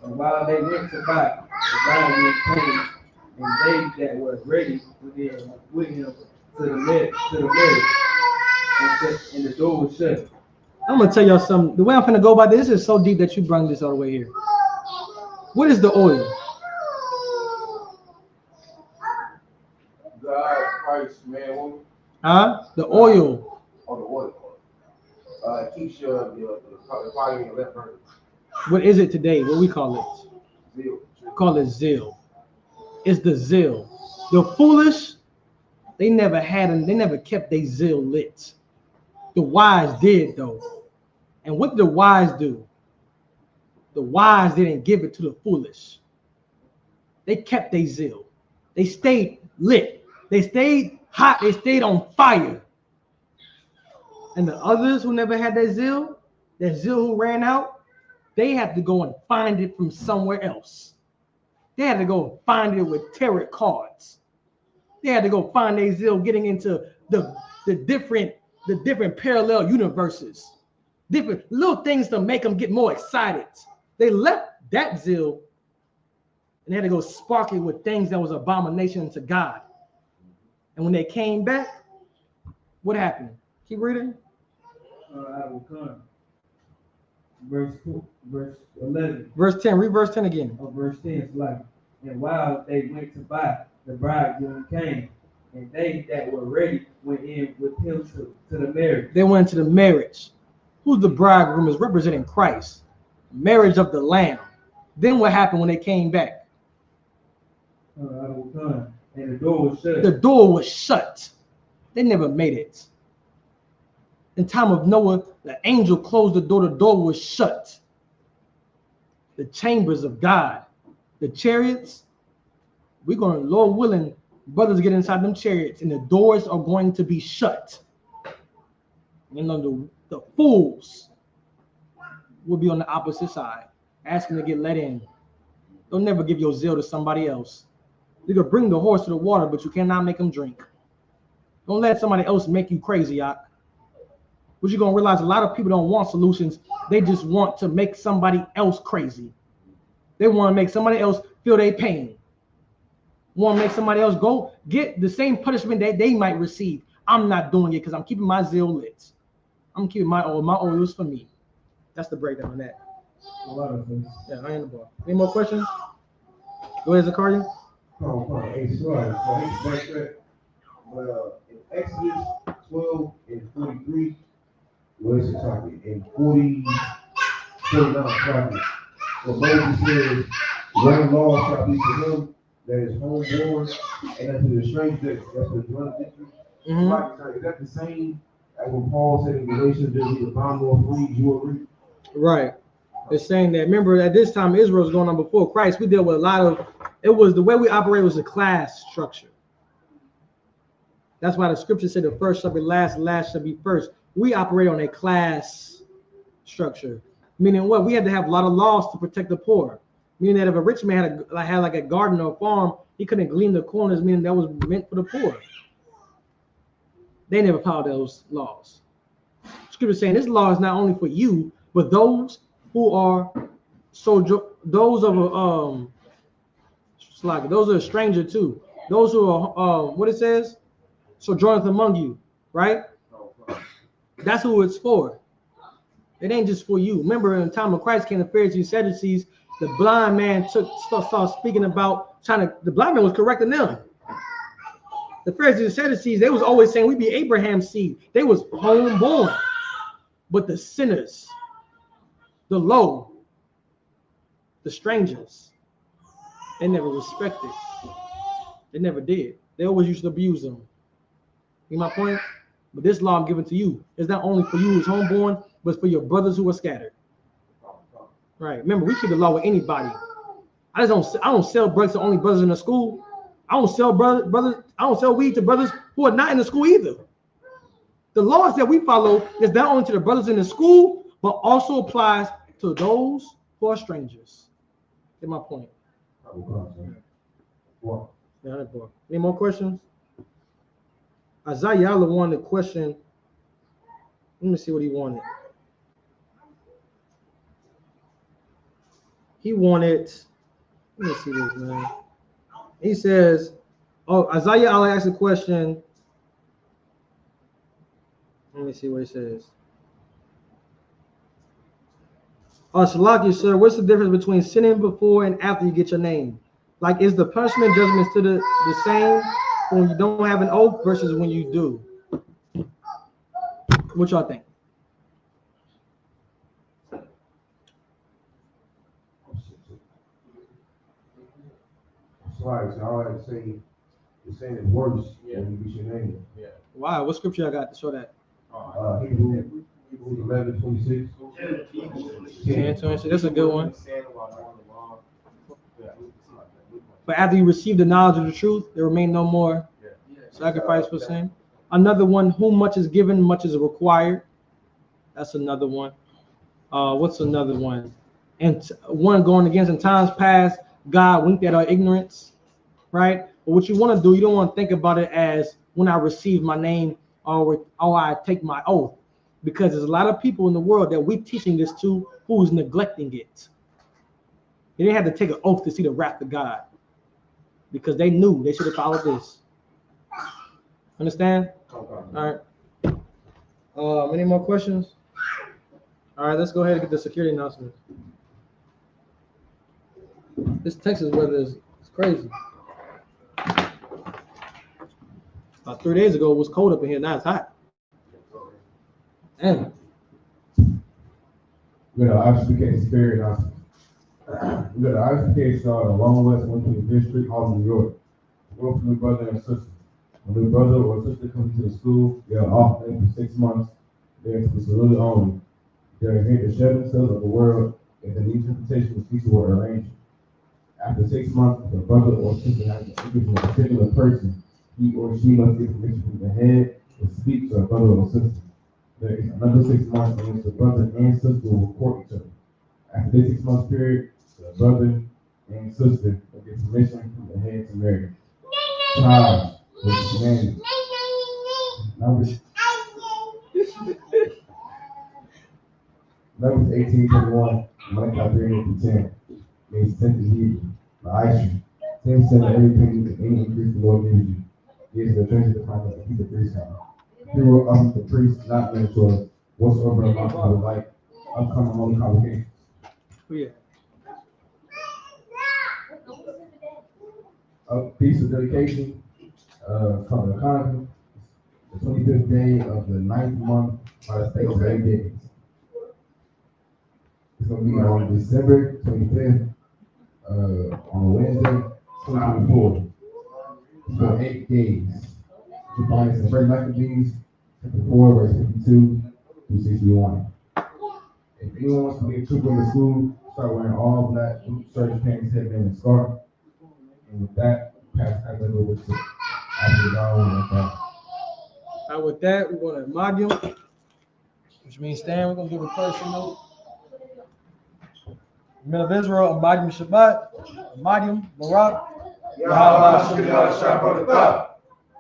And while they went to buy, the bridegroom came, and they that were ready with him to the marriage, and the door was shut. I'm gonna tell y'all something. The way I'm gonna go about this is so deep that you brought this all the way here. What is the oil? God, Christ, man, woman. Huh? The oil. Oh, the oil. It keeps your fire in your left burner. What is it today? What we call it? Zeal. Call it zeal. It's the zeal. The foolish, they never kept their zeal lit. The wise did though. And what did the wise do? The wise didn't give it to the foolish. They kept their zeal. They stayed lit. They stayed hot. They stayed on fire. And the others who never had that zeal who ran out, they had to go and find it from somewhere else. They had to go find it with tarot cards. They had to go find their zeal getting into the different parallel universes, different little things to make them get more excited. They left that zeal and they had to go spark it with things that was abomination to God. And when they came back, what happened? Keep reading. I will come. Verse 11. Verse 10. Read verse 10 again. Verse 10 is like, and while they went to buy, the bridegroom came, and they that were ready went in with him to the marriage. They went to the marriage. Who's the bridegroom? Is representing Christ. Marriage of the Lamb. Then what happened when they came back? I will come, and the door was shut. The door was shut. They never made it. In time of Noah, the angel closed the door was shut. The chambers of God, the chariots, we're going to, Lord willing, brothers get inside them chariots and the doors are going to be shut. You know, the fools will be on the opposite side, asking to get let in. Don't never give your zeal to somebody else. You can bring the horse to the water, but you cannot make him drink. Don't let somebody else make you crazy, Yak. But you're going to realize a lot of people don't want solutions. They just want to make somebody else crazy. They want to make somebody else feel their pain. Want to make somebody else go get the same punishment that they might receive. I'm not doing it because I'm keeping my zeal lit. I'm keeping my oil. My oil is for me. That's the breakdown on that. A lot of things. Yeah, I am the ball. Any more questions? Go ahead, Zakaria. Hey, sorry. Well, in Exodus 12 and 43, where is it talking? In 49 talking. So Moses says, one law shall be to him that is homeborn, and unto the stranger that's the dwelling district. Right, is that the same as when Paul said in Galatians, there's either bond or free, you agree? Right. It's saying that, remember, at this time, Israel was going on before Christ. We dealt with a lot of, it was the way we operate was a class structure. That's why the scripture said the first shall be last, the last shall be first. We operate on a class structure. Meaning what? We had to have a lot of laws to protect the poor. Meaning that if a rich man had like a garden or a farm, he couldn't glean the corners, meaning that was meant for the poor. They never followed those laws. Scripture saying this law is not only for you, but those who are those are a stranger too. Those who are what it says, sojourneth among you, right? That's who it's for. It ain't just for you. Remember, in the time of Christ came the Pharisees, Sadducees. The blind man started speaking about the blind man was correcting them. The Pharisees and Sadducees, they was always saying we be Abraham's seed. They was homeborn. But the sinners, the low, the strangers, they never respected. They never did. They always used to abuse them. You know my point? But this law I'm giving to you is not only for you who's homeborn, but for your brothers who are scattered. Right. Remember, we keep the law with anybody. I don't sell drugs to only brothers in the school. I don't sell brothers. I don't sell weed to brothers who are not in the school either. The laws that we follow is not only to the brothers in the school, but also applies to those who are strangers. Get my point. Yeah, any more questions? Isaiah wanted a question. Let me see what he wanted. He wanted, let me see this, man. He says, Isaiah asked a question. Let me see what he says. Shalaki, sir, what's the difference between sinning before and after you get your name? Like, is the punishment judgment still the same when you don't have an oath versus when you do? What y'all think? Sorry, so I always say the saying is worse when you get your name. Yeah. Wow, what scripture I got to show that? Hebrews 11:26. 10:26. That's a good one. But after you receive the knowledge of the truth, there remain no more sacrifice for sin. Another one, whom much is given, much is required. That's another one. What's another one? And one going against in times past, God winked at our ignorance, right? But what you want to do, you don't want to think about it as when I receive my name or I take my oath, because there's a lot of people in the world that we're teaching this to who's neglecting it. They didn't have to take an oath to see the wrath of God because they knew they should have followed this. Understand? All right. Any more questions? All right, let's go ahead and get the security announcement. This Texas weather is crazy. About 3 days ago, it was cold up in here. Now it's hot. Damn. We got an ISPK spirit announcement. We got an ISPK started along West 125th Street, Harlem, New York. Work for new brother and sister. When new brother or sister comes to the school, they are off for 6 months. They're in facility only. They're here to share themselves of the world and the need interpretation of teacher will arrange. After 6 months, the brother or sister has to speak to a particular person. He or she must get permission from the head to speak to a brother or sister. there is another 6 months in which the brother and sister will court each other. After this 6 month period, the brother and sister will get permission from the head to marry. Child was commanded. Numbers 18:21, Malachi 3:10. Means 10 to Hebrew. Aisha, 10% of everything that any increase the Lord gives you. Gives the treasure to find out keep the priest out. He wrote the priest, not mentors, whatsoever amount of like upcoming holy convocation. Yeah. A piece of dedication, called the Hanukkah, the 25th day of the 9th month by the space of 8 days. It's gonna be on December 25th, on Wednesday, 2024. For 8 days. You find it in First Maccabees, chapter 4, verse 52 through 61. If anyone wants to be a trooper in the school, start wearing all black shirts, pants, headband, and scarf. And with that, pass that over to after the God. With that, we're going to Magium, which means stand. We're going to give a personal. Men of Israel, Magium Shabbat, Magium Barak, Yahweh Shabbat,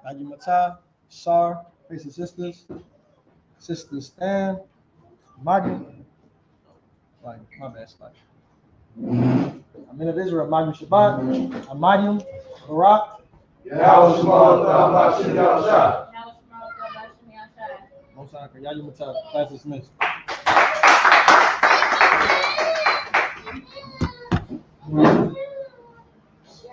Magium Matah, Sar, face of sisters, sisters stand, Magium. Like, my bad, like. Men of Israel, Magium Shabbat, Magium Barak, Yahweh Shabbat. Mosaka, Yahweh Matah, class dismissed. Mm-hmm.